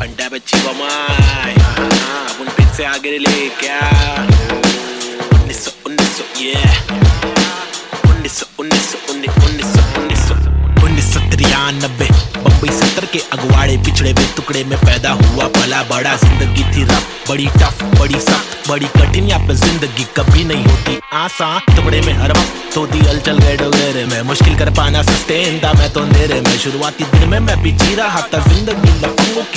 अंडा बच्ची बमाई अब उन फिर से आगे ले क्या 1993 बम्बई 70 के अगवाड़े पिछड़े हुए टुकड़े में पैदा हुआ पला बड़ा। जिंदगी थी रफ, बड़ी टफ, बड़ी सख्त, बड़ी कठिन। यहाँ पे जिंदगी कभी नहीं होती आसान। टुकड़े में हर वक्त होती हलचल गैडोगेरे में, मुश्किल कर पाना सस्टेन था मैं तो अंधेरे में। शुरुआती दिन में मैं भी जी रहा था जिंदगी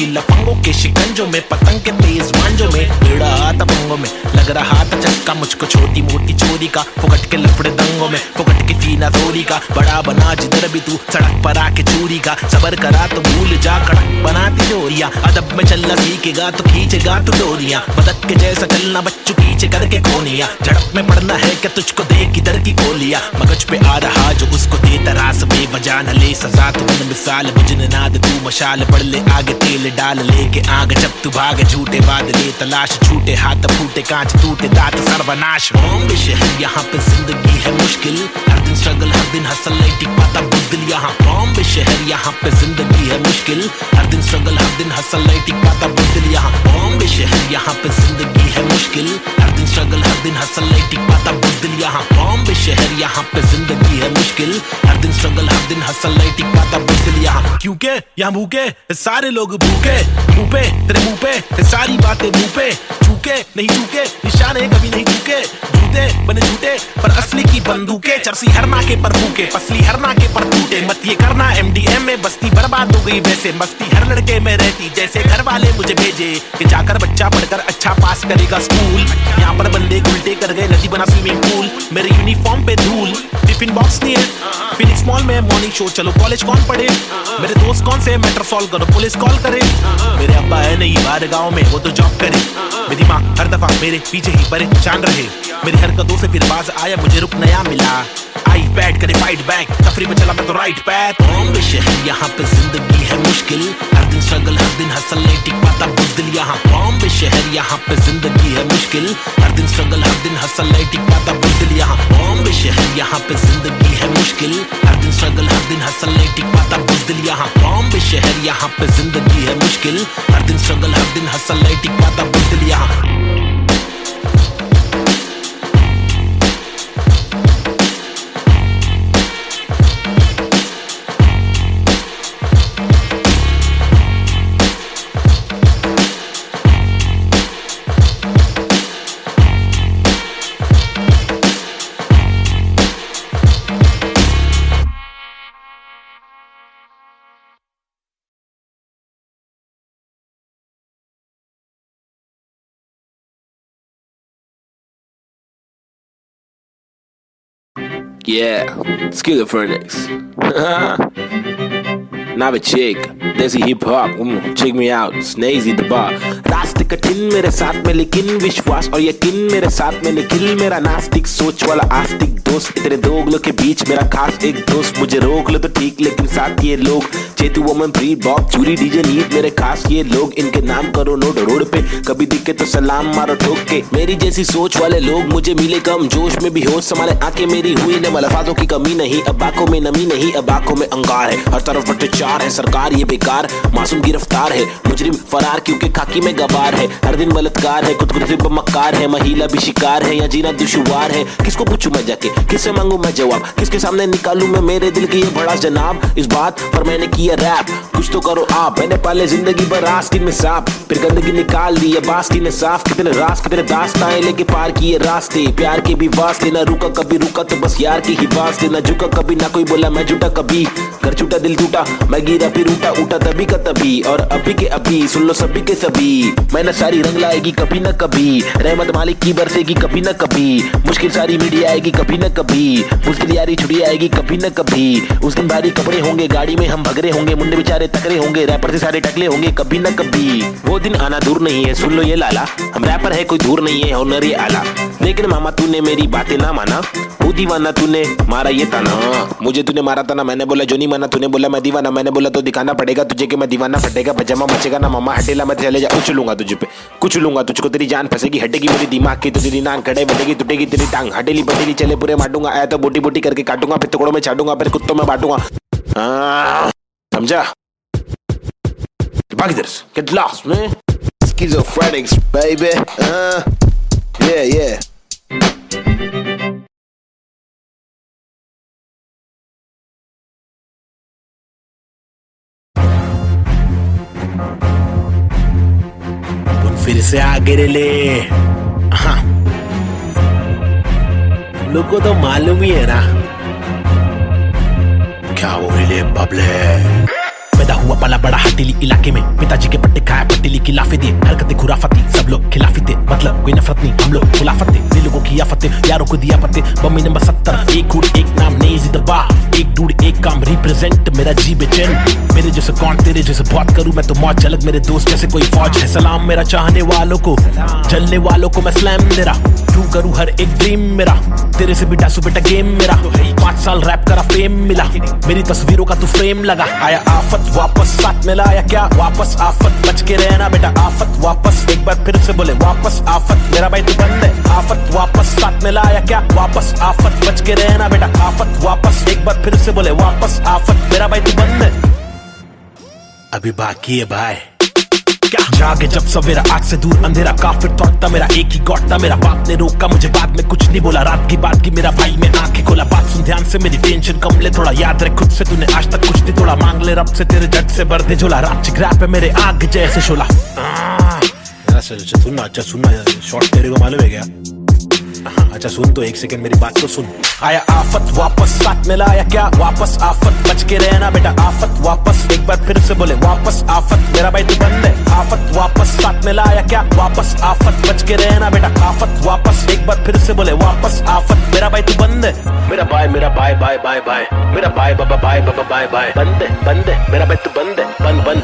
लफंगों के शिकंजों में, पतंग के तेज मांझों में, भिड़ा था पंगों में। लग रहा था चक्का मुझको छोटी मोटी चोरी का, फुकट के लफड़े दंगों में, फुकट की फीना थोड़ी का। बड़ा बना जिधर भी तू सड़क पर आके चोरी का, सबर करा तो भूल जा कड़क बनाती जोरियां। अदब में चलना सीखेगा तो खींचेगा तू डोरियां, बदक के जैसा चलना बच्चों पीछे करके कोनिया। झड़प में पड़ना है क्या तुझको देख किधर की गोलियां, मगज पे आ रहा जो उसको दे तरास बेवजह न ले सजा। तू बन मिसाल बुझने नाद तू मशाल, बढ़ ले आगे तेल डाल लेके आग। जब तू भाग झूठे बादले तलाश, छूटे हाथ फूटे कांच टूटे दांत सर्वनाश। बॉम्बे शहर यहाँ पे जिंदगी है मुश्किल, हर दिन स्ट्रगल हर दिन हसल नहीं टिक पाता बुज़दिल यहाँ। बॉम्बे शहर यहाँ पे जिंदगी है मुश्किल, हर दिन स्ट्रगल हर दिन हसल नहीं टिक पाता बुज़दिल यहाँ। बॉम्बे शहर यहाँ पे जिंदगी है मुश्किल, हर दिन स्ट्रगल हर दिन हसल नहीं टिक पाता बुज़दिल यहाँ। बॉम्बे शहर यहाँ पे जिंदगी है मुश्किल, हर दिन स्ट्रगल हर दिन हसल नहीं टिक पाता बुज़दिल यहाँ। क्योंकि यहाँ भूखे सारे लोग भूखे, मुंह पे तेरे मुंह पे सारी बातें मुंह पे। चूके नहीं चूके निशाने कभी नहीं चूके, झूठे बने झूठे पर असली की बंदूकें। चरसी हर नाके पर फूके, पसली हर नाके पर टूटे। मत ये करना MDM में बस्ती बर्बाद हो गई वैसे, मस्ती हर लड़के में रहती जैसे घर वाले मुझे भेजे कि जाकर बच्चा पढ़कर अच्छा पास करेगा स्कूल। यहाँ पर बंदे उल्टे कर गए नदी बना स्विमिंग पूल, मेरे यूनिफॉर्म पे धूल। टिफिन बॉक्स नहीं है फिनिक्स मॉल में मॉर्निंग शो, चलो कॉलेज कौन पढ़े। मेरे दोस्त कौन से मैटर सॉल्व करो पुलिस कॉल करे। मेरे अब्बा है नहीं बाहर गाँव में वो तो जॉब करे। मेरी माँ हर दफा मेरे पीछे ही परेशान रहे, मेरी हरकतों से फिर बाज आया मुझे रुक नया मिला। आई बैट करे फाइट बैक, तफरी पे चला मैं तो राइट पैथ। बॉम्बे शहर यहाँ पे जिंदगी है मुश्किल, हर दिन स्ट्रगल हर दिन हसल नहीं टिक पाता बुज़दिल यहाँ। बॉम्बे शहर यहाँ पे जिंदगी है मुश्किल, हर दिन स्ट्रगल हर दिन हसल नहीं टिक पाता बुज़दिल यहाँ। बॉम्बे शहर यहाँ पे जिंदगी है मुश्किल, हर दिन स्ट्रगल हर दिन हसल नहीं टिक पाता बुज़दिल यहाँ। बॉम्बे शहर यहाँ पे जिंदगी है मुश्किल, हर दिन स्ट्रगल हर दिन हसल नहीं टिक पाता बुज़दिल यहाँ। Yeah, Skillet Phoenix. Now a chick, Desi hip hop, check me out, Snazy the bar. रास्ते कठिन मेरे साथ में लेकिन विश्वास और यकीन मेरे साथ में निखिल। मेरा नास्तिक सोच वाला आस्तिक दोस्त, तेरे दो उंगलों के बीच मेरा खास एक दोस्त। मुझे रोक लो तो ठीक लेकिन साथ ये लोग, चेतु वोमन प्री बॉब चूरी डीजे नीट मेरे खास ये लोग। इनके नाम करो नोट रोड पे, कभी दिखे तो सलाम मारो ठोक के। मेरी जैसी सोच वाले लोग मुझे मिले कम, जोश में भी होश संभाले आंखें मेरी हुई ने। अल्फाजों की कमी नहीं, अब आंखों में नमी नहीं, अब आंखों में अंगार है। हर तरफ भ्रष्टाचार है, सरकार ये बेकार, मासूम गिरफ्तार है, मुजरिम फरार क्योंकि खाकी में गवार है। हर दिन बलात्कार है, खुदकुशी पे मक्कार है, महिला भी शिकार है, या जीना दुश्वार है। किसको पूछूं मैं जाके, किससे मांगू मैं जवाब, किसके सामने निकालूं मैं मेरे दिल की ये बड़ा जनाब। इस बात पर मैंने किया रैप, कुछ तो करो आप। मैंने पाले जिंदगी भर आस्तीन में सांप, फिर गंदगी निकाल दी अब आस्तीन ने साफ। कितने रास कितने दास्ताएं लेके पार किए रास्ते, प्यार के भी वास्ते। ना रुका कभी रुका तो बस यार की ही वास्ते, ना झुका कभी ना कोई बोला मैं झूठा कभी। घर छूटा दिल टूटा मैं गिरा फिर उठा, उठा तभी का तभी और अभी के अभी। सुन लो सभी के सभी, मैंने सारी रंग लाएगी कभी न कभी, रहमत मालिक की बरसेगी कभी न कभी। मुश्किल सारी मीडिया आएगी कभी न कभी, मुश्किल यारी छुड़ी आएगी कभी न कभी। उस दिन भारी कपड़े होंगे, गाड़ी में हम भगरे होंगे, मुंडे बेचारे तकरे होंगे, रैपर से सारे टकले होंगे कभी न कभी। वो दिन आना दूर नहीं है, सुन लो ये लाला, हम रैपर है कोई दूर नहीं है, हुनर ये आला। लेकिन मामा तूने मेरी बातें ना माना, वो दीवाना तूने मारा ये ताना। मुझे तूने मारा था ना, मैंने बोला जो नहीं माना, तूने बोला मैं दीवाना, मैंने बोला तो दिखाना पड़ेगा तुझे कि मैं दीवाना। फटेगा पजामा मचेगा ना मामा, हटेला मैं चले जा, कुछ लूंगा तुझे पे, कुछ लूंगा तुझको, तेरी जान फंसेगी हटेगी मेरी दिमाग की, तो तेरी नान खड़े बढ़ेगी टूटेगी तेरी टांग, हटेली बटेली चले पूरे मारूंगा। आया तो बोटी बोटी करके काटूंगा, फिर टुकड़ों में छाटूंगा, फिर कुत्तों में बांटूंगा। समझा? भाग इधर से, get lost man. Schizophrenics baby. Yeah. फिर से आगे ले। हाँ, लोगों को तो मालूम ही है ना क्या हो रही है बबले। पैदा हुआ पला बड़ा हटीली इलाके में, पिताजी के पट्टे खाया पट्टीली की लाफे दिए, हरकतें खुराफती सब लोग खिलाफी थे, मतलब कोई नफरत नहीं हम लोग खिलाफत थे, दिल लोगों की आफते यारों को दिया पत्ते। बम्मी नंबर 70 एक हुड एक नाम नेजी दबा, एक डूड एक काम रिप्रेजेंट मेरा जी बेचैन। मेरे जैसे कौन तेरे जैसे बहुत करूं मैं तो मौज अलग, मेरे दोस्त जैसे कोई फौज है। सलाम मेरा चाहने वालों को, जलने वालों को मैं स्लैम मेरा, ट्रू करूं हर एक ड्रीम मेरा, तेरे से भी डासू बेटा गेम मेरा। 5 साल रैप करा फेम मिला, मेरी तस्वीरों का तू फ्रेम लगा। आया आफत वापस साथ में लाया क्या वापस आफत, बच के रहना बेटा आफत वापस, एक बार फिर से बोले वापस आफत, मेरा भाई तू बंद है। आफत वापस साथ में लाया क्या वापस आफत, बच के रहना बेटा आफत वापस, एक बार फिर से बोले वापस आफत, मेरा भाई तू बंद है। अभी बाकी है भाई क्या जागे जब सवेरा, आग से दूर अंधेरा, काफिर थॉट था मेरा एक ही गॉड था, मेरा बाप ने रोका मुझे बाद में कुछ नहीं बोला, रात की बात की मेरा भाई में आंखें खोला, बात सुन ध्यान से मेरी टेंशन कम ले, थोड़ा याद रख खुद से तूने आज तक कुछ नहीं तोड़ा, मांग ले रब से तेरे जट से भर दे झोला, रात चिग्रा पे मेरे आग जैसे शोला। अच्छा सुनना शॉर्ट तेरे को मालूम है क्या? अच्छा सुन तो एक सेकंड मेरी बात तो सुन। आया आफत वापस साथ में लाया क्या वापस आफत, बच के रहना बेटा आफत वापस, एक बार फिर से बोले वापस आफत, मेरा भाई तू बंद है। आफत वापस साथ में लाया क्या वापस आफत, बच के रहना बेटा आफत वापस, एक बार फिर से बोले वापस आफत, मेरा भाई तू बंद है। मेरा भाई बाय बाय, मेरा भाई बाबा बाय बाय, बंद है मेरा भाई तू बंद है,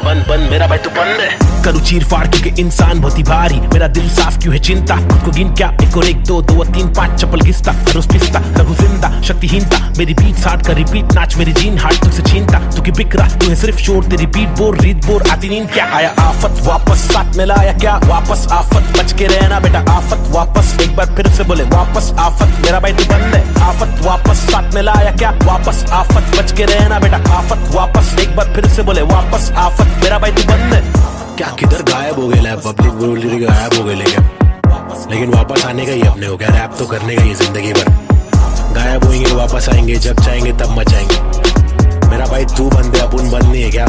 बंद मेरा भाई तू बंद है। करूँ चीर फाड़ क्योंकि इंसान बहुत ही भारी, मेरा दिल साफ क्यों है चिंता, खुद को गिन क्या 1 और 1 2 2 3 5 चप्पल घिसता, रोज पिसता रघु जिंदा शक्तिहीनता, मेरी बीट साठ का रिपीट नाच मेरी जीन हार्ट तुझसे छीनता, तू की बिक रहा तू है सिर्फ शोर, तेरी बीट बोर रीत बोर आती नींद क्या। आया आफत वापस साथ में लाया क्या वापस आफत, बच के रहना बेटा आफत वापस, एक बार फिर से बोले वापस आफत, मेरा भाई तू बंद है। आफत वापस साथ में लाया क्या वापस आफत, बच के रहना बेटा आफत वापस, एक बार फिर से बोले वापस आफत, मेरा भाई तू बंद है। क्या किधर गायब हो गया पब्लिक बोल रही गायब हो गए लेकिन वापस आने का ही अपने हो गया, रैप तो करने का ही जिंदगी भर, गायब होंगे वापस आएंगे जब चाहेंगे तब मचाएंगे, मेरा भाई तू बंद है अपन बंद नहीं है क्या,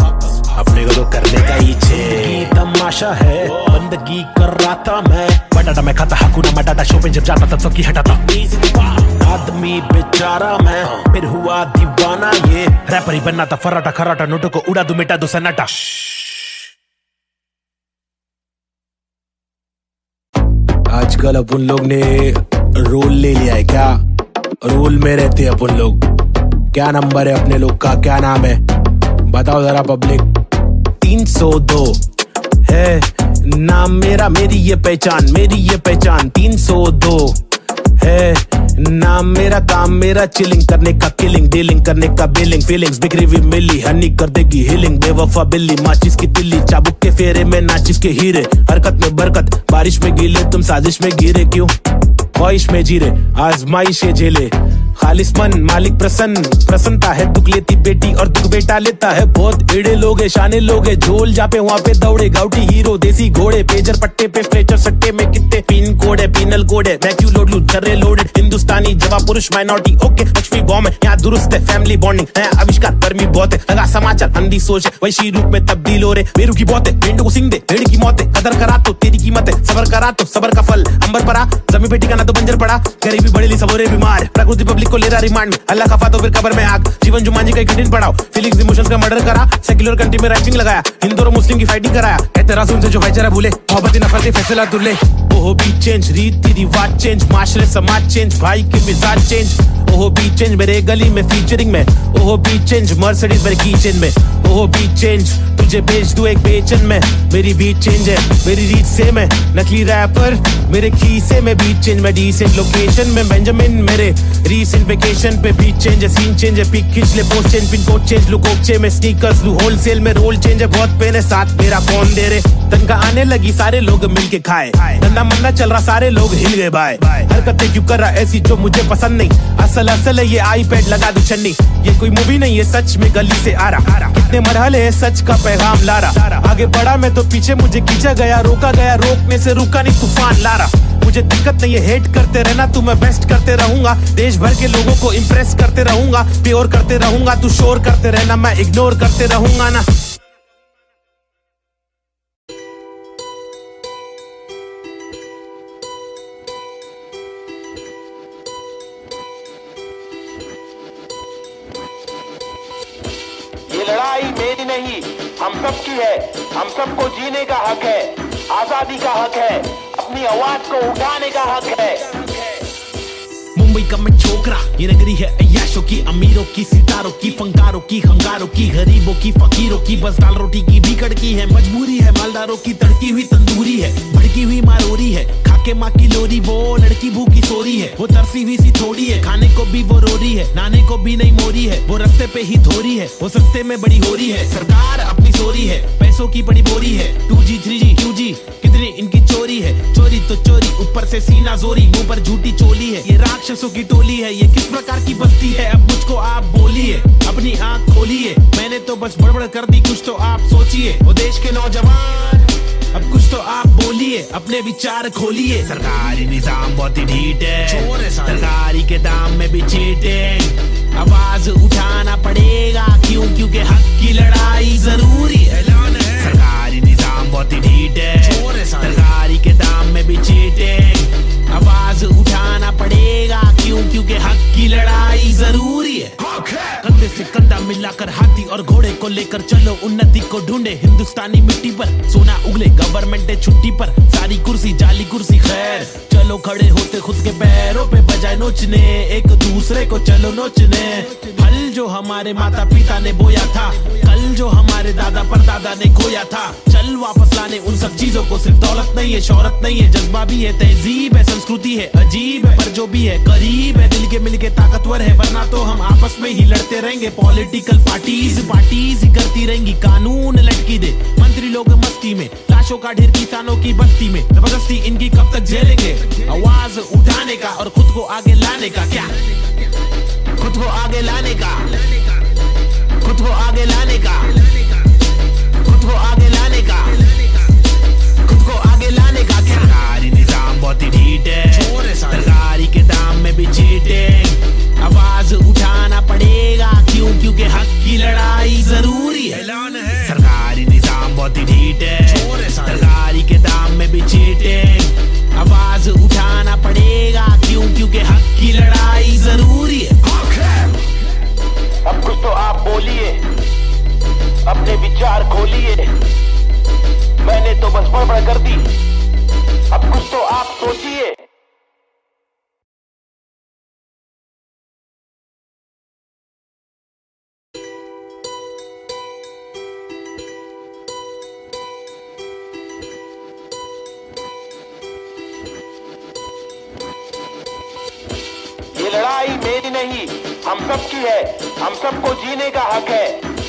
अपने को तो करने का ही छे तमाशा है, बंदगी कर रहा था मैं, बटाटा मैं खाता हकूना मटाटा, शो पे जब जाता तब सबकी हटाता, आदमी बेचारा मैं फिर हुआ दीवाना, ये रैपर ही बनना था फराटा खराटा, नोटों को उड़ा दूं मिटा दूं सन्नाटा। आजकल अपन लोग ने रोल ले लिया है क्या, रोल में रहते हैं अपन लोग, क्या नंबर है अपने लोग का, क्या नाम है बताओ जरा पब्लिक। 302 है नाम मेरा, मेरी ये पहचान 302 है नाम मेरा, काम मेरा चिलिंग करने का, किलिंग डीलिंग करने का, बिलिंग फीलिंग्स बिखरी हुई मिली, हनी कर देगी हीलिंग, बेवफा बिल्ली माचिस की तिल्ली, चाबुक के फेरे में नाचिस के हीरे, हरकत में बरकत बारिश में गीले, तुम साजिश में गिरे क्यों, ख्वाहिश में जीरे आजमाइशे झेले, खालिस मन मालिक प्रसन्नता है, दुख लेती बेटी और दुख बेटा लेता है, बहुत एड़े लोग है शाने लोग है, झोल जापे वहाँ पे दौड़े गाउटी हीरो देसी घोड़े, पेजर पट्टे पे स्ट्रेचर सट्टे में कितने पिन कोड है, पिनल कोड है, मैं क्यों लोड लूं जर्रे लोडेड, हिंदुस्तानी जवाब पुरुष माइनॉरिटी ओके, लक्ष्मी बॉम्ब है यहाँ दुरुस्त है, फैमिली बॉन्डिंग है आविष्कार, गर्मी बहुत है, लगा समाचार अंधी सोच है, वैशी रूप में तब्दील हो रहे, बेरू की बहुत है, मेंढू को सिंह दे भेड़ की मौत है, कदर करा तो तेरी कीमत है, सबर करा तो सबर का फल अंबर परा, जमी पे ठिकाना तो बंजर पड़ा, गरीबी बड़ेली सबोरे बीमार, प्रकृति पब्लिक को ले रहा रिमांड में, अल्लाह खफा तो फिर कब्र में आग, जीवन जुमानी का कठिन पड़ाव, फीलिंग्स इमोशंस का मर्डर करा, सेक्युलर कंट्री में राइटिंग लगाया, हिंदू और मुस्लिम की फाइटिंग कराया, कहते रासूल से जो भाईचारा भूले, मोहब्बत नफरत फैसला तुले, ओहो भी चेंज रीति रिवाज चेंज, माशरे समाज चेंज, भाई के मिजाज चेंज, ओहो भी चेंज मेरे गली में फीचरिंग में, ओहो भी चेंज मर्सिडीज मेरे कीचेन में, ओहो भी चेंज तुझे बेच दूं एक बेचन में, मेरी बीट चेंज है मेरी रीत सेम है, नकली रैपर मेरे खीसे में बीट चेंज, मैं डिसेंट लोकेशन में बेंजामिन मेरे रीसेंट वेकेशन पे बीट चेंज है, सीन चेंज है, पिक खींच ले post change, pin code change look ओपचे में, स्नीकर्स लू होलसेल में, रोल चेंज है, बहुत पेन है साथ मेरा कौन दे रे, तन तनख्वाह आने लगी सारे लोग मिलके खाए, धंधा मंदा चल रहा सारे लोग हिल गए भाई। हरकतें क्यों कर रहा ऐसी जो मुझे पसंद नहीं, असल है ये आईपैड लगा दी छन्नी। ये कोई मूवी नहीं है सच में गली से आ रहा, कितने मरहले है सच का पैगाम ला रहा। आगे बढ़ा मैं तो पीछे मुझे खींचा गया, रोका गया रोकने से रुका नहीं तूफान ला रहा। मुझे दिक्कत नहीं है हेट करते रहना तू, मैं बेस्ट करते रहूंगा, देश भर के लोगों को इम्प्रेस करते रहूंगा, प्योर करते रहूंगा, तू शोर करते रहना मैं इग्नोर करते रहूंगा ना। ये लड़ाई मेरी नहीं हम सब की है, हम सबको जीने का हक है, आजादी का हक है, अपनी आवाज को उठाने का हक है। मुंबई का मैं छोकरा, ये नगरी है अय्याशों की, अमीरों की, सितारों की, फंकारों की, हंगारों की, गरीबों की, फकीरों की, बस दाल रोटी की भी कड़की है। मजबूरी है मालदारों की, तड़की हुई तंदूरी है, भड़की हुई मारोरी है, खाके माँ की लोरी, वो लड़की भूखी सोरी है, वो तरसी हुई सी थोड़ी है, खाने को भी वो रोरी है, नाने को भी नहीं मोरी है, वो रास्ते पे ही थोरी है, वो सस्ते में बड़ी हो रही है। सरकार अपनी सोरी है, पैसों की बड़ी बोरी है, 2G 3G QG कितनी इनकी चोरी है, चोरी तो चोरी ऊपर से सीना जोरी, मुंह पर झूठी चोली है, ये राक्षसों की टोली है, ये किस प्रकार की बस्ती है, अब मुझको आप बोलिए, अपनी आंख खोलिए, मैंने तो बस बड़बड़ कर दी, कुछ तो आप सोचिए, वो देश के नौजवान अब कुछ तो आप बोलिए, अपने विचार खोलिए। सरकारी निजाम बहुत ही ढीठ है, सरकारी के दाम में भी चीटिंग, आवाज उठाना पड़ेगा क्यों, क्योंकि हक की लड़ाई जरूरी है। सरकारी निजाम बहुत ही ढीठ है, सरकारी के दाम में भी चीटिंग, आवाज उठाना पड़ेगा क्यों, क्योंकि हक की लड़ाई जरूरी है। कंधे से कंधा मिलाकर हाथी और घोड़े को लेकर चलो, उन्नति को ढूंढे हिंदुस्तानी मिट्टी पर, सोना उगले गवर्नमेंट है छुट्टी पर, सारी कुर्सी जाली कुर्सी खैर, चलो खड़े होते खुद के पैरों पे बजाय नोचने, एक दूसरे को चलो नोचने। फल जो हमारे माता पिता ने बोया था, कल जो हमारे दादा परदादा ने खोया था, चल वापस लाने उन सब चीजों को। सिर्फ दौलत नहीं है, शोहरत नहीं है, जज्बा भी है, तहजीब है, संस्कृति है, अजीब है, पर जो भी है करीब है, दिल के मिलके ताकतवर है, वरना तो हम आपस में ही लड़ते रहेंगे। पॉलिटिकल पार्टीज ही करती रहेंगी, कानून लटकी दे मंत्री लोग मस्ती में, लाशों का ढेर किसानों की बस्ती में, जबरदस्ती इनकी कब तक झेलेंगे। आवाज उठाने का और खुद को आगे लाने का, क्या खुद को आगे लाने का, खुद को आगे लाने का, खुद को आगे लाने का, खुद को आगे लाने का। सरकारी निजाम बहुत ही ढीठ है, सरकारी के दाम में भी चीटिंग, आवाज उठाना पड़ेगा क्यों, क्योंकि हक की लड़ाई जरूरी है। सरकारी निजाम बहुत ही ढीठ है, सरकारी के दाम में भी चीटिंग, आवाज उठाना पड़ेगा क्यों, क्योंकि हक की लड़ाई जरूरी है। अब कुछ तो आप बोलिए, अपने विचार खोलिए, मैंने तो बस बड़बड़ कर दी, अब कुछ तो आप सोचिए। ये लड़ाई मेरी नहीं हम सब की है, हम सबको जीने का हक है,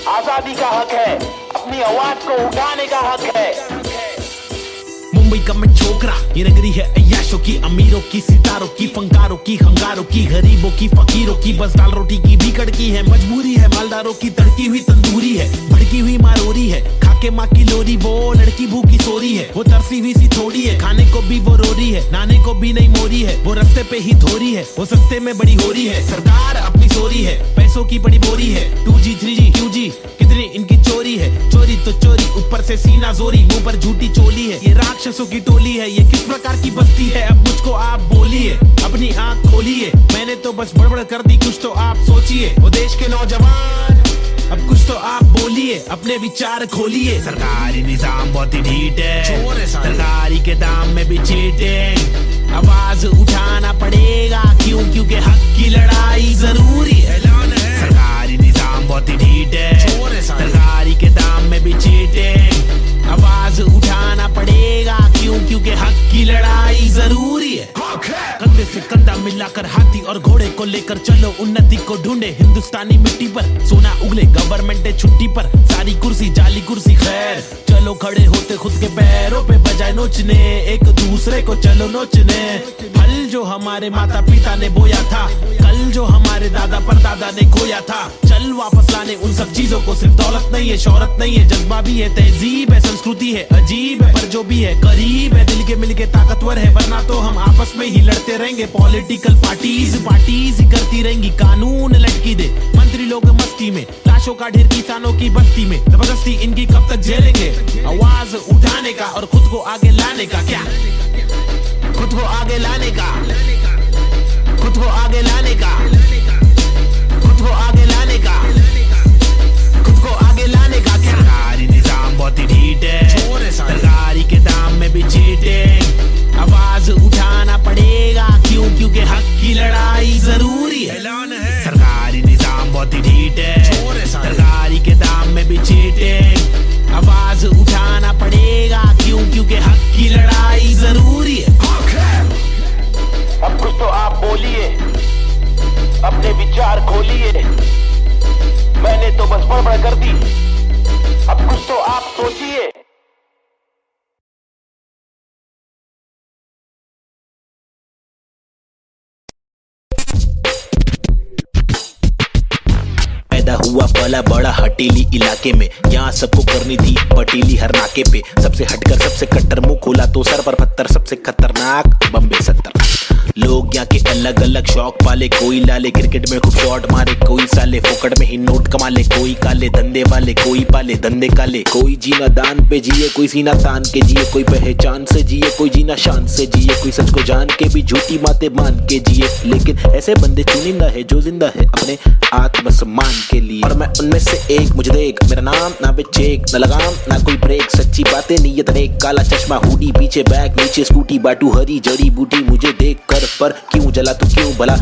आजादी का हक है, अपनी आवाज को उठाने का हक है। मुंबई का मैं छोकरा, ये नगरी है अय्याशों की, अमीरों की, सितारों की, फंकारों की, हंगारों की, गरीबों की, फकीरों की, बस दाल रोटी की भी कड़की है। मजबूरी है मालदारों की, तड़की हुई तंदूरी है, भड़की हुई मारोरी है, खाके माँ की लोरी, वो लड़की भूखी सोरी है, वो तरसी हुई सी थोड़ी है, खाने को भी वो रोरी है, नाने को भी नहीं मोरी है, वो रास्ते पे ही थोरी है, वो सस्ते में बड़ी हो रही है। सरकार अपनी सोरी है, पैसों की बड़ी बोरी है, 2G 3G QG कितनी इनकी चोरी है, चोरी तो चोरी ऊपर से सीना जोरी, मुंह पर झूठी चोली है, ये राक्षसों की टोली है, ये किस प्रकार की बस्ती है, अब मुझको आप बोलिए, अपनी आंख खोलिए, मैंने तो बस बड़बड़ कर दी, कुछ तो आप सोचिए। वो देश के नौजवान अब कुछ तो आप बोलिए, अपने विचार खोलिए। सरकारी निजाम बहुत ही ढीठ है, सरकारी के दाम में भी चीटिंग, आवाज उठाना पड़ेगा क्यों, क्योंकि हक की लड़ाई जरूरी है। सरकारी निजाम बहुत ही ढीठ है, सरकारी के दाम में भी चीटिंग, आवाज उठाना पड़ेगा क्यों, क्योंकि हक की लड़ाई जरूरी है। कंधे से कंधा मिलाकर हाथी और घोड़े को लेकर चलो, उन्नति को ढूंढे हिंदुस्तानी मिट्टी पर, सोना उगले गवर्नमेंट है छुट्टी पर, सारी कुर्सी जाली कुर्सी खैर, चलो खड़े होते खुद के पैरों नोचने, एक दूसरे को चलो नोचने। फल जो हमारे माता पिता ने बोया था, कल जो हमारे दादा परदादा ने खोया था, चल वापस लाने उन सब चीजों को। सिर्फ दौलत नहीं है, शोहरत नहीं है, जज्बा भी है, तहजीब है, संस्कृति है, अजीब है, पर जो भी है करीब है, दिल के मिल के ताकतवर है। वरना तो हम आपस में ही लड़ते रहेंगे। पॉलिटिकल पार्टीज ही करती रहेंगी, कानून लटकी दे मंत्री लोग मस्ती में, लाशों का ढेर किसानों की बस्ती में। जबरदस्ती इनकी कब तक झेलेंगे? आवाज उठाने का और खुद को आगे लाने का। क्या खुद को आगे लाने का, खुद को आगे लाने का, खुद को आगे लाने का, खुद को आगे लाने का। क्या सरकारी निजाम बहुत ही ढीठ है, सरकारी के दाम में भी चीटिंग। आवाज उठाना पड़ेगा, क्यों? क्योंकि हक की लड़ाई जरूरी है। सरकारी निजाम बहुत ही ढीठ है, सरकारी के दाम में भी चीटिंग। आवाज उठाना पड़ेगा, क्यों? क्योंकि हक की लड़ाई जरूरी है। अब कुछ तो आप बोलिए, अपने विचार खोलिए। मैंने तो बस बड़बड़ कर दी, अब कुछ तो आप सोचिए। पैदा हुआ पला बड़ा हटीली इलाके में, यहाँ सबको करनी थी पटीली हर नाके पे। सबसे हटकर सबसे कट्टर मुंह खोला तो सर पर पत्थर, सबसे खतरनाक बम्बे 70। लोग यहाँ के अलग अलग शौक पाले, कोई लाले क्रिकेट में खूब शॉट मारे, कोई साले फोकट में ही नोट कमा ले, कोई काले धंधे वाले, कोई पाले धंधे काले। कोई जीना दान पे जिए, कोई सीना तान के जिए, कोई पहचान से जिए, कोई जीना शान से जिए, कोई सच को जान के भी झूठी बातें मान के जिए। लेकिन ऐसे बंदे चुनिंदा है जो जिंदा है अपने आत्मसम्मान के लिए, और मैं उनमें से एक। मुझे देख, मेरा नाम ना पे चेक, ना लगाम ना कोई ब्रेक, सच्ची बातें नीयत नेक, काला चश्मा हुडी पीछे बैग, नीचे स्कूटी, बाटू हरी जड़ी बूटी। मुझे देख कर पर क्यों जला तू, क्यों भला?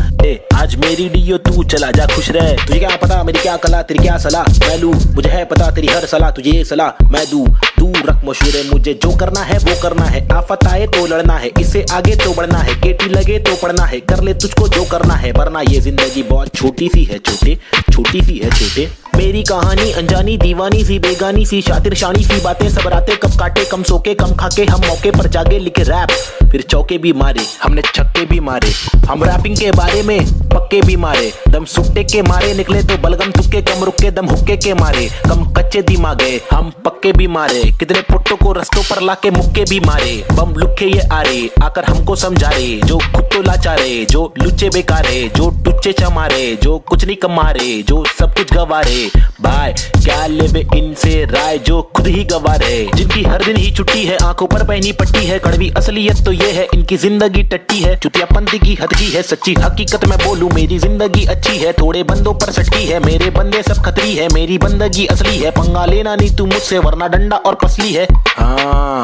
आज मेरी डियो तू चला जा, खुश रह। तुझे क्या पता मेरी क्या कला, तेरी क्या सलाह मैं लूं? मुझे है पता तेरी हर सलाह, तुझे ये सलाह मैं दूं। तू रख मशहूर, मुझे जो करना है वो करना है। आफत आए तो लड़ना है, इससे आगे तो बढ़ना है। केटी लगे तो पढ़ना है, कर ले तुझको जो करना है, वरना ये जिंदगी बहुत छोटी सी है छोटे, छोटी सी है छोटे। मेरी कहानी अनजानी दीवानी सी, बेगानी सी, शातिर शानी सी बातें। सब रातें कब काटे, कम सोके कम खाके, हम मौके पर जागे लिखे रैप, फिर चौके भी मारे, हमने छक्के भी मारे। हम रैपिंग के बारे में पक्के भी मारे, दम सुट्टे के मारे निकले तो बलगम तुक्के, कम रुके दम हुक्के के मारे, कम कच्चे दिमागे हम पक्के भी मारे। कितने पुट्टों को रस्तों पर लाके मुक्के भी मारे, बम लुक्के ये आरे आकर हमको समझा रे, जो खुद तो लाचारे, जो लुच्चे बेकारे, जो टुच्चे चमारे, जो कुछ नहीं कमारे, जो सब कुछ गवारे। भाई क्या लेवे इनसे राय, जो खुद ही गवारे, जिनकी हर दिन ही छुट्टी है, आंखों पर पहनी पट्टी है। कड़वी असलियत तो ये है, इनकी जिंदगी टट्टी है, चुतियापंथी की हद की है। सच्ची हकीकत मैं बोलूं, मेरी जिंदगी अच्छी है, थोड़े बंदों पर सटकी है, मेरे बंदे सब खतरी है, मेरी बंदगी असली है। पंगा लेना नहीं तू मुझसे, वरना डंडा और पसली है। हाँ,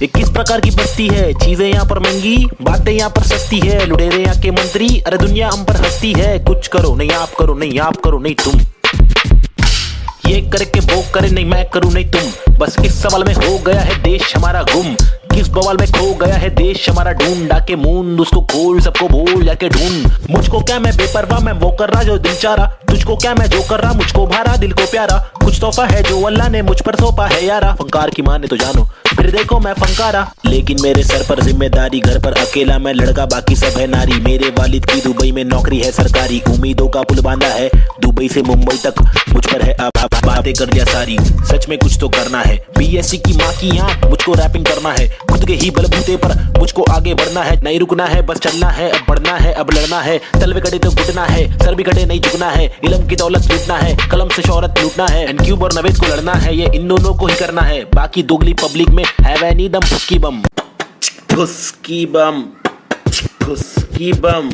ये किस प्रकार की बस्ती है, चीजें यहाँ पर महंगी, बातें यहाँ पर सस्ती है। लुटेरे यहाँ के मंत्री, अरे दुनिया हम पर हंसती है। कुछ करो नहीं आप करो, नहीं आप करो नहीं तुम, ये करके वो करे नहीं मैं करूं नहीं तुम। बस इस सवाल में हो गया है देश हमारा गुम, किस बवाल में खो गया है देश हमारा। ढूंढ डाके मूंद उसको खोल, सबको बोल जाके ढूंढ। मुझको क्या मैं बेपरवाह, मैं वो कर रहा जो दिल चाह रहा। तुझको क्या मैं जो कर रहा, मुझको भारा दिल को प्यारा। कुछ तोहफा है जो अल्लाह ने मुझ पर सौंपा है यारा। फंकार की माने तो जानो, फिर देखो मैं फंकारा। लेकिन मेरे सर पर जिम्मेदारी, घर पर अकेला मैं लड़का, बाकी सब है नारी। मेरे वालिद की दुबई में नौकरी है सरकारी, उम्मीदों का पुल बांधा है दुबई से मुंबई तक। मुझ पर है अब बातें कर दिया सारी, सच में कुछ तो करना है। बीएससी की माँ की आंख, मुझको रैपिंग करना है। खुद के ही बलबूते पर मुझको आगे बढ़ना है, नहीं रुकना है, बस चलना है। अब बढ़ना है, अब लड़ना है, तलवे कटे तो घुटना है, सर भी कटे नहीं झुकना है। इल्म की दौलत लूटना है, कलम से शोहरत लूटना है। एनक्यूब और नवेद को लड़ना है, ये इन दोनों को ही करना है। बाकी दोगली पब्लिक में है वह नी दम, फुसकी बम, फुसकी बम, फुसकी बम।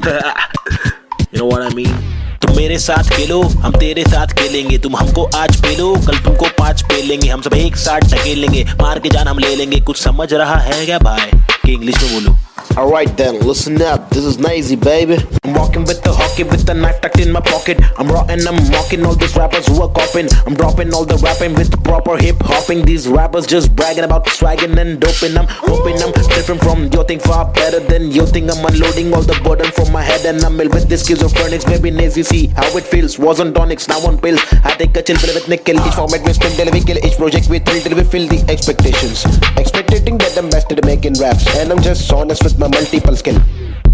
You know what I mean? तुम मेरे साथ खेलो, हम तेरे साथ खेलेंगे। तुम हमको आज पेलो, कल तुमको 5 पेलेंगे। हम सब एक साथ ढकेलेंगे, मार के जान हम ले लेंगे। कुछ समझ रहा है क्या भाई कि इंग्लिश में बोलो? Alright then, listen up, this is Nazy baby. I'm walking with the hockey, with the knife tucked in my pocket. I'm raw and I'm mocking all these rappers who are copying. I'm dropping all the rapping with the proper hip hopping. These rappers just bragging about swagging and doping. I'm hoping I'm different from your thing, far better than your thing. I'm unloading all the burden from my head and I'm ill with this schizophrenics. Baby Nazy, see how it feels. Was on tonics, now on pills. I take a chill pill with nickel. Each format we spin till we kill. Each project we thrill till we fill the expectations. Expecting that I'm best to make making raps, and I'm just honest with my multiple skill.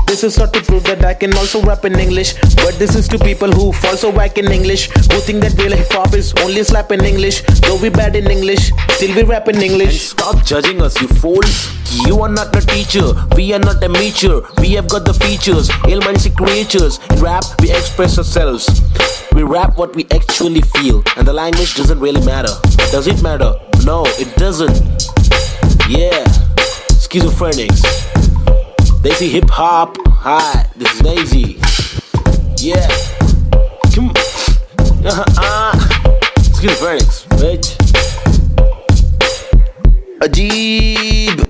This is not to prove that I can also rap in English, but this is to people who fall so whack in English, who think that real hip hop is only slap in English. Though we bad in English, still we rap in And English. stop judging us, you fools. You are not a teacher, we are not amateur. We have got the features, ill-minded creatures. In rap, we express ourselves. We rap what we actually feel, and the language doesn't really matter. Does it matter? No, it doesn't. Yeah, schizophrenics. Desi hip hop. Hi, this is Daisy. Yeah. Come. Schizophrenics, bitch. Ajeeb.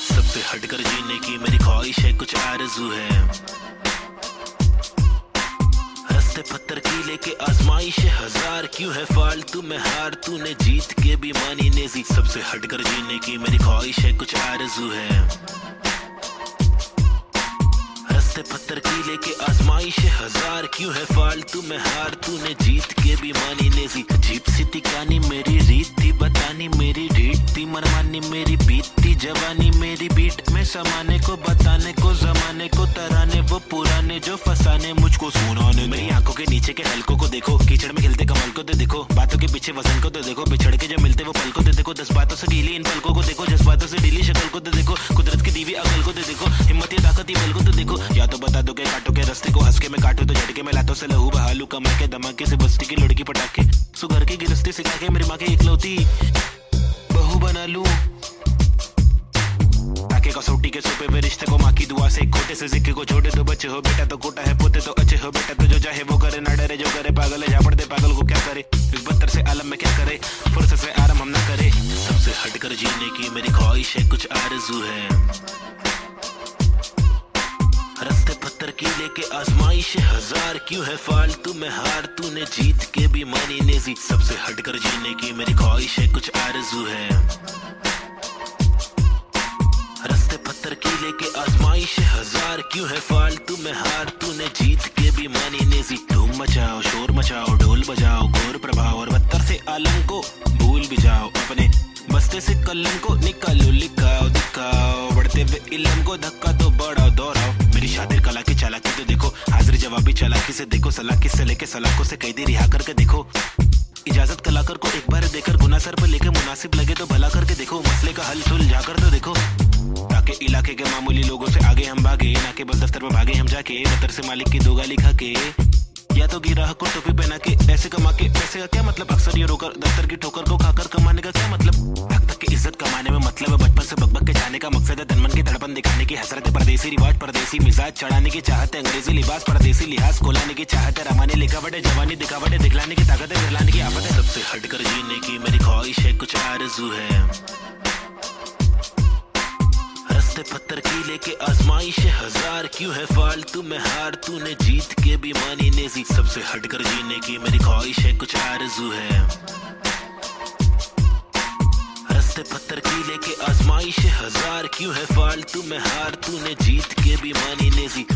सबसे हटकर जीने की मेरी ख्वाहिश है, कुछ आरज़ू है। रास्ते पत्थर की लेके आजमाइश है हजार, क्यों है फालतू में हार, तूने जीत के भी मानी नेजी। सबसे हटकर जीने की मेरी ख्वाहिश है, कुछ आरज़ू है। रास्ते पत्थर की लेके आजमाइश है हजार, क्यों है फालतू में हार, तूने जीत के भी मानी नेजी। अजीब सी थी कहानी, मेरी रीत थी बतानी, मेरी रीत थी मनमानी, मेरी बीत थी जवानी, मेरी बीट में समाने को, बताने को, जमाने को, तराने वो पुराने जो फसाने मुझको सुनाने। मेरी आंखों के नीचे के हलकों को देखो, कीचड़ में खिलते कमल को तो देखो, बातों के पीछे वजन को तो देखो, बिछड़ के जो मिलते वो पल को तो देखो, 10 बातों से ढीली इन पलकों को देखो, जज्बातों से ढीली शक्ल को तो देखो, कुदरत की दीवी अकल को तो देखो, हिम्मत या ताकत बल को तो देखो। या तो बता दो के काटो के रास्ते को, हंस के मैं काटू तो झटके में लातों से लहू बहालू, कमा के धमाके से बस्ती की लड़की पटाके, सुगर की गिरस्ती सिखा के मेरी माँ की इकलौती बहू बना लूं, ताकि कसौटी के सोपे वे रिश्ते को माँ की दुआ से, खोटे से सिक्के को छोटे तो बच्चे हो बेटा, तो कोटा है पोते तो अच्छे हो बेटा, तो जो चाहे वो करे, ना डरे जो करे पागल है, जा पड़ते पागल को क्या करे, इस बदतर से आलम में क्या करे, फुर्सत से आराम हम ना करे। सबसे हटकर जीने की मेरी ख्वाहिश है, कुछ आरज़ू है। रास्ते पत्थर की लेके आजमाइश है हजार, क्यों है फालतू में हार, तूने जीत के भी मानी नेजी। सबसे हटकर जीने की मेरी ख्वाहिश है, कुछ आरज़ू है। रास्ते पत्थर की लेके आजमाइश है हजार, क्यों है फालतू में हार, तूने जीत के भी मानी नेजी। धूम मचाओ, शोर मचाओ, ढोल बजाओ, घोर प्रभाव और बदतर से आलम को भूल भी जाओ, अपने बस्ते से कलम को निकालो, लिखाओ दिखाओ, बढ़ते हुए इल्म को धक्का तो बढ़ाओ दोहराओ। मेरी शातिर कला की चालाकी तो देखो, हाजिर जवाबी चालाकी से देखो, सलाकी से लेके सलाखों से कैदी रिहा करके देखो, इजाजत कलाकार को एक बार देकर गुना सर पे लेके मुनासिब लगे तो भला करके देखो, मसले का हल सुलझा कर तो देखो, ताकि इलाके के मामूली लोगों से आगे हम भागे, ना के बस दफ्तर में भागे हम जाके, दफ्तर से मालिक की 2 गाली खा के, या तो गिराह को टोपी पहना के, पैसे कमा के, पैसे का क्या मतलब, अक्सर ये रोकर दफ्तर की ठोकर को खाकर कमाने का क्या मतलब, हक तक की इज्जत कमाने में मतलब है, बचपन से बकबक के जाने का मकसद है, तनमन की धड़पन दिखाने की हसरत है, परदेसी रिवाज परदेसी मिजाज चढ़ाने की चाहत है, अंग्रेजी लिबास परदेसी लिहाज कोलाने की चाहत है, रमाने लिखावट है, जवानी दिखावट है, दिखलाने की ताकत है, दिखलाने की आफत है। सबसे हटकर जीने की मेरी ख्वाहिश है, कुछ आरज़ू है। रास्ते पत्थर की लेके आजमाइश है हजार, क्यों है फालतू में हार, तूने जीत के भी मानी नेजी। सबसे हटकर जीने की मेरी ख्वाहिश है, कुछ आरज़ू है। रास्ते पत्थर की लेके आजमाइश है हजार, क्यों है फालतू में हार, तूने जीत के भी मानी नेजी।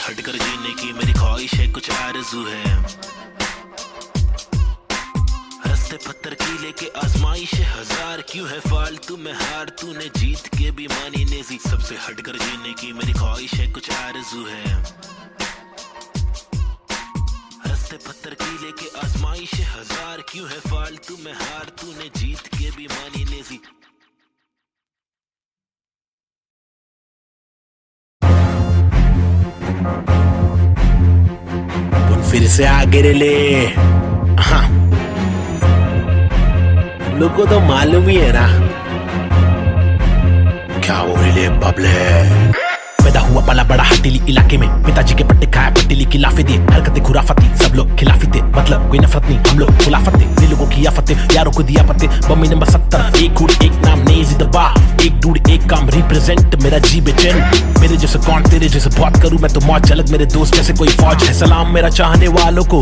हटकर जीने की मेरी ख्वाहिश है, कुछ आरज़ू है। रास्ते पत्थर की लेके आजमाइश है हजार, क्यों है फालतू में हार, तूने जीत के भी मानी नेजी। सबसे हटकर जीने की मेरी ख्वाहिश है, कुछ आरज़ू है। रास्ते पत्थर की लेके आजमाइश है हजार, क्यों है फालतू में हार, तूने जीत के भी मानी नेजी। फिर से आगे ले। हाँ, लोगों को तो मालूम ही है ना, क्या बोले बबले। पैदा हुआ पला बड़ा हटीली इलाके में, पिताजी के पट्टे खाया पट्टीली की लाफे दिए, हरकतें खुराफती सब लोग खिलाफी थे, मतलब कोई नफरत नहीं हम लोग खुलाफत थे, दिल लोगों की आफतें यारों को दिया पत्ते। बम्मी नंबर 70 एक हुड एक नाम नेजी दबा, एक डूड एक काम रिप्रेजेंट मेरा जी बेचैन। मेरे जैसे कौन तेरे जैसे बहुत करूं मैं तो मौज झलक, मेरे दोस्त जैसे कोई फौज है। सलाम मेरा चाहने वालों को,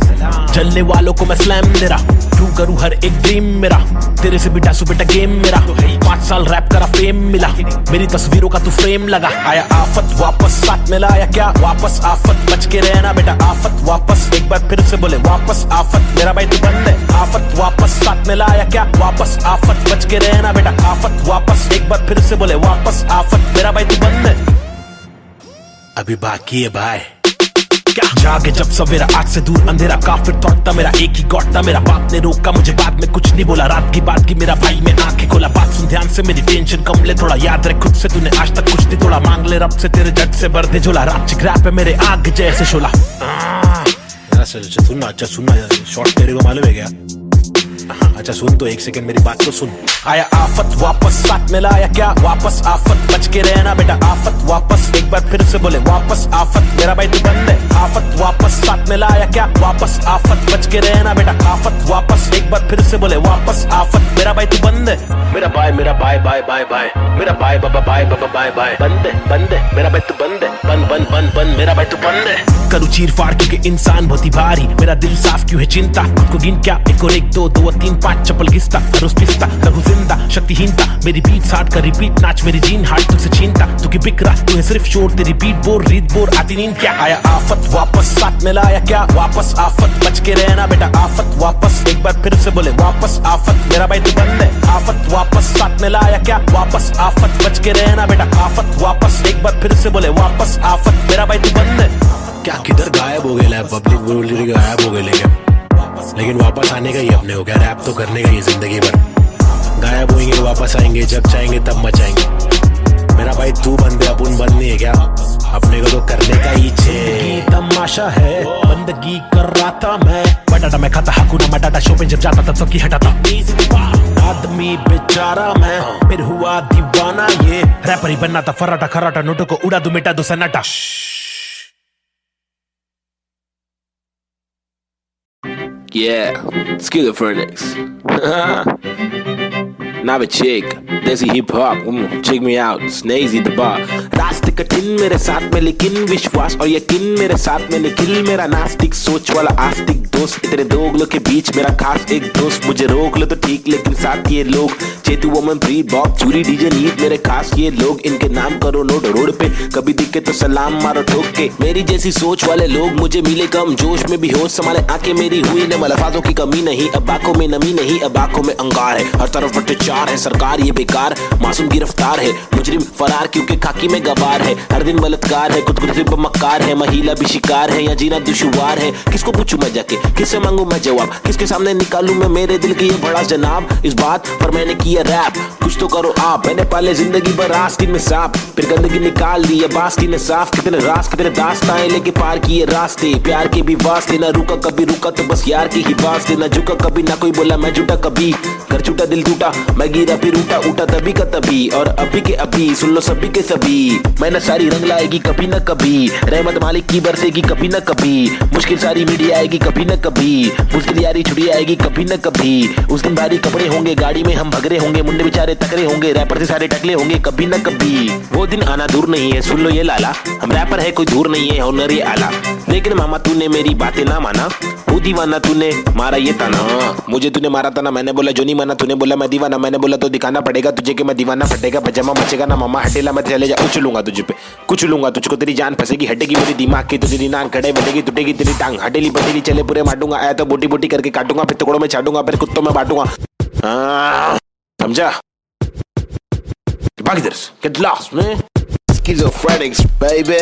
जलने वालों को मैं स्लैम दे रहा, क्यों करूं हर एक ड्रीम मेरा, तेरे से भी डासू बेटा गेम मेरा। 5 साल रैप करा फेम मिला, मेरी तस्वीरों का तू फ्रेम लगा। आया आफत वापस साथ में लाया क्या वापस आफत, बच के रहना बेटा आफत वापस, एक बार फिर से बोले वापस आफत, मेरा भाई तू बंद है। आफत वापस साथ में लाया क्या वापस आफत, बच के रहना बेटा आफत वापस, एक बार फिर से बोले वापस आफत, मेरा भाई तू बंद है। अभी बाकी है भाई क्या जागे जब सवेरा, आग से दूर अंधेरा, काफिर तोड़ता मेरा एक ही गौटता, मेरा बाप ने रोका मुझे बाद में कुछ नहीं बोला, रात की बात की मेरा भाई मैं आंखें खोला, बात सुन ध्यान से मेरी टेंशन कम ले, थोड़ा याद रख खुद से तूने आज तक कुछ नहीं तोड़ा, मांग ले रब से तेरे जट से भर दे झोला, रात चिक रैप है मेरे आग जैसे शोला। सुनना अच्छा सुनना, शॉर्ट तेरे को मालूम है क्या? अच्छा सुन तो एक सेकंड मेरी बात तो सुन। आया आफत वापस साथ में लाया क्या वापस आफत, बच के रहना बेटा आफत वापस, एक बार फिर से बोले वापस आफत, मेरा भाई तू बंद है। आफत वापस साथ में लाया क्या वापस आफत, बच के रहना बेटा आफत वापस, एक बार फिर से बोले वापस आफत, मेरा भाई तू बंद है। मेरा भाई बाय बाय, मेरा भाई बाबा बाय बाय, बंद है मेरा भाई तू बंद है, बंद मेरा भाई तू बंद है। करूँ चीर फाड़ क्योंकि इंसान बहुत ही भारी, मेरा दिल साफ क्यों है चिंता, खुद को गिन क्या 1 और 1 2 2 और 3 5 चप्पल घिसता, रोज पिसता रघु जिंदा शक्तिहीनता, मेरी बीट साट कर रिपीट नाच मेरी जीन हार्ट तुझसे छीनता, तू की बिक रहा तू है सिर्फ शोर, तेरी बीट बोर रीत बोर आती नींद क्या। आया आफत वापस साथ में लाया क्या वापस आफत, बच के रहना बेटा आफत वापस, एक बार फिर से बोले वापस आफत, मेरा भाई तू बंद है। आफत वापस साथ में लाया क्या वापस आफत, बच के रहना बेटा आफत वापस, एक बार फिर से बोले वापस आफत, मेरा भाई तू बंद है। क्या किधर गायब हो गया पब्लिक बोली गायब हो गए, लेकिन वापस आने का ही अपने हो गया, रैप तो करने का ही जिंदगी भर, गायब होंगे वापस आएंगे जब चाहेंगे तब मचाएंगे। मेरा भाई तू बंदे अपन बंद नहीं है क्या, अपने को तो करने का ही छे तमाशा है, बंदगी कर रहा था मैं, बटाटा मैं खाता हकूना मटाटा, शो पे जब जाता तब सबकी हटाता, आदमी बेचारा मैं फिर हुआ दीवाना, ये रैपर ही बनना था फराटा खराटा, नोटों को उड़ा दू मिटा दो सन्नाटा। Yeah, schizophrenics. Now a chick, desi hip hop, check me out, Snazy the bar. रास्ते कठिन मेरे साथ में लेकिन विश्वास और यकीन मेरे साथ में निखिल, मेरा नास्तिक सोच वाला आस्तिक दोस्त, तेरे दोगलों के बीच मेरा खास एक दोस्त, मुझे रोक लो तो ठीक लेकिन साथ ये लोग, चेतु वोमन प्री बॉब चूरी डीजे नीट मेरे खास ये लोग, इनके नाम करो नोट रोड पे, कभी दिखे तो सलाम मारो ठोक के, मेरी जैसी सोच वाले लोग मुझे मिले कम, जोश में भी होश संभाले आंखें मेरी हुई न मलफाजों की कमी नहीं, अब आंखों में नमी नहीं अब आंखों में अंगार है, हर तरफ अत्याचार है, सरकार ये बेकार, मासूम गिरफ्तार है, मुजरिम फरार क्योंकि खाकी में गवार है, हर दिन बलात्कार है, खुदकुशी पर मक्कार है, महिला भी शिकार है, या जीना दुश्वार है, किसको पूछूं मैं जाके, किससे मांगू मैं जवाब, किसके सामने निकालूं मैं मेरे दिल की ये बड़ा जनाब, इस बात पर मैंने किया रैप, कुछ तो करो आप, मैंने पाले जिंदगी भर आस्तीन में सांप, फिर गंदगी निकाल दी अब आस्तीन ने साफ, कितने रास कितने दास्ताएं लेके पार किए रास्ते, प्यार के भी वास्ते, ना रुका कभी रुका तो बस यार की ही वास्ते, ना झुका कभी ना कोई बोला मैं झूठा कभी, घर छूटा दिल टूटा मैं गिरा फिर उठा तभी का तभी, और अभी के अभी सुन लो सभी के सभी, मैं सारी रंग लाएगी कभी न कभी, रहमत मालिक की बरसेगी कभी न कभी, मुश्किल सारी मीडिया आएगी कभी न कभी, मुश्किल यारी छुड़ी आएगी कभी न कभी, उस दिन भारी कपड़े होंगे गाड़ी में हम भगरे होंगे, मुंडे बेचारे तकरे होंगे, रैपर से सारे टकले होंगे कभी न कभी, वो दिन आना दूर नहीं है सुन लो ये लाला, हम रैपर है कोई दूर नहीं है हुनर ये आला, लेकिन मामा तूने मेरी बातें ना माना, वो दीवाना तूने मारा ये ताना, मुझे तूने मारा था ना मैंने बोला जो नहीं माना, तूने बोला मैं दीवाना, मैंने बोला तो दिखाना पड़ेगा तुझे कि मैं दीवाना, फटेगा पजामा मचेगा ना मामा हटेला मैं चले जा, कुछ लूंगा तुझे पे कुछ लूंगा तुझको, तेरी जान फंसेगी हटेगी मेरी दिमाग की, तुझे नान खड़े बढ़ेगी टूटेगी तेरी टांग, हटेली बटेली चले पूरे मारूंगा, आया तो बोटी बोटी करके काटूंगा, फिर टुकड़ों में छाटूंगा, फिर कुत्तों में बांटूंगा, समझा? Get lost, man. Schizophrenics, baby.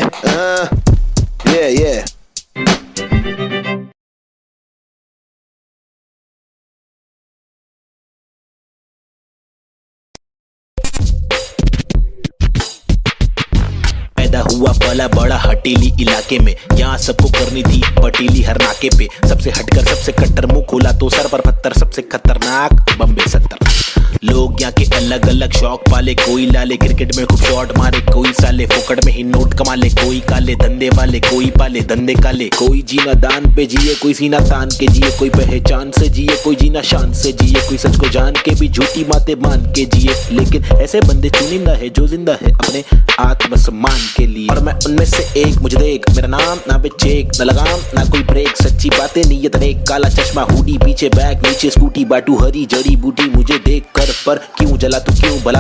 Yeah. पैदा हुआ पला बड़ा हटीली इलाके में, यहाँ सबको करनी थी पटीली हर नाके पे, सबसे हटकर सबसे कट्टर मुंह खोला तो सर पर पत्थर, सबसे खतरनाक बम्बे 70। लोग यहाँ के अलग अलग शौक पाले, कोई लाले क्रिकेट में खूब शॉट मारे, कोई साले फोकट में ही नोट कमा ले, कोई काले धंधे वाले, कोई पाले धंधे काले। कोई जीना दान पे जिए, कोई सीना तान के जिए, कोई पहचान से जिए, कोई जीना शान से जिए, कोई सच को जान के भी झूठी बातें मान के जिए। लेकिन ऐसे बंदे चुनिंदा है जो जिंदा है अपने आत्मसम्मान के लिए, और मैं उनमें से एक। मुझे देख, मेरा नाम ना पे चेक, ना लगाम ना कोई ब्रेक, सच्ची बातें नीयत नेक, काला चश्मा हुडी पीछे बैग नीचे स्कूटी, बाटू हरी जड़ी बूटी, मुझे देख कर पर क्यों जला तू क्यों भला।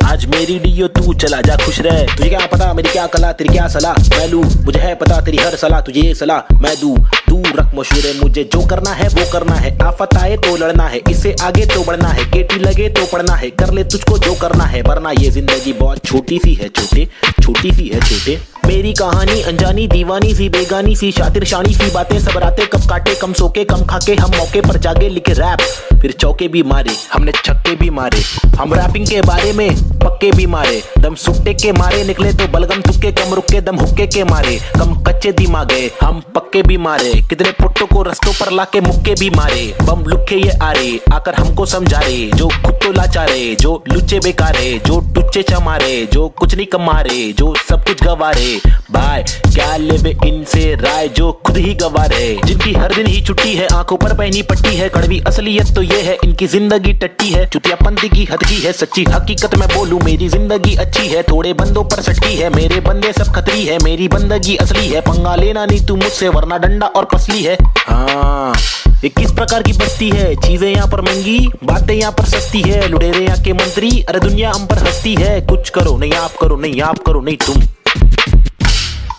आज मेरी डियो तू चला जा खुश रह, तुझे क्या पता मेरी क्या कला, तेरी क्या सलाह मैं लूं, मुझे है पता तेरी हर सलाह, तुझे ये सलाह मैं दूं। तू रख मशहूर, मुझे जो करना है वो करना है, आफत आए तो लड़ना है, इससे आगे तो बढ़ना है, केटी लगे तो पढ़ना है, कर ले तुझको जो करना है, वरना ये जिंदगी बहुत छोटी सी है छोटे, छोटी सी है छोटे। मेरी कहानी अनजानी दीवानी सी बेगानी सी, शातिर शानी सी बातें, सब रातें कब काटे, कम सोके कम खाके, हम मौके पर जागे लिखे रैप, फिर चौके भी मारे हमने छक्के भी मारे, हम रैपिंग के बारे में पक्के भी मारे, दम सुट्टे के मारे निकले तो बलगम तुक्के, कम रुके दम हुक्के के मारे, कम कच्चे दिमागे हम पक्के भी मारे, कितने पुट्टों को रस्तों पर लाके मुक्के भी मारे, बम लुक्के ये आरे आकर हमको समझा रे, जो खुद तो लाचारे, जो लुच्चे बेकारे, जो टुच्चे चमारे, जो कुछ नहीं कमारे, जो सब कुछ गवारे। भाई क्या लेबे इनसे राय, जो खुद ही गवारे, जिनकी हर दिन ही छुट्टी है, आंखों पर पहनी पट्टी है, कड़वी असलियत तो ये है इनकी जिंदगी टट्टी है, चुतियापंती की हद की है, सच्ची हकीकत मैं बोलूं मेरी जिंदगी अच्छी है, थोड़े बंदों पर सटकी है, मेरे बंदे सब खतरी है, मेरी बंदगी असली है, पंगा लेना नहीं तू मुझसे वरना डंडा और पसली है। हाँ, ये किस प्रकार की बस्ती है, चीजें यहाँ पर महंगी, बातें यहाँ पर सस्ती है, लुटेरे यहाँ के मंत्री, अरे दुनिया हम पर हंसती है, कुछ करो नहीं आप करो नहीं आप करो नहीं तुम,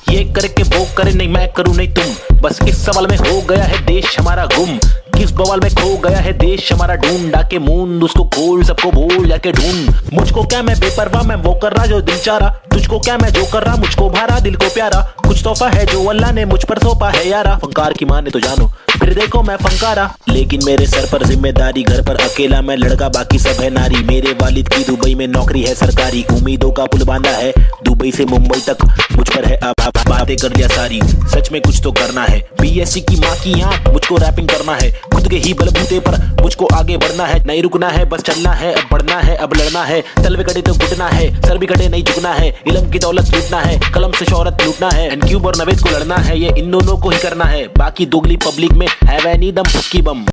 ये करके वो करे नहीं मैं करूं नहीं तुम, बस इस सवाल में हो गया है देश हमारा गुम, किस बवाल में खो गया है देश हमारा, ढूंढा के मूंद उसको खोल सबको बोल जाके ढूंढ, मुझको क्या मैं बेपरवाह मैं वो कर रहा जो दिल चाह रहा, तुझको क्या मैं जो कर रहा मुझको भारा दिल को प्यारा, कुछ तोहफा है जो अल्लाह ने मुझ पर सौंपा है यारा, फंकार की माने तो जानो फिर देखो मैं फंकारा, लेकिन मेरे सर पर जिम्मेदारी, घर पर अकेला मैं लड़का बाकी सब है नारी, मेरे वालिद की दुबई में नौकरी है सरकारी, उम्मीदों का पुल बांधा है दुबई से मुंबई तक, मुझ पर है अब बातें कर दिया सारी, सच में कुछ तो करना है, बीएससी की माँ की आंख मुझको रैपिंग करना है, खुद के ही बलबूते पर मुझको आगे बढ़ना है, नहीं रुकना है बस चलना है, अब बढ़ना है अब लड़ना है, तलवे कटे तो घुटना है, सर भी कटे नहीं झुकना है, इल्म की दौलत लूटना है, कलम से शोहरत लूटना है, एंड क्यूब और नवेद को लड़ना है, ये इन दोनों को ही करना है, बाकी दोगली पब्लिक में है वह नहीं दम फुसकी बम,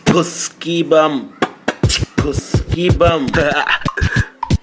फुसकी बम, फुसकी बम,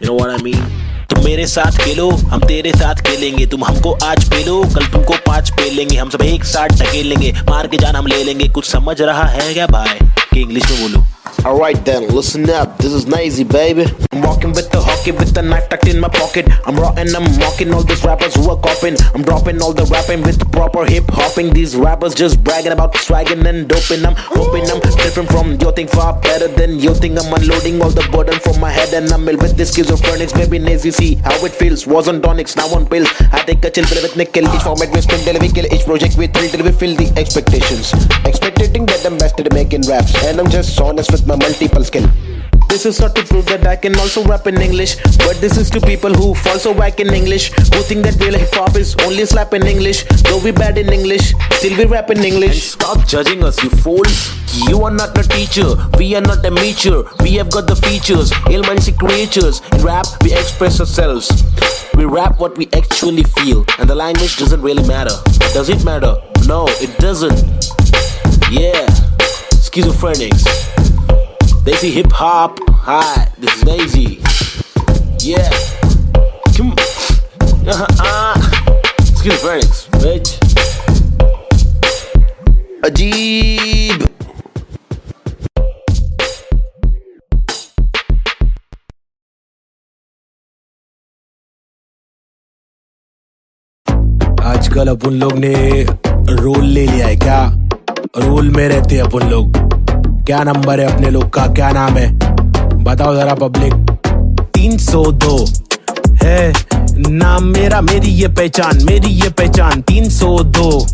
you know what I mean? तुम मेरे साथ खेलो हम तेरे साथ खेलेंगे, तुम हमको आज पेलो कल तुमको 5 पेलेंगे, हम सब एक साथ ढकेलेंगे, मार के जान हम ले लेंगे, कुछ समझ रहा है क्या भाई कि इंग्लिश में बोलो। Alright then, listen up, this is Nazy baby. I'm walking with the hockey with the knife tucked in my pocket, I'm raw and I'm mocking all these rappers who are copying, I'm dropping all the rapping with the proper hip hopping, these rappers just bragging about swagging and doping, I'm hoping I'm different from your thing, far better than your thing, I'm unloading all the burden from my head and I'm ill with this schizophrenics, baby Nazy see how it feels, was on tonics, now on pills, I take a chill pill with nickel, each format we spin till we kill, each project we thrill till we fill the expectations, expecting that I'm best at making raps, and I'm just honest with my multiple skill. This is not to prove that I can also rap in English, but this is to people who fall so whack in English, who think that real hip hop is only slap in English, though we bad in English, still we rap in English. And stop judging us, you fools. You are not a teacher, we are not a amateur, we have got the features, ill-minded creatures. In rap, we express ourselves. We rap what we actually feel, and the language doesn't really matter. Does it matter? No, it doesn't. Yeah, schizophrenics. Desi hip hop. Hi, this is Nazy. Yeah. Come. Schizophrenics, bitch. Ajeeb. आजकल अपन लोग ने role ले लिया है क्या? Role में रहते हैं अपन लोग। क्या नंबर है अपने लोग का, क्या नाम है बताओ जरा पब्लिक। 302 है नाम मेरा, मेरी ये पहचान, मेरी ये पहचान। 302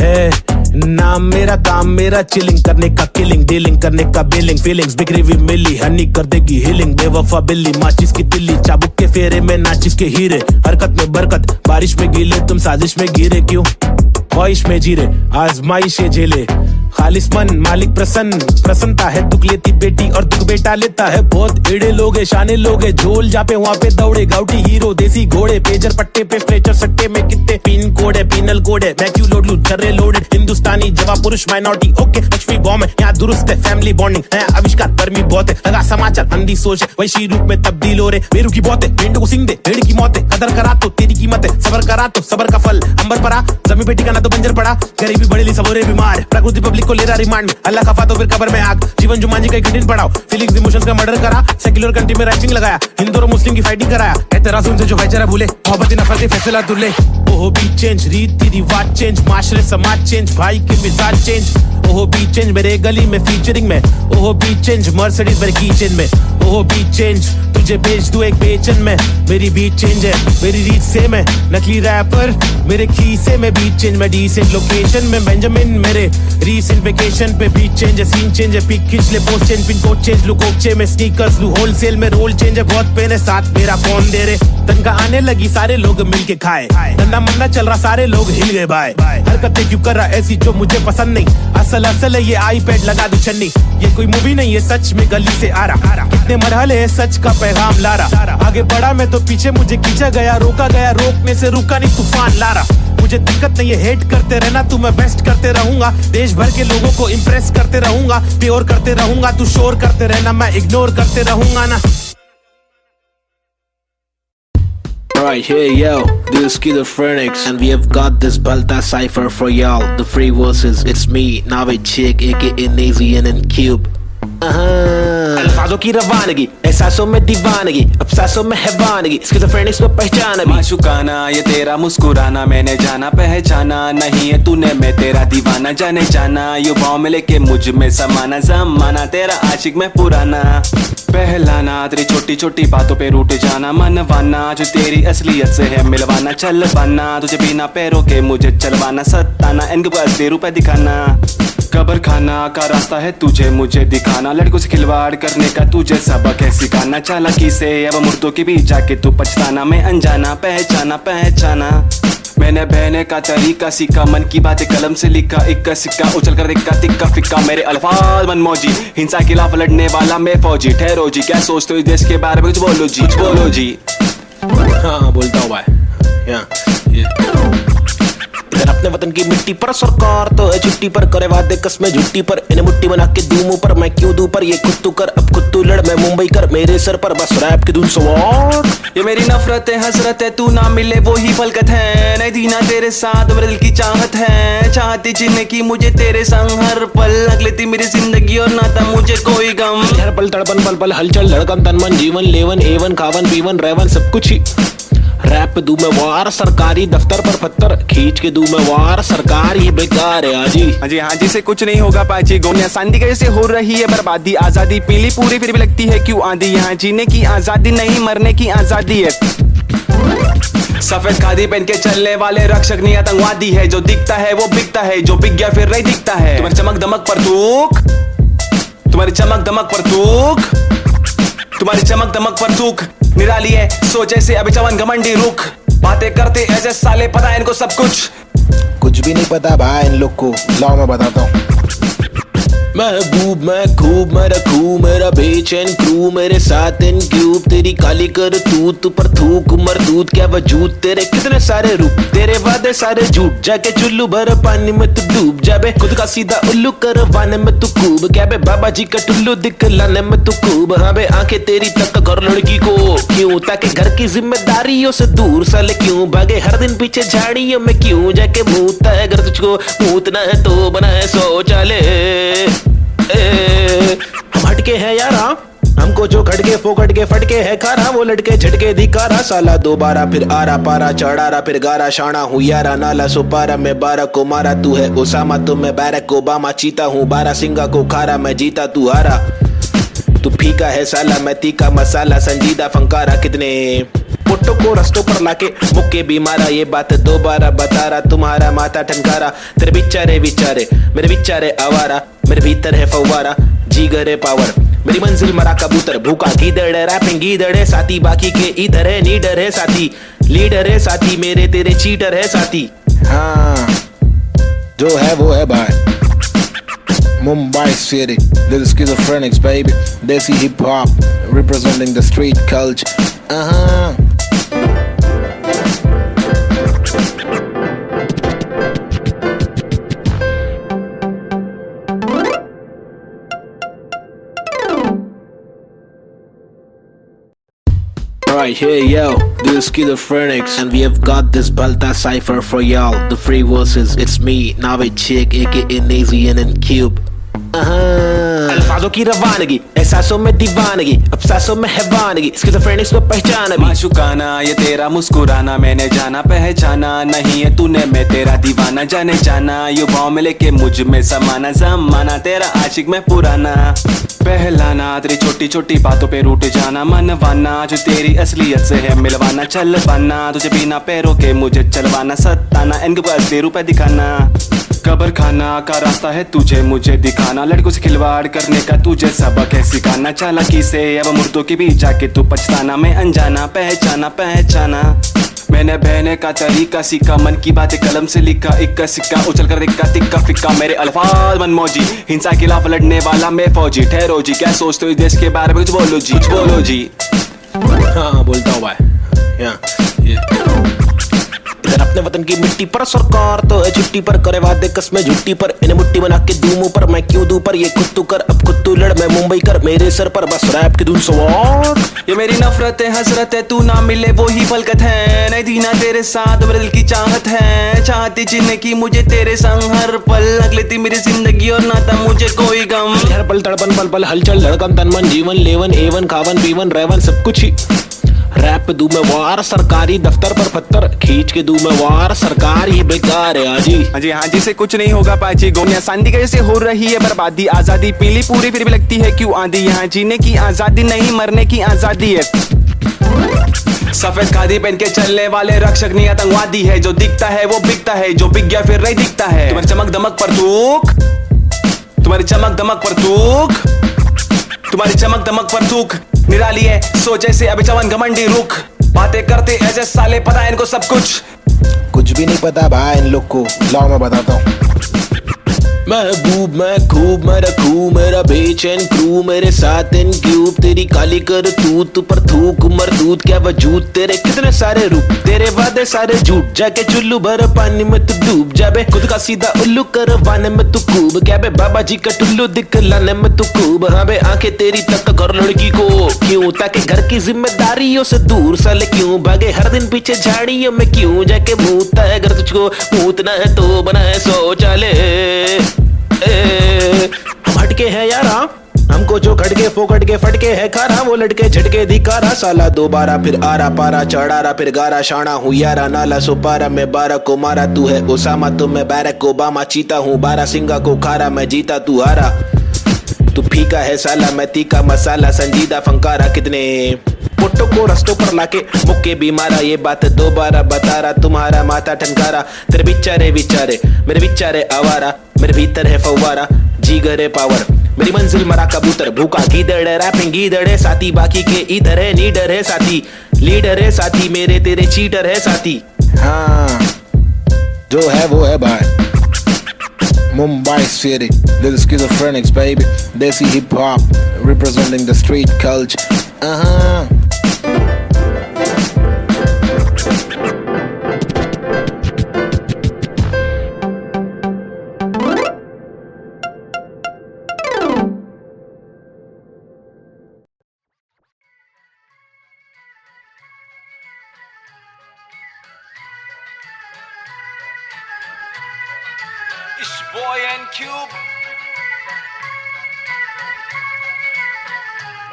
है नाम मेरा, काम मेरा चिलिंग करने का, किलिंग डीलिंग करने का, बिलिंग फीलिंग्स बिखरी हुई मिली, हनी कर देगी हीलिंग। बेवफा बिल्ली माचिस की तिल्ली, चाबुक के फेरे में नाचिस के हीरे। हरकत में बरकत, बारिश में गीले, तुम साजिश में गिरे क्यों? ख्वाहिश में जीरे, आजमाइशें झेले, खालिस मन मालिक प्रसन्न, प्रसन्नता है दुख लेती बेटी और दुख बेटा लेता है। बहुत एड़े लोग है, शाने लोग है, झोल जहाँ पे वहाँ पे दौड़े, गाउटी हीरो देसी घोड़े, पेजर पट्टे पे स्ट्रेचर सट्टे में कितने पिन कोड है, पिनल कोड है, मैं क्यों लोड लूं जर्रे लोडेड, हिंदुस्तानी जवाब पुरुष माइनॉरिटी, ओके लक्ष्मी बॉम्ब है, यहाँ दुरुस्त है, फैमिली बॉन्डिंग है, आविष्कार गर्मी बहुत है, लगा समाचार अंधी सोच है, वैशी रूप में तब्दील हो रहे, बेरू की बहुत है, भेंड को सिंह दे, भेड़ की मौत है, कदर करा तो तेरी कीमत है, सबर करा तो सबर का फल अंबर पड़ा, जमी पे टिकाना तो बंजर पड़ा, गरीबी बड़ेली सबोरे बीमार, प्रकृति पब्लिक को ले रहा रिमांड, अल्लाह खफा तो फिर कब्र में आग, जीवन जुमांजी का कठिन पड़ाव, फीलिंग्स इमोशंस का मर्डर करा, सेक्युलर कंट्री में राइटिंग लगाया, हिंदू और मुस्लिम की फाइटिंग कराया, कहते रासूल से जो भाईचारा भूले, मोहब्बत नफरत फैसला दुल्ले, ओहो बी चेंज, रीति रिवाज चेंज, माशरे समाज चेंज, भाई के मिजाज चेंज, ओहो बी चेंज मेरे गली में फीचरिंग में, ओहो बी चेंज मर्सिडीज मेरे कीचेन में, ओहो बी चेंज तुझे बेच दूं एक बेचन में, मेरी बीट चेंज है, मेरी रीच सेम है, नकली रैपर मेरे खीसे में, बीट चेंज में डिसेंट लोकेशन में, बेंजामिन मेरे रीसेंट वेकेशन पे, बीट चेंज है, सीन चेंज है, पिक खींच ले post change, pin code change लू कोकचे में, स्नीकर्स लू होलसेल में, रोल चेंज है, बहुत पेन है, साथ मेरा कौन दे रे, तनका आने लगी सारे लोग मिलके खाए, धंधा मंदा चल रहा सारे लोग हिल गए भाई, हरकतें क्यों कर रहा ऐसी जो मुझे पसंद नहीं, असल है ये आईपैड लगा दू छन्नी, ये कोई मूवी नहीं है सच में गली से आ रहा, कितने मरहले है सच का पैगाम ला रहा, आगे बढ़ा मैं तो पीछे मुझे खींचा गया, रोका गया रोकने से रुका नहीं तूफान ला रहा, मुझे दिक्कत नहीं है हेट करते रहना तू, मैं बेस्ट करते रहूंगा, देश भर के लोगों को इम्प्रेस करते रहूंगा, प्योर करते रहूंगा, तू शोर करते रहना मैं इग्नोर करते रहूंगा ना। Alright, hey yo, this is Killer Phoenix and we have got this Balta cipher for y'all. The free verses, it's me, Navid Chick, aka Nazy and Cube. अल्फाजों की रवानगी, एहसासों में दीवानगी, अफसासों में हैवानगी, स्किज़ोफ्रेनिक्स को पहचाना भी, माशुकाना ये तेरा मुस्कुराना, मैंने जाना पहचाना नहीं है तूने, मैं तेरा दीवाना जाने जाना, युवाओं में लेके मुझ में समाना, जमाना तेरा आशिक में पुराना, पहलाना तेरी छोटी छोटी बातों पे रूठ जाना, मनवाना जो तेरी असलियत से है मिलवाना, चल पाना तुझे बिना पैरों के मुझे चलवाना, सताना इनको बस रुपए दिखाना, कब्र खाना का रास्ता है तुझे मुझे दिखाना, लड़कों से खिलवाड़ करने का तुझे सबक है सिखाना, चालाकी से अब मुर्दों के बीच जाके तू पछताना, मैं अनजाना पहचाना पहचाना, मैंने बहने का तरीका सीखा, मन की बातें कलम से लिखा, इक्का सिक्का उछल कर दिक्का तिक्का फिक्का, मेरे अल्फाज मनमौजी, हिंसा के खिलाफ लड़ने वाला मैं फौजी, ठहरो जी क्या सोचते हो इस देश के बारे में, कुछ बोलो जी। हाँ बोलता हूँ भाई, इधर अपने वतन की मिट्टी पर सरकार तो है छुट्टी पर, करे वादे कसमें झुट्टी पर, इन्हें मुट्ठी बना के दूं मुंह पर, मैं क्यों दूं पर, ये खुद तू कर अब खुद तू लड़, मैं मुंबई कर मेरे सर पर, बस रैप के दूं सवार, ये मेरी नफरत है हसरत है, तू ना मिले वो ही फलकत है, नहीं दीना तेरे साथ मेरे दिल की चाहत है, चाहती जीने की मुझे तेरे संग हर पल, लग लेती मेरी जिंदगी और ना था मुझे कोई गम, हर पल तड़पन पल पल हलचल धड़कन तन मन जीवन लेवन एवन खावन पीवन रेवन सब कुछ ही, रैप पे दूं मैं वार, सरकारी दफ्तर पर पत्थर खींच के दूं मैं वार, सरकार ये बेकार है हाँ जी से कुछ नहीं होगा पाची, गोनिया शांति कैसे हो रही है बर्बादी, आजादी पीली पूरी फिर भी लगती है क्यों आंधी, यहाँ जीने की आजादी नहीं मरने की आजादी है, सफेद खादी पहन के चलने वाले रक्षक नहीं आतंकवादी है, जो दिखता है वो बिकता है, जो बिक गया फिर नहीं दिखता है, तुम्हारी चमक दमक पर थूक, तुम्हारी चमक दमक पर थूक, तुम्हारी चमक दमक पर थूक, निराली है सोच ऐसे अभी चवन घमंडी रुख, बातें करते ऐसे साले पता है इनको सब कुछ भी नहीं पता भाई इन लोग को, लाओ मैं बताता हूँ, महबूब मैं खूब मैं रखूं मेरा बेचैन क्रू, मेरे साथ इन क्यूब, तेरी काली कर तूत पर थूक मरदूत क्या वजूद, तेरे कितने सारे रूप, तेरे वादे सारे झूठ, जाके चुल्लू भर पानी में तू डूब जाबे, खुद का सीधा उल्लू करवाने में तू खूब, क्या बे बाबा जी का टुल्लू दिखलाने में तू खूब, हाँ बे आंखें तेरी तक कर लड़की को क्यों, ताकि घर की जिम्मेदारियों से दूर साले क्यों भागे, हर दिन पीछे झाड़ियों में क्यों जाके मूतता है, अगर तुझको मूतना है तो बना है शौचालय, हम हटके हैं यार, हमको जो खटके फोकट के फटके है खारा, वो लटके झटके दिखारा, साला दोबारा फिर आरा पारा चढ़ारा फिर गारा, शाना हूँ यारा नाला सुपारा, मैं 12 को मारा तू है ओसामा, तो मैं बैरक ओबामा, चीता हूँ 12 सिंगा को खारा, मैं जीता तू हारा, तू फीका है साला मैं तीखा मसाला, संजीदा फंकारा, कितने पुट्टों को रस्तों पर लाके मुक्के भी मारा, ये बात दोबारा बता रहा, तुम्हारा माथा ठनकारा, तेरे बिचारे विचारे मेरे बिचारे आवारा, मेरे भीतर है फव्वारा जीगर है पावर, मेरी मंजिल मरा कबूतर, भूखा गीदड़ है रैपिंग गीदड़ है साथी, बाकी के इधर है नीडर है साथी, लीडर है साथी, मेरे तेरे चीटर है साथी, हाँ जो है वो है भाई। Mumbai City, little schizophrenics, baby. Desi hip hop, representing the street culture. Right here, yo, this is Schizophrenics, and we have got this Balta cipher for y'all. The free verses, it's me, Navid Chick, aka Nazian and Cube. अल्फाजों की रवानगी, एहसासों में दीवानगी, अब सांसों में हैवानगी, स्किज़ोफ्रेनिक्स को पहचाना भी। माशुकाना ये तेरा मुस्कुराना मैंने जाना पहचाना, नहीं है तूने मैं तेरा दीवाना, जाने जाना युवाओं में लेके मुझ में समाना, जमाना तेरा आशिक मैं पुराना। पहलाना तेरी छोटी छोटी बातों पे रूठ जाना, मनवाना जो तेरी असलियत से है मिलवाना, चल पाना तुझे बिना पैरों के मुझे चलवाना, सताना इनको को असली रूप दिखाना। कब्र खाना का रास्ता है तुझे मुझे दिखाना, लड़कों से खिलवाड़ करने का तुझे सबक है सिखाना, चालाकी से अब मुर्दों के बीच जाके तू पछताना, मैं अनजाना पहचाना पहचाना। मैंने बहने का तरीका सीखा, मन की बातें कलम से लिखा, इक्का सिक्का उछल कर दिक्का तिक्का फिक्का, मेरे अल्फाज मनमौजी, हिंसा के खिलाफ लड़ने वाला मैं फौजी। ठहरो जी क्या सोचते हो इस देश के बारे में, कुछ बोलो जी कुछ बोलो जी। हाँ बोलता हूँ भाई, इधर अपने वतन की मिट्टी पर सरकार तो है छुट्टी पर, करे वादे कसमें झुट्टी पर, इन्हें मुट्ठी बना के दूं मुंह पर, मैं क्यों दूं पर ये खुद तू कर, अब खुद तू लड़, मैं मुंबई कर, मेरे सर पर बस रैप की धुन सवार। ये मेरी नफरत है हसरत है, तू ना मिले वो ही फलकत है, नहीं दीना तेरे साथ मेरे दिल की चाहत है, चाहती जीने की मुझे तेरे संग हर पल, लग लेती मेरी जिंदगी और नाता मुझे कोई गम, हर पल तड़पन पल पल हलचल धड़कन तन मन जीवन लेवन एवन खावन पीवन रेवन सब कुछ ही। रैप पे दूं मैं वार, सरकारी दफ्तर पर पत्थर खींच के दूं मैं वार, सरकार ही बेकार है हाजी। हाँ जी से कुछ नहीं होगा पाजी, गोनिया सांदी कैसे हो रही है बर्बादी, आजादी पीली पूरी फिर भी लगती है क्यों आंधी, यहाँ जीने की आजादी नहीं मरने की आजादी है। सफेद खादी पहन के चलने वाले रक्षक नहीं आतंकवादी है, जो दिखता है वो बिकता है, जो बिक गया फिर नहीं दिखता है। तुम्हारी चमक दमक पर थूक, तुम्हारी चमक दमक पर थूक, तुम्हारी चमक दमक पर थूक निराली है, सोचे से अभी चवन घमंडी रुख, बातें करते ऐसे साले पता है इनको सब कुछ भी नहीं पता भाई इन लोग को, लाओ मैं बताता हूँ। महबूब मैं खूब मैं रखूं मेरा बेचैन क्रू, मेरे साथ इन क्यूब, तेरी काली कर तू पर थूक मरदूत क्या वजूद, तेरे कितने सारे रूप, तेरे वादे सारे झूठ, जाके चुल्लू भर पानी में तू डूब जाबे, खुद का सीधा उल्लू करवाने में तू खूब, क्या बे बाबा जी का टुल्लू दिखलाने में तू खूब, हाँ बे आंखें तेरी तक कर लड़की को क्यों, ताकि घर की जिम्मेदारियों से दूर साले क्यों भागे, हर दिन पीछे झाड़ियों में क्यों जाके मूतता है, अगर तुझको मूतना है तो बनाए शौचालय। हम हटके हैं यारा, हमको जो खटके फोकट के फटके है खारा, वो लटके झटके दिखारा, साला दोबारा फिर आरा पारा चढ़ारा फिर गारा, शाना हूँ यारा नाला सुपारा, मैं 12 को मारा तू है ओसामा, तो मैं बैरक ओबामा, चीता हूँ 12 सिंगा को खारा, मैं जीता तू हारा, तू फीका है साला मैं तीखा मसाला, संजीदा फंकारा, कितने पुट्टो को रस्तों पर लाके मुक्के भी मारा, ये बात दोबारा बता रहा, तुम्हारा माथा ठनकारा, तेरे बिचारे विचारे मेरे बिचारे आवारा, मेरे भीतर है फव्वारा जीगर है पावर, मेरी मंजिल मरा कबूतर, भूखा गीदड़ है रैपिंग गीदड़ है साथी, बाकी के इधर है नीडर है साथी, लीडर है साथी, मेरे तेरे चीटर है साथी। हाँ जो है वो है भाई। Mumbai City, little schizophrenics, baby. Desi hip hop, representing the street culture. It's boy and Cube,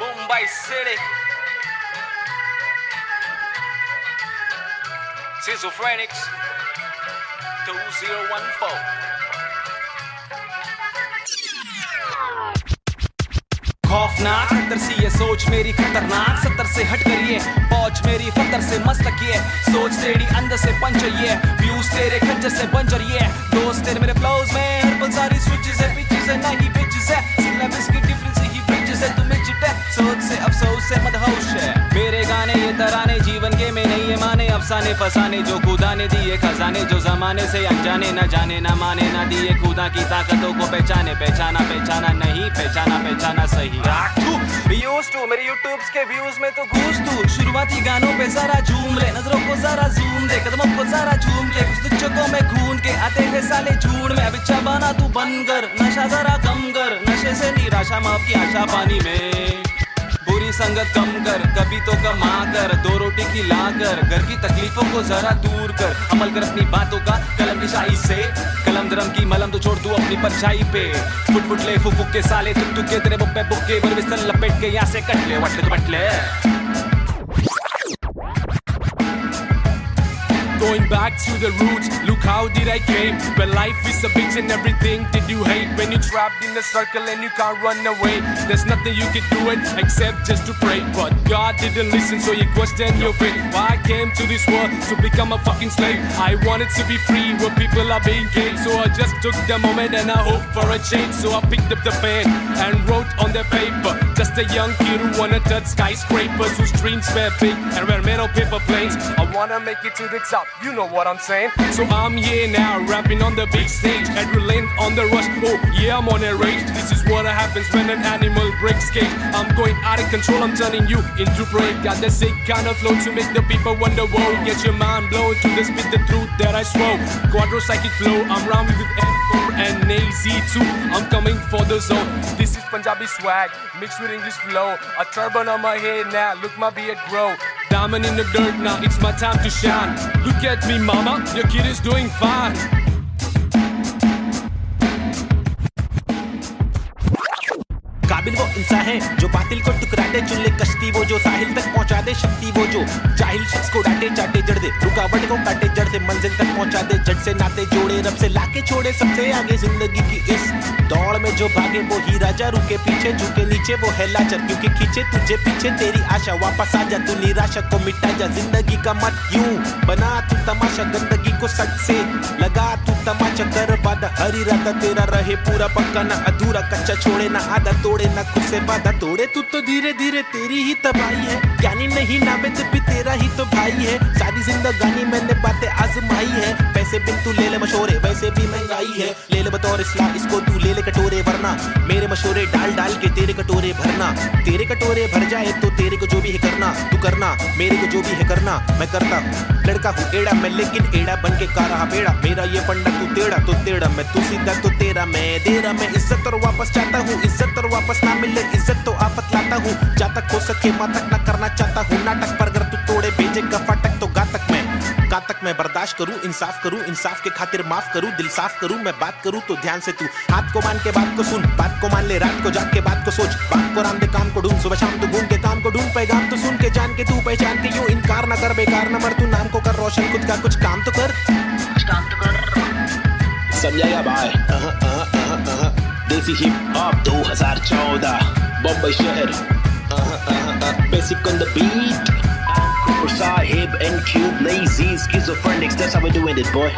Mumbai City, Schizophrenics 2014. खौफनाक खतर सी ये सोच मेरी खतरनाक, 70 से हट कर ये पहुंच मेरी फतर से मस्तक ये, सोच तेरी अंदर से पंचर ये, व्यूज तेरे खंजर से बंजर ये, दोस्त तेरे मेरे फ्लोज में हर पल सारी स्विचेस है, पिचेस है नहीं बिचेस है, सिग्नल इसकी डिफरेंस ही ब्रिजेस है, तुम्हें चिट है सोच से अफसोस से मदहोश है, मेरे गाने ये तराने जीवन के में नहीं ये माने, अब अफसाने फसाने जो खुदा ने दिए खजाने, जो जमाने से अनजाने, न जाने न माने न दिए खुदा की ताकतों को पहचाने, पहचाना पहचाना नहीं, पहचाना पहचाना सही। यूज टू मेरे यूट्यूब्स के व्यूज में तो घूस तू, शुरुआती गानों पे जरा झूम ले, नजरों को जरा जूम दे, कदमों को जरा झूम के, कुछ तुझको में खून के आते हैं साले झूठ में, अब इच्छा बना तू बन कर, नशा जरा कम कर, नशे से निराशा माफ की आशा पानी में, बुरी संगत कम कर, कभी तो कमा कर, दो रोटी खिला कर, घर की तकलीफों को जरा दूर कर, अमल कर अपनी बातों का कलम की शाही से, कलम दरम की मलम तो छोड़ तू अपनी परछाई पे, फुट फुट ले फुक के साले तुक तुक के तेरे बुक पे बुक्के बर बिस्तर लपेट के यहाँ से कट ले वट ले। Going back to the roots, look how did I came. When life is a bitch and everything that you hate, when you're trapped in a circle and you can't run away, there's nothing you can do it except just to pray. But God didn't listen, so you question your fate. Why I came to this world to become a fucking slave? I wanted to be free where people are being caged, so I just took the moment and I hoped for a change. So I picked up the pen and wrote on the paper, just a young kid who wanna touch skyscrapers, whose dreams were big and were made of paper planes. I wanna make it to the top, you know what I'm saying? So I'm here now, rapping on the big stage, adrenaline on the rush, oh yeah, I'm on a rage. This is what happens when an animal breaks cage. I'm going out of control, I'm turning you into prey. Got the sick kind of flow to make the people wonder, whoa. Get your mind blown to the spit the truth that I swore. Quadro psychic flow, I'm rhyming with M4 and AZ2. I'm coming for the zone. This is Punjabi swag, mixed with English flow. A turban on my head now, look my beard grow. Diamond in the dirt now, it's my time to shine. Look at me mama, your kid is doing fine. काबिल वो इंसान है जो बातिल को टुकरा दे, चुन ले कश्ती वो जो साहिल तक पहुंचा दे, शक्ति वो जो जाहिल शख्स को डांटे चाटे जड़ दे, रुकावट को काटे जड़ से मंजिल तक पहुंचा दे, जड़ से नाते जोड़े रब से लाके छोड़े सबसे आगे जिंदगी की इस दौड़ में जो भागे वो ही राजा, रुके पीछे झुके नीचे वो है लाचार, क्योंकि खींचे तुझे पीछे तेरी आशा, वापस आ जा तू निराशा को मिटा जा, जिंदगी का मत यूं बना तू तमाशा, गंदगी को सच से लगा तू तमाचा, कर वादा हर इरादा तेरा रहे पूरा पक्का, ना अधूरा कच्चा छोड़े ना आधा तोड़े, ना खुद से वादा तोड़े, तू तो धीरे धीरे तेरी ही तबाही है, ज्ञानी नहीं नावेद भी तेरा ही तो भाई है, सारी जिंदगानी मैंने बातें आजमाई है, पैसे बिन तू ले ले मशोरे वैसे भी महंगाई है, ले ले बतौर इस्लाम इसको तू ले ले कटोरे, वरना मेरे मशोरे डाल डाल के तेरे कटोरे भरना, तेरे कटोरे भर जाए तो तेरे को जो भी है करना, तू करना मेरे को जो भी है करना, मैं करता हूँ, लड़का हूँ एड़ा मैं लेकिन एड़ा बन के का रहा बेड़ा, मेरा ये फंडा तू टेढ़ा तो टेढ़ा, मैं तू सीधा तो तेरा मैं दे रहा, मैं इज्जत और वापस चाहता हूँ, इज्जत और वापस ना मिले इज्जत तो आफत लाता हूँ, जा तक हो सके माँ तक ना करना चाहता हूँ नाटक, पर अगर तू तोड़े भेजेगा फाटक तो गातक मैं बर्दाश्त करूँ, इंसाफ के खातिर माफ करूँ, दिल साफ करूँ, मैं बात करूँ तो ध्यान से तू हाथ को मान के बात को सुन, बात को मान ले, रात को जाग के बात को सोच, बात को राम दे काम को ढूंढ, सुबह शाम तू घूम के काम को ढूंढ, पैगाम तो सुन के जान के तू पहचान के, यूं इनकार न कर बेकार न मर, तू नाम को कर रोशन, खुद का कुछ काम तो कर, समझाएगा भाई। देसी हिप हॉप 2014 बम्बई शहर, basic on the beat, Sahib and Cube, lazy schizophrenics, that's how we're doing it, boy.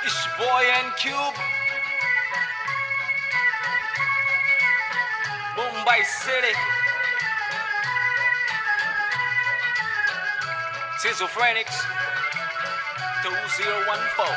It's boy and Cube, Mumbai City, Schizophrenics 2014.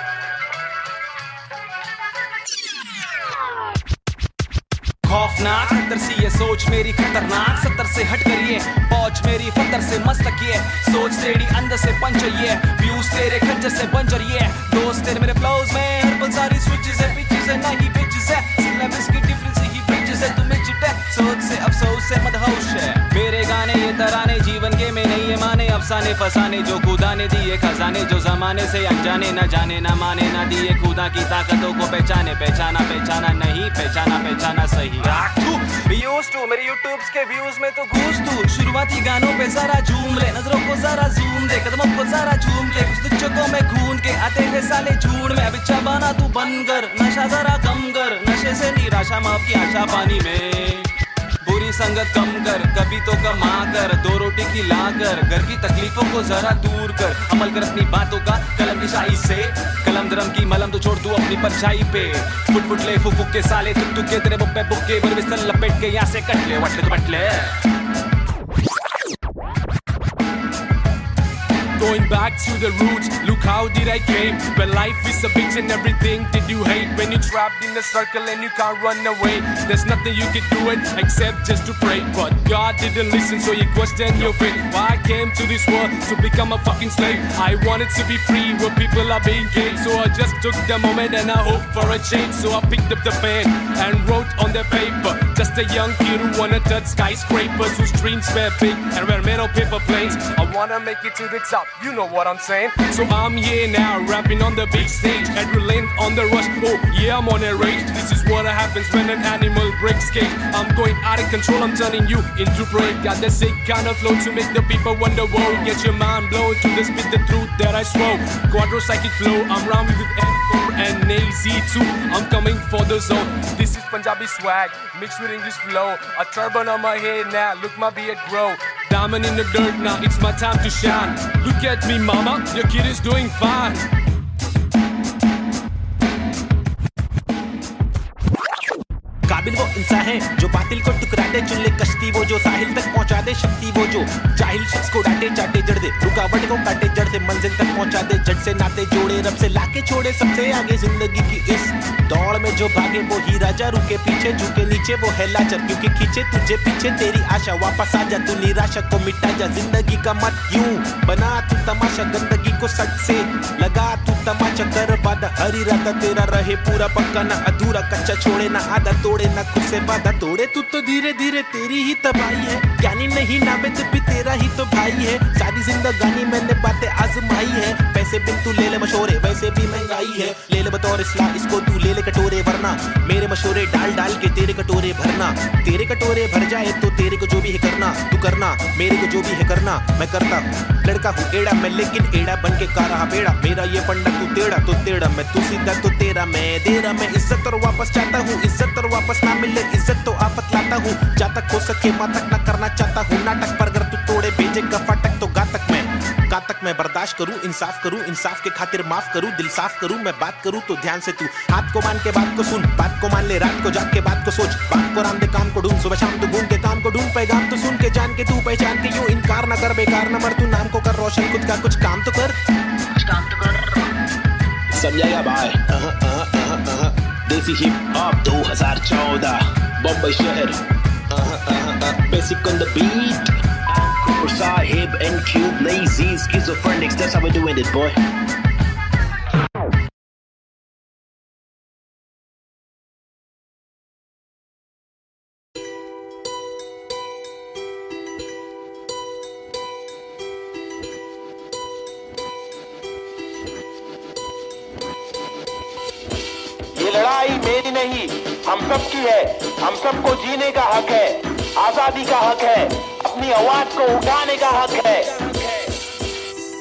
खौफनाक खतर सी ये सोच मेरी खतरनाक, 70 से हट कर ये पहुंच मेरी फतर से मस्तक ये सोच तेरी अंदर से पंचर ये व्यूज तेरे खंजर से बंजर ये दोस्त तेरे मेरे फ्लोज में हर पल सारी स्विचेस है, पिचेस है नहीं बिचेस है, सिलेबस की डिफरेंस ही ब्रिजेस है, तुम्हें चिटे सोच से अफसोस से मदहोश है, मेरे गाने ये तराने जीवन के में नहीं ये माने, अफसाने फसाने जो खुदा ने दिए खजाने, जो जमाने से अनजाने न जाने न माने न दिए खुदा की ताकतों को पहचाने, पहचाना पहचाना नहीं, पहचाना पहचाना सही। यूज टू मेरे यूट्यूब्स के व्यूज में तो घूस तू, शुरुआती गानों पे जरा झूम ले, नजरों को जरा जूम दे, कदमों को जरा झूम के, कुछ तुझको में खून के आते हैं साले झूठ में, अब इच्छा बना तू बन कर, नशा जरा कम कर, नशे से निराशा माफ की आशा पानी में, बुरी संगत कम कर, कभी तो कमा कर, 2 रोटी खिला कर, घर की तकलीफों को जरा दूर कर, अमल कर अपनी बातों का कलम की शाही से, कलम दरम की मलम तो छोड़ तू अपनी परछाई पे, फुट फुट ले फुक फुक के साले तुक के तेरे मुख पे बुक्के पर बिस्तर लपेट के यहाँ से कट ले वट ले बट ले। Going back to the roots, look how did I came. When life is a bitch and everything did you hate. When you trapped in a circle and you can't run away, there's nothing you can do it except just to pray. But God didn't listen, so you question your fate. Why I came to this world to become a fucking slave. I wanted to be free where people are being killed, so I just took the moment and I hoped for a change. So I picked up the pen and wrote on the paper. Just a young kid who wanna touch skyscrapers, whose dreams were big and were made of paper planes. I wanna make it to the top. You know what I'm saying? So I'm here now, rapping on the big stage, adrenaline on the rush. Oh yeah, I'm on a rage. This is what happens when an animal breaks cage. I'm going out of control, I'm turning you into prey. Got the sick kind of flow to make the people wonder. Whoa, get your mind blown to the spit the truth that I swore. Quadro psychic flow, I'm rhyming with N4 and AZ2. I'm coming for the zone. This is Punjabi swag mixed with English flow. A turban on my head now, look my beard grow. Diamond in the dirt now, it's my time to shine. Look at me mama, your kid is doing fine. काबिल वो इंसान है जो बातिल को टुकरा दे, चुन ले कश्ती वो जो साहिल तक पहुंचा दे, शक्ति वो जो जाहिल शख्स को डांटे चाटे जड़ दे, रुकावट को काटे जड़ से मंजिल तक पहुंचा दे, जड़ से नाते जोड़े रब से लाके छोड़े सबसे आगे जिंदगी की इस दौड़ में जो भागे वो ही राजा, रुके पीछे झुके नीचे वो है लाचार, क्योंकि खींचे तुझे पीछे तेरी आशा, वापस आ जा तू निराशा को मिटा जा, जिंदगी का मत यूं बना तू तमाशा, गंदगी को सच से लगा तू तमाचा, कर वादा हर इरादा तेरा रहे पूरा पक्का, ना अधूरा कच्चा छोड़े ना आधा तोड़े, ना खुद से वादा तोड़े, तू तो धीरे धीरे तेरी ही तबाही है, ज्ञानी नहीं नावेद भी तेरा ही तो भाई है, सारी जिंदगानी मैंने बातें आजमाई है, पैसे बिन तू ले ले मशोरे वैसे भी महंगाई है, ले ले बतौर इस्लाम इसको तू ले ले कटोरे, वरना मेरे मशोरे डाल डाल के तेरे कटोरे भरना, तेरे कटोरे भर जाए तो तेरे को जो भी है करना, तू करना मेरे को जो भी है करना, मैं करता लड़का हूँ एड़ा मैं, लेकिन एड़ा बन के का रहा बेड़ा, मेरा ये पंडा तू टेढ़ा तो टेढ़ा, मैं तू सीधा तो तेरा मैं दे रहा, मैं इज्जत और वापस चाहता हूँ, इज्जत और वापस ना मिले इज्जत तो आफत लाता हूँ, जा तक हो सके माँ तक ना करना चाहता हूँ नाटक, पर अगर तू तोड़े भेजेगा फाटक तो गा तक मैं बर्दाश्त करूँ, इंसाफ के खातिर माफ करूँ, दिल साफ करूँ, मैं बात करूँ तो ध्यान से तू हाथ को मान के बात को सुन, बात को मान ले, रात को जाग के बात को सोच, बात को राम दे काम को ढूंढ, सुबह शाम तू घूम के काम को ढूंढ, पैगाम तो सुन के जान के तू पहचान के यूं इनकार न कर, बेकार न मर, तू नाम को कर रोशन, खुद का कुछ काम तो कर, समझाएगा भाई। देसी हिप हॉप 2014 बम्बई शहर, basic on the beat, Sahib and Cube, lazy schizophrenics, that's how we're doing it, boy. ये लड़ाई मेरी नहीं हम सब की है, हम सबको जीने का हक है, आजादी का हक है, अपनी आवाज को उठाने का हक है।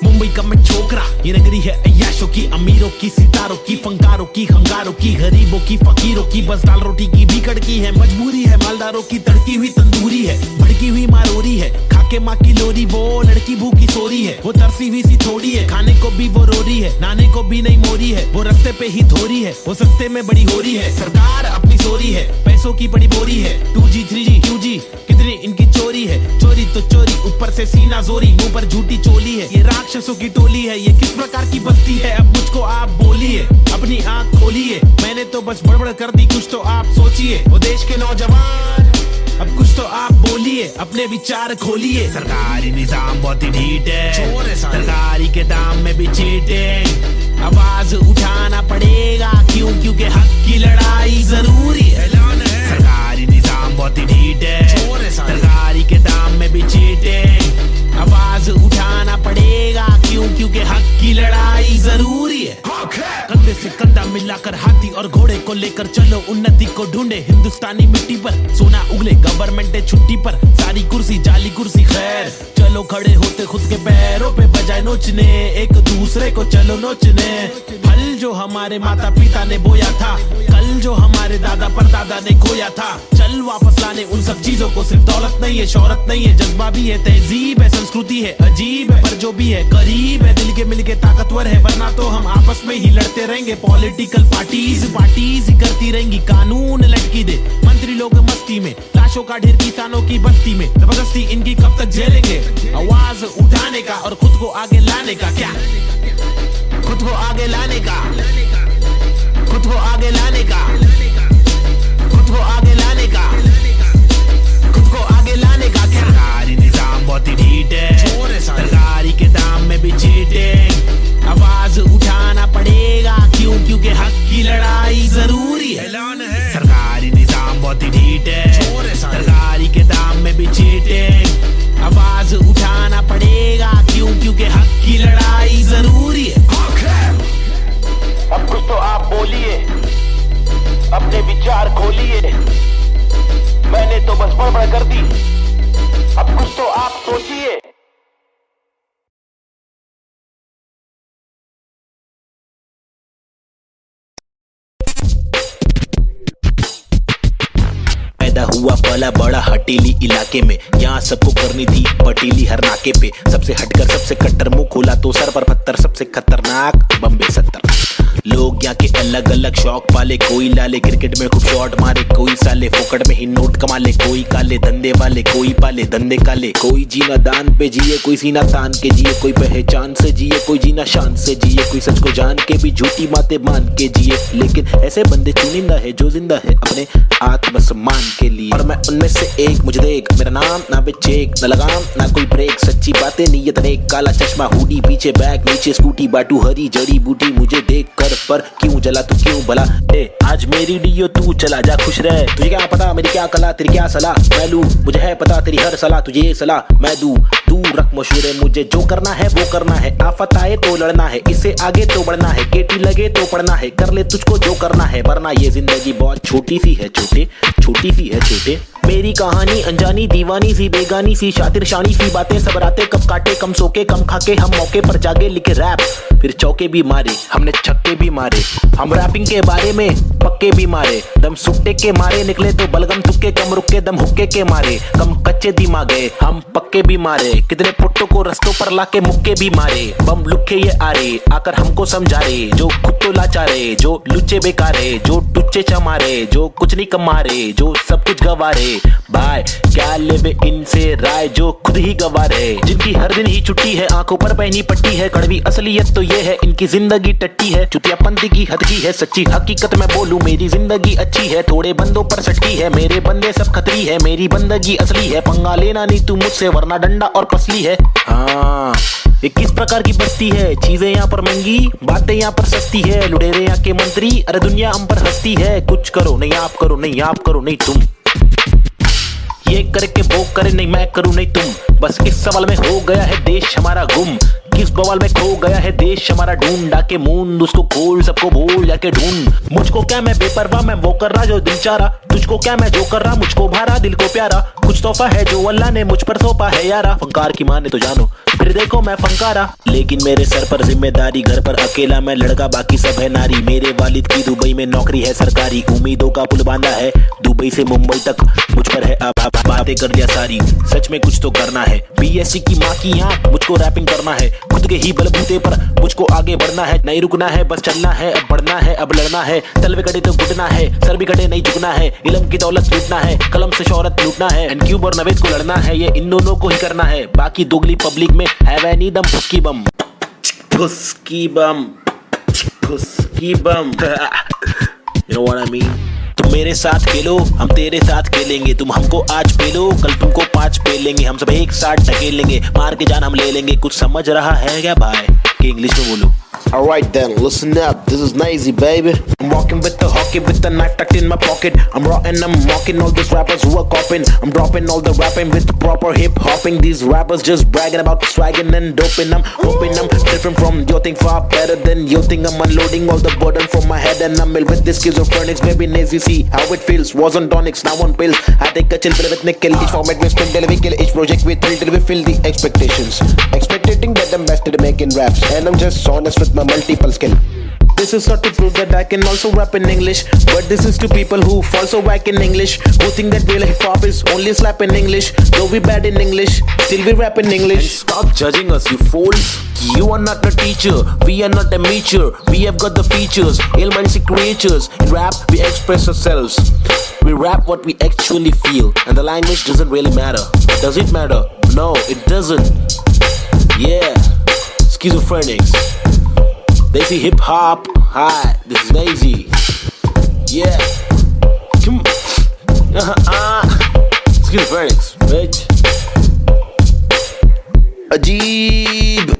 मुंबई का मैं छोकरा, ये नगरी है अय्याशों की, अमीरों की, सितारों की, फंकारों की, हंगारों की, गरीबों की, फकीरों की, बस दाल रोटी की भी कड़की है, मजबूरी है मालदारों की, तड़की हुई तंदूरी है, भड़की हुई मारोरी है, खाके माँ की लोरी, वो लड़की भूखी सोरी है, वो तरसी हुई सी थोड़ी है, खाने को भी वो रोरी है, नाने को भी नहीं मोरी है, वो रास्ते पे ही धोरी है, वो सस्ते में बड़ी हो रही है, सरकार अपनी सोरी है, पैसों की बड़ी बोरी है, 2G 3G QG कितनी इनकी चोरी है, चोरी तो चोरी, ऊपर से सीना जोरी, मुंह पर झूठी चोली है, ये राक्षसों की टोली है, ये किस प्रकार की बस्ती है, अब मुझको आप बोलिए, अपनी आंख खोलिए, मैंने तो बस बड़बड़ कर दी, कुछ तो आप सोचिए, वो देश के नौजवान अब कुछ तो आप बोलिए, अपने विचार खोलिए, सरकारी निजाम बहुत ही ढीठ है, सरकारी के दाम में भी चीटिंग, आवाज उठाना पड़ेगा क्यों, क्योंकि हक की लड़ाई जरूरी है, सरकारी निजाम बहुत ही ढीठ है, सरकारी के दाम में भी चीटिंग, आवाज उठाना पड़ेगा क्यों, क्योंकि हक की लड़ाई जरूरी है, कंधे से कंधा मिलाकर हाथी और घोड़े को लेकर चलो, उन्नति को ढूंढे हिंदुस्तानी मिट्टी पर, सोना उगले गवर्नमेंट है छुट्टी पर, सारी कुर्सी जाली कुर्सी खैर, चलो खड़े होते खुद के पैरों पे बजाय नोचने, एक दूसरे को चलो नोचने। फल जो हमारे माता पिता ने बोया था, कल जो हमारे दादा परदादा ने खोया था, चल वापस लाने उन सब चीजों को। सिर्फ दौलत नहीं है, शोहरत नहीं है, जज्बा भी है, तहजीब है, संस्कृति है, अजीब है, पर जो भी है करीब है, दिल के मिलके ताकतवर है। वरना तो हम आपस में ही लड़ते रहेंगे। पॉलिटिकल पार्टीज ही करती रहेंगी, कानून लटकी दे मंत्री लोग मस्ती में, लाशों का ढेर किसानों की बस्ती में। जबरदस्ती इनकी कब तक झेलेंगे? आवाज उठाने का और खुद को आगे लाने का। क्या खुद को आगे लाने का, खुद को आगे लाने का, खुद को आगे लाने का, खुद को आगे लाने का। सरकारी निजाम बहुत ही ढीठ है, सरकारी के दाम में भी चीटिंग। आवाज उठाना पड़ेगा, क्यों? क्योंकि हक की लड़ाई जरूरी है। सरकारी निजाम बहुत ही ढीठ है, सरकारी के दाम में भी चीटिंग। आवाज उठाना पड़ेगा, क्यों? क्योंकि हक की लड़ाई जरूरी है। अब कुछ तो आप बोलिए, अपने विचार खोलिए। मैंने तो बस बड़बड़ कर दी, अब कुछ तो आप सोचिए। पैदा हुआ पला बड़ा हटीली इलाके में, यहाँ सबको करनी थी पटीली हर नाके पे। सबसे हटकर सबसे कट्टर, मुंह खोला तो सर पर पत्थर। सबसे खतरनाक बम्बे 70। लोग यहाँ के अलग अलग शौक पाले, कोई लाले क्रिकेट में खूब शॉट मारे, कोई साले फोकट में ही नोट कमा ले, कोई काले धंधे वाले, कोई पाले धंधे काले। कोई जीना दान पे जिए, कोई सीना तान के जिए, कोई पहचान से जिए, कोई जीना शान से जिए, कोई सच को जान के भी झूठी बातें मान के जिए। लेकिन ऐसे बंदे चुनिंदा है जो जिंदा है अपने आत्मसम्मान के लिए। और मैं उनमें से एक, मुझे देख, मेरा नाम ना पे चेक, ना लगाम ना कोई ब्रेक, सच्ची बातें नीयत नेक, काला चश्मा हुडी पीछे बैग नीचे स्कूटी, बाटू हरी जड़ी बूटी, मुझे देख कर पर क्यों जला तू क्यों भला। आज मेरी डियो तू चला जा खुश रह, तुझे क्या पता मेरी क्या कला, तेरी क्या सलाह मैं लूं, मुझे है पता तेरी हर सलाह, तुझे ये सलाह मैं दूं। तू रख मशहूर, मुझे जो करना है वो करना है, आफत आए तो लड़ना है, इससे आगे तो बढ़ना है, केटी लगे तो पढ़ना है, कर ले तुझको जो करना है, वरना ये जिंदगी बहुत छोटी सी है छोटे, छोटी सी है छोटे। मेरी कहानी अनजानी दीवानी सी बेगानी सी, शातिर शानी सी बातें सब रातें कब काटे, कम सोके कम खाके, हम मौके पर जागे लिखे रैप, फिर चौके भी मारे हमने छक्के भी मारे। हम रैपिंग के बारे में पक्के भी मारे, दम सुट्टे के मारे निकले तो बलगम तुक्के, कम रुके दम हुक्के के मारे, कम कच्चे दिमागे हम पक्के भी मारे। कितने पुट्टों को रस्तों पर लाके मुक्के भी मारे, बम लुक्के ये आरे आकर हमको समझा रे, जो खुद तो लाचारे, जो लुच्चे बेकारे, जो टुच्चे चमारे, जो कुछ नहीं कमारे, जो सब कुछ गवारे। भाई क्या लेवे इनसे राय, जो खुद ही गवार है, जिनकी हर दिन ही छुट्टी है, आंखों पर पहनी पट्टी है। कड़वी असलियत तो ये है इनकी जिंदगी टट्टी है, चुतियापंथी की हद की है, सच्ची हकीकत मैं बोलूं मेरी जिंदगी अच्छी है, थोड़े बंदों पर सटकी है, मेरे बंदे सब खतरी है, मेरी बंदगी असली है, पंगा लेना नहीं तू मुझसे वरना डंडा और पसली है। हाँ ये किस प्रकार की बस्ती है, चीजें यहाँ पर महंगी बातें यहाँ पर सस्ती है, लुटेरे यहाँ के मंत्री अरे दुनिया हम पर हंसती है, कुछ करो नहीं आप करो नहीं आप करो नहीं तुम, ये करके वो करे नहीं मैं करूं नहीं तुम। बस इस सवाल में हो गया है देश हमारा गुम, किस बवाल में खो गया है देश हमारा, ढूंढ डाके मूंद उसको खोल सबको बोल जाके ढूंढ। मुझको क्या मैं बेपरवाह मैं वो कर रहा जो दिल चाह रहा, तुझको क्या मैं जो कर रहा मुझको भारा दिल को प्यारा, कुछ तोहफा है जो अल्लाह ने मुझ पर सौंपा है यारा, फंकार की माने तो जानो फिर देखो मैं फंकारा। लेकिन मेरे सर पर जिम्मेदारी, घर पर अकेला मैं लड़का बाकी सब है नारी, मेरे वालिद की दुबई में नौकरी है सरकारी, उम्मीदों का पुल बांधा है दुबई से मुंबई तक, मुझ पर है अब बातें कर दिया सारी, सच में कुछ तो करना है, बीएससी की माँ की आंख मुझको रैपिंग करना है, खुद के ही बलबूते पर मुझको आगे बढ़ना है, नहीं रुकना है बस चलना है, अब बढ़ना है अब लड़ना है, तलवे कटे तो घुटना है, सर भी कटे नहीं झुकना है, इल्म की दौलत लूटना है, कलम से शोहरत लूटना है, एनक्यूब और नवेद को लड़ना है, ये इन दोनों को ही करना है, बाकी दोगली पब्लिक में है वह नी दम फुसकी बम, फुसकी बम, फुसकी बम। You know what I mean? तुम मेरे साथ खेलो हम तेरे साथ खेलेंगे, तुम हमको आज पेलो कल तुमको 5 पेलेंगे, हम सब एक साथ ढकेलेंगे, मार के जान हम ले लेंगे। कुछ समझ रहा है क्या भाई कि इंग्लिश में बोलो? Alright then, listen up, this is Nazy, baby. I'm walking with the hockey with the knife tucked in my pocket. I'm raw and I'm mocking all these rappers who are copying. I'm dropping all the rapping with proper hip hopping. These rappers just bragging about swagging and doping. I'm hoping I'm different from your thing, far better than you think. I'm unloading all the burden from my head and I'm ill with this schizophrenics. Baby Nazy, see how it feels. Was on tonics, now on pills. I take a chill pill with nickel. Each format we spin till we kill. Each project we thrill till we fill the expectations. Expecting that I'm best at making raps, and I'm just honest with my multiple skill. This is not to prove that I can also rap in English, but this is to people who fall so whack in English, who think that real hip hop is only slap in English. Though we bad in English, still we rap in English. Stop judging us, you fools. You are not a teacher, we are not a amateur. We have got the features, ill-minded creatures. In rap, we express ourselves. We rap what we actually feel, and the language doesn't really matter. Does it matter? No, it doesn't. Yeah, schizophrenics. They see hip hop. Hi, this is Nazy. Yeah. Come schizophrenics, bitch. Ajeeb.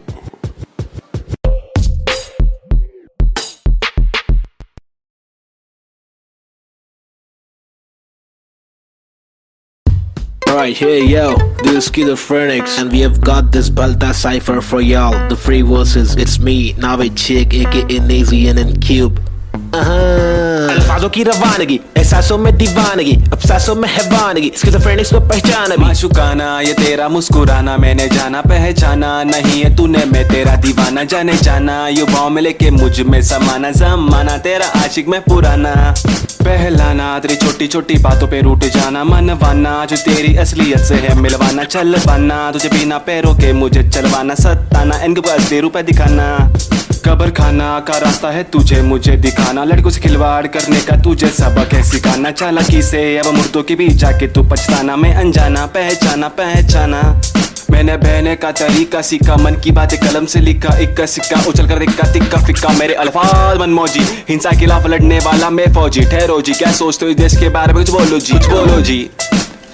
Alright, hey yo, this is Schizophrenics, and we have got this Balta cipher for y'all. The free verses, it's me, Navid Chick, aka Nazy and Cube. अल्फाजों की रवानगी, एहसासों में दीवानगी, अफसासों में हैवानगी, स्किज़ोफ्रेनिक्स को पहचाना भी। माशुकाना ये तेरा मुस्कुराना मैंने जाना पहचाना, नहीं है तूने मैं तेरा दीवाना, जाने जाना युवाओं में लेके मुझ में समाना, जमाना तेरा आशिक मैं पुराना। पहलाना तेरी छोटी छोटी बातों पे रूठ जाना, मनवाना जो तेरी असलियत से है मिलवाना, चलवाना तुझे बिना पैरों के मुझे चलवाना, सताना इनके पास 10 रुपए दिखाना। कब्र खाना का रास्ता है तुझे मुझे दिखाना, लड़कों से खिलवाड़ करने का तुझे सबक है सिखाना, चालाकी से अब मुर्दों के बीच जाके तू पछताना, मैं अनजाना पहचाना पहचाना। मैंने बहने का तरीका सीखा, मन की बातें कलम से लिखा, इक्का सिक्का उछल कर दिक्का तिक्का फिक्का, मेरे अल्फाज मनमौजी, हिंसा के खिलाफ लड़ने वाला मैं फौजी। ठहरो जी, क्या सोचते हो इस देश के बारे में, कुछ बोलो जी, कुछ बोलो जी।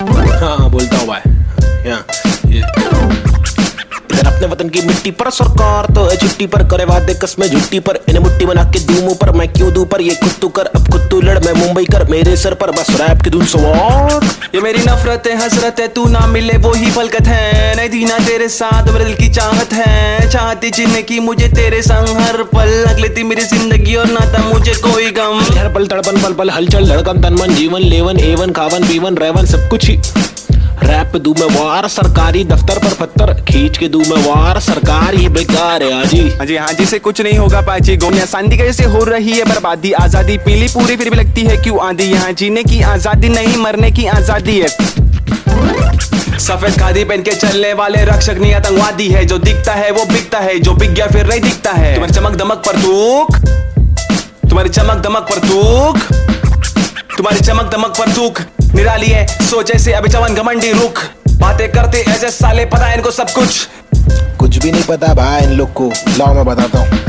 हाँ बोलता हूँ भाई। इधर अपने वतन की मिट्टी पर सरकार तो है छुट्टी पर, करे वादे कसमें झुट्टी पर, इन्हें मुट्ठी बना के दूं मुंह पर, मैं क्यों दूं पर, ये खुद तू कर अब खुद तू लड़, मैं मुंबई कर मेरे सर पर, बस रैप की धुन सवार। ये मेरी नफरत है हसरत है, तू ना मिले वो ही फलकत है, नहीं दीना तेरे साथ मेरे दिल की चाहत है, चाहती जीने की मुझे तेरे संग हर पल, लग लेती मेरी जिंदगी और नाता मुझे कोई गम, हर पल तड़पन पल पल हलचल धड़कन तन मन जीवन लेवन एवन खावन पीवन रेवन सब कुछ ही। रैप पे दूं मैं वार, सरकारी दफ्तर पर पत्थर खींच के दूं मैं वार, सरकार ये बेकार है हाजी। हाँ जी से कुछ नहीं होगा पाजी, गोलियां शांति कैसे हो रही है बर्बादी, आजादी पीली पूरी फिर भी लगती है क्यों आंधी, यहाँ जीने की आजादी नहीं मरने की आजादी है। सफेद खादी पहन के चलने वाले रक्षक नहीं आतंकवादी है, जो दिखता है वो बिकता है, जो बिक गया फिर नहीं दिखता है। तुम्हारी चमक दमक पर तूक, तुम्हारी चमक दमक पर तूक, तुम्हारी चमक दमक पर तूक निराली है, सोच ऐसे अभी चवन घमंडी रुख, बातें करते ऐसे साले पता है इनको सब कुछ भी नहीं पता भाई इन लोग को, लाओ मैं बताता हूँ।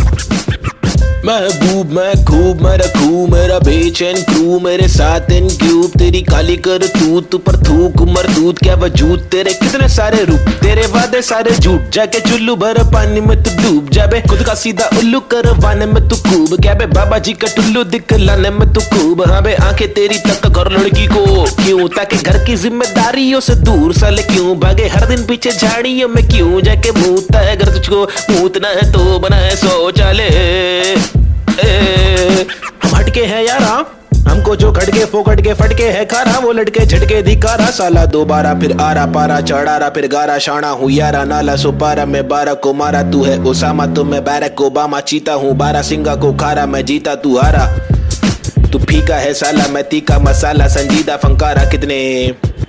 महबूब मैं खूब मैं रखूं मेरा बेचैन क्रू, मेरे साथ इन क्यूब, तेरी काली कर तू पर थूक मरदूत क्या वजूद, तेरे कितने सारे रूप, तेरे वादे सारे झूठ, जाके चुल्लू भर पानी में तू डूब जाबे, खुद का सीधा उल्लू करवाने में तू खूब, क्या बे बाबा जी का टुल्लू दिखलाने में तू खूब, हाँ बे आंखें तेरी तक घर लड़की को क्यों, ताकि घर की जिम्मेदारियों से दूर साले क्यों भागे, हर दिन पीछे झाड़ियों में क्यों जाके मूतता है, अगर तुझको मूतना है तो बनाए शौचालय। हम हटके हैं यारा, हमको जो खटके फोकट के फटके है खारा, वो लटके झटके दिखारा, साला दोबारा फिर आरा पारा चढ़ारा फिर गारा, शाना हूँ यारा नाला सुपारा, मैं 12 को मारा तू है ओसामा, तो मैं बैरक ओबामा, चीता हूँ 12 सिंगा को खारा, मैं जीता तू हारा, तू फीका है साला मैं तीखा मसाला, संजीदा फंकारा, कितने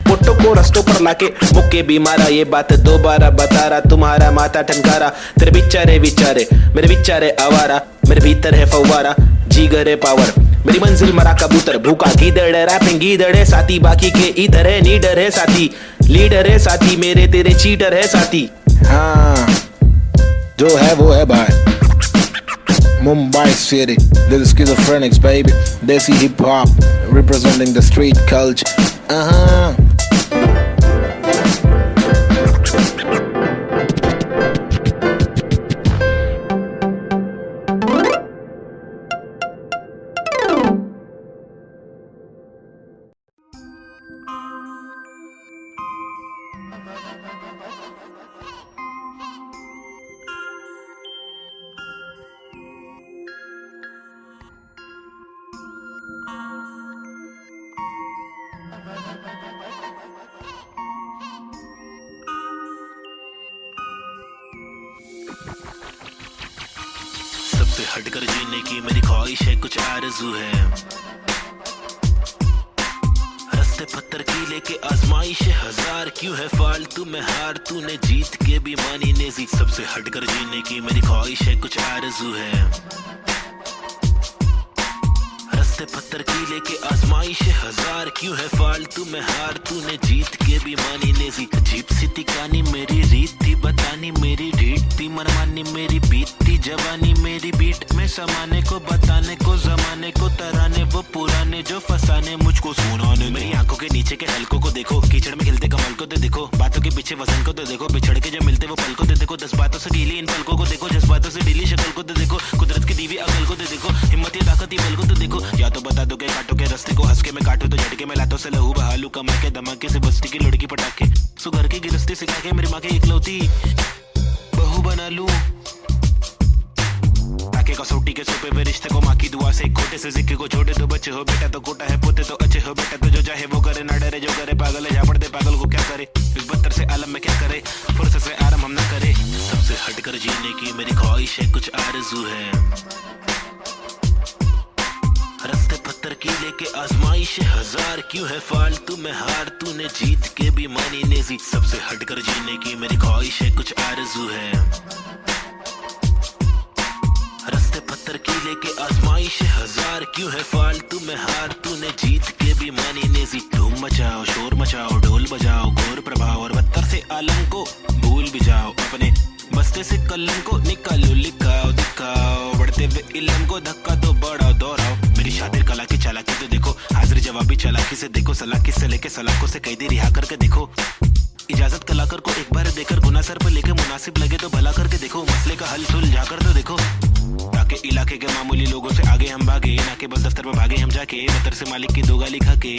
पुट्टो को रस्तों पर लाके मुक्के भी मारा, ये बात दोबारा बता रहा, तुम्हारा माथा ठनकारा, तेरे बिचारे विचारे मेरे बिचारे आवारा, मेरे भीतर है फव्वारा जीगर है पावर, मेरी मंजिल मरा कबूतर भूखा गीदड़ है, रैपिंग गीदड़ है साथी, बाकी के इधर है नीडर है साथी, लीडर है साथी, मेरे तेरे चीटर है साथी। हाँ जो है वो है भाई। Mumbai City, this is Schizophrenics baby, Desi hip hop representing the street culture. हटकर जीने की मेरी ख्वाहिश है, कुछ आरज़ू है। रस्ते पत्थर की लेके आजमाइश हजार, क्यों है फालतू में हार, तूने जीत के भी मानी नेजी। सबसे हटकर जीने की मेरी ख्वाहिश है, कुछ आरज़ू है। रस्ते पत्थर की लेके आजमाइश हजार, क्यों है फालतू में हार, तूने जीत के भी मानी नेजी। अजीब सी तिकानी मेरी रीत थी बतानी, मेरी रीत थी मनमानी, मेरी बीतती जवानी, मेरी बीट में समाने को बताने को जमाने को तराने, वो पुराने जो फसाने मुझको सुनाने। मेरी आंखों के नीचे के हलकों को देखो, कीचड़ में खिलते कमल को तो देखो, बातों के पीछे वजन को तो देखो, बिछड़ के जब मिलते वो पल को तो देखो, 10 बातों से ढीली इन पलकों को देखो, जज्बातों से ढीली शक्ल को तो देखो, कुदरत की दीवी अकल को तो देखो, हिम्मत या ताकत बल को तो देखो। या तो बता दो के काटो के रस्ते को, हंस के मैं काटू तो झटके में लातों से लहू बहालू, कमा के धमाके से बस्ती की लड़की पटाखे, सुगर की गिरस्ती सिखा के मेरी माँ के इकलौती बहू बना लूं, ताकि कसौटी के सोपे पे रिश्ते को माँ की दुआ से, खोटे से सिक्के को छोटे तो बच्चे हो बेटा, तो कोटा है पोते तो अच्छे हो बेटा, तो जो चाहे वो करे, ना डरे जो करे पागल है, जा पड़ते पागल को क्या करे, इस बदतर से आलम में क्या करे, फुर्सत से आराम हम ना करे। सबसे हटकर जीने की मेरी ख्वाहिश है, कुछ आरज़ू है। रस्ते पत्थर की लेके आजमाइश हजार, क्यों है फालतू में हार, तूने जीत के भी मानी नेजी। सबसे हटकर जीने की मेरी ख्वाहिश है, कुछ आरज़ू है। रस्ते पत्थर की लेके आजमाइश हजार, क्यों है फालतू में हार, तूने जीत के भी मानी नेजी। धूम मचाओ शोर मचाओ ढोल बजाओ, घोर प्रभाव और बदतर से आलम को भूल भी जाओ, अपने बस्ते से कलम को निकालो, लिखाओ दिखाओ, बढ़ते हुए इल्म को धक्का दो, बढ़ाओ दोहराओ। मेरी शातिर कला की चालाकी तो देखो, हाजिर जवाबी चालाकी से देखो, सलाकी से लेके सलाखों से कैदी रिहा करके देखो, इजाजत कलाकर को एक बार देकर गुना सर पर लेके मुनासिब लगे तो भला करके देखो, मसले का हल सुलझा कर तो देखो, ताकि इलाके के मामूली लोगों से आगे हम भागे, ना के बस दफ्तर में भागे हम जाके, बतर से मालिक की दो गाली खा के,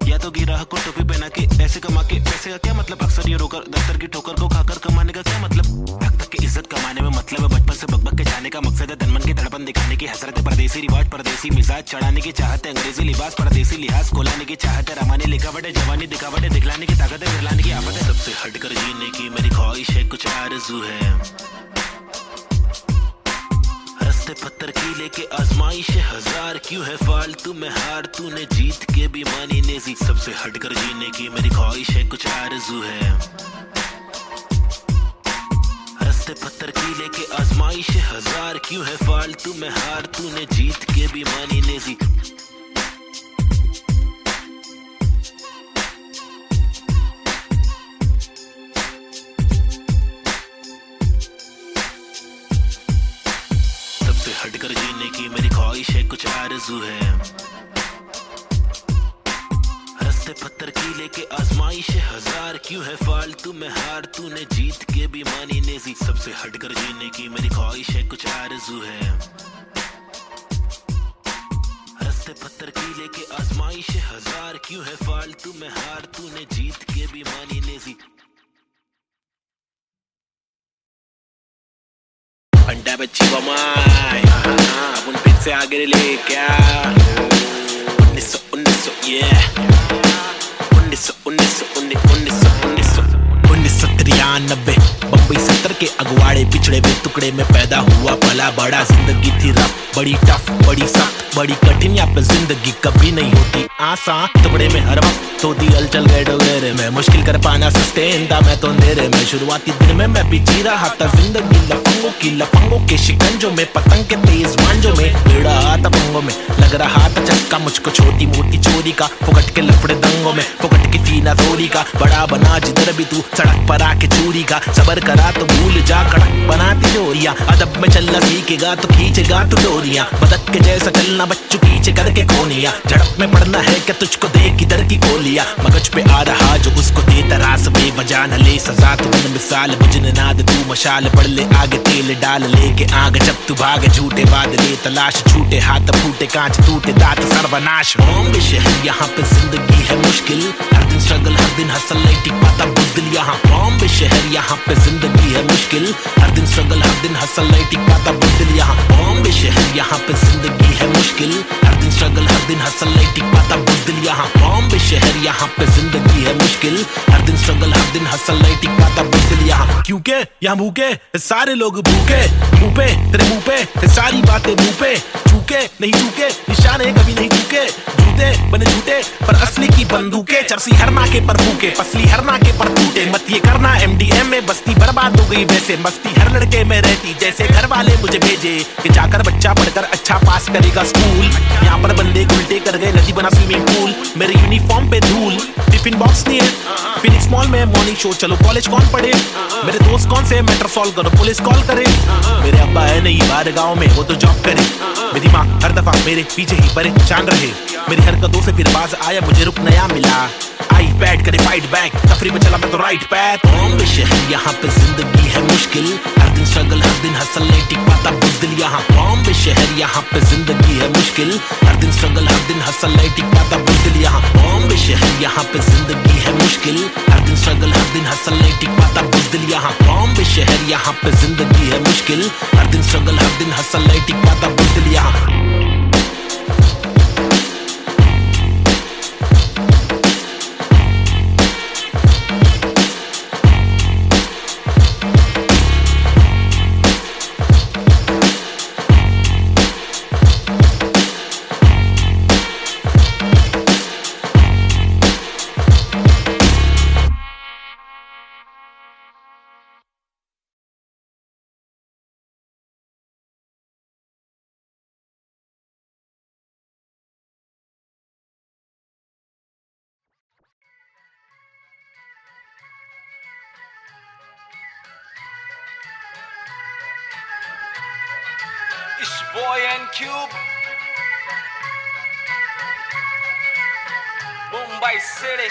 या तो गिराह को टोपी पहना के ऐसे कमा के पैसे का क्या मतलब, अक्सर ये रोकर दफ्तर की ठोकर को खाकर कमाने का क्या मतलब, हक तक की इज्जत कमाने में मतलब है बचपन से बकबक के जाने का मकसद है, तनमन की धड़पन दिखाने की हसरत है, परदेसी रिवाज परदेसी मिजाज चढ़ाने की चाहत है, अंग्रेजी लिबास परदेसी लिहाज कोलाने की चाहत है, रमानी लिखावट है जवानी दिखावट है, दिखलाने की ताकत है फिरलाने की आफत है। सबसे हटकर जीने की मेरी ख्वाहिश है, कुछ आरज़ू है। रस्ते पत्थर की लेके आजमाइश हजार, क्यों है फालतू में हार, तूने जीत के भी मानी नेजी। सबसे हटकर जीने की मेरी ख्वाहिश है, कुछ आरज़ू है। रस्ते पत्थर की लेके आजमाइश हजार, क्यों है फालतू में हार, तूने जीत के भी मानी नेजी। हटकर जीने की मेरी ख्वाहिश है, कुछ आरज़ू है। रस्ते पत्थर की लेके आजमाइश हजार, क्यों है फालतू में हार, तूने जीत के भी मानी नेजी। सबसे हटकर जीने की मेरी ख्वाहिश है, कुछ आरज़ू है। रस्ते पत्थर की लेके आजमाइश हजार, क्यों है फालतू में हार, तूने जीत के भी मानी नेजी। अंडा बच्ची बमाई अब उन फिर से आगे ले क्या 1993 बम्बई 70 के अगवाड़े पिछड़े हुए टुकड़े में पैदा हुआ पला बड़ा। जिंदगी थी रफ बड़ी टफ बड़ी सख्त बड़ी कठिन, यहाँ पे जिंदगी कभी नहीं होती आसान। टुकड़े में हर वक्त तो दिल चल गए डोगरे में, मुश्किल कर पाना सस्टेन था मैं तो अंधेरे में। शुरुआती दिन में मैं भी जी रहा था जिंदगी लफंगों के शिकंजों में, पतंग के तेज मांझों में, बेड़ा आता पंगों में। लग रहा था चस्का मुझको छोटी मोटी चोरी का, फुकट के लफड़े दंगों में, फुकट की फीना थोड़ी का। बड़ा बना जिधर भी तू सड़क पर आके चूरी का, सबर करा तो भूल जा कड़क बनाती डोरियां। अदब में चलना सीखेगा तो खींचेगा तो डोरियां, बदक के जैसा चलना बच्चों पीछे करके कोनिया। झड़प में पड़ना है क्या तुझको देख इधर की गोलियां, मगज पे आ रहा जो उसको देता रास बेवजह न ले सजा। तू बन मिसाल बुझने नाद तू मशाल, बढ़ ले आगे तेल डाल लेके आग। जब तू भागे झूठे बादले तलाश, छूटे हाथ फूटे कांच टूटे दांत सर्वनाश। बॉम्बे शहर यहाँ पे जिंदगी है मुश्किल, हर दिन स्ट्रगल हर दिन हसल नहीं टिक पाता बुज़दिल यहाँ। बॉम्बे शहर यहाँ पे जिंदगी है मुश्किल, हर दिन स्ट्रगल हर दिन हसल नहीं टिक पाता बुज़दिल यहाँ। बॉम्बे शहर यहाँ पे जिंदगी है मुश्किल, हर दिन स्ट्रगल हर हर दिन हसल नहीं टिक पाता बुज़दिल यहाँ बॉम्बे शहर यहाँ पे जिंदगी है मुश्किल हर दिन स्ट्रगल हर दिन हसल नहीं टिक पाता बुज़दिल यहाँ क्योंकि यहाँ भूखे सारे लोग भूखे मुँह पे तेरे मुँह पे सारी बातें मुँह पे चूके नहीं चूके निशाने कभी नहीं चूके झूठे बने झूठे पर असली की बंदूकें चरसी हर नाके पर फूके पसली हर नाके पर टूटे मत ये करना MDM में बस्ती बर्बाद हो गई वैसे मस्ती हर लड़के में रहती जैसे घर वाले मुझे भेजे कि जाकर बच्चा पढ़कर अच्छा पास करेगा स्कूल यहाँ पर बंदे उल्टे कर गए नदी बना स्विमिंग पूल मेरे यूनिफॉर्म पे धूल टिफिन बॉक्स नहीं है फिनिक्स मॉल में मॉर्निंग शो चलो कॉलेज कौन पढ़े मेरे दोस्त कौन से मैटर सॉल्व करो पुलिस कॉल करे मेरे अब्बा है नहीं बाहर गाँव में वो तो जॉब करे मेरी माँ हर दफा मेरे पीछे ही परेशान रहे मेरी हरकतों से फिर बाज आया मुझे रुक नया मिला आई पैड करे फाइट बैक तफरी में चला मैं तो राइट पैथ बॉम्बे शहर यहाँ पे जिंदगी है मुश्किल हर दिन स्ट्रगल हर दिन हसल नहीं टिक पाता बुज़दिल यहाँ बॉम्बे शहर यहाँ पे जिंदगी है मुश्किल हर दिन स्ट्रगल हर दिन हसल नहीं टिक पाता बुज़दिल यहाँ बॉम्बे शहर यहाँ पे जिंदगी है मुश्किल हर दिन स्ट्रगल हर दिन हसल नहीं टिक पाता बुज़दिल यहाँ बॉम्बे शहर यहाँ पे जिंदगी है मुश्किल हर दिन स्ट्रगल हर दिन हसल नहीं टिक पाता बुज़दिल यहाँ It's boy and Cube, Mumbai City,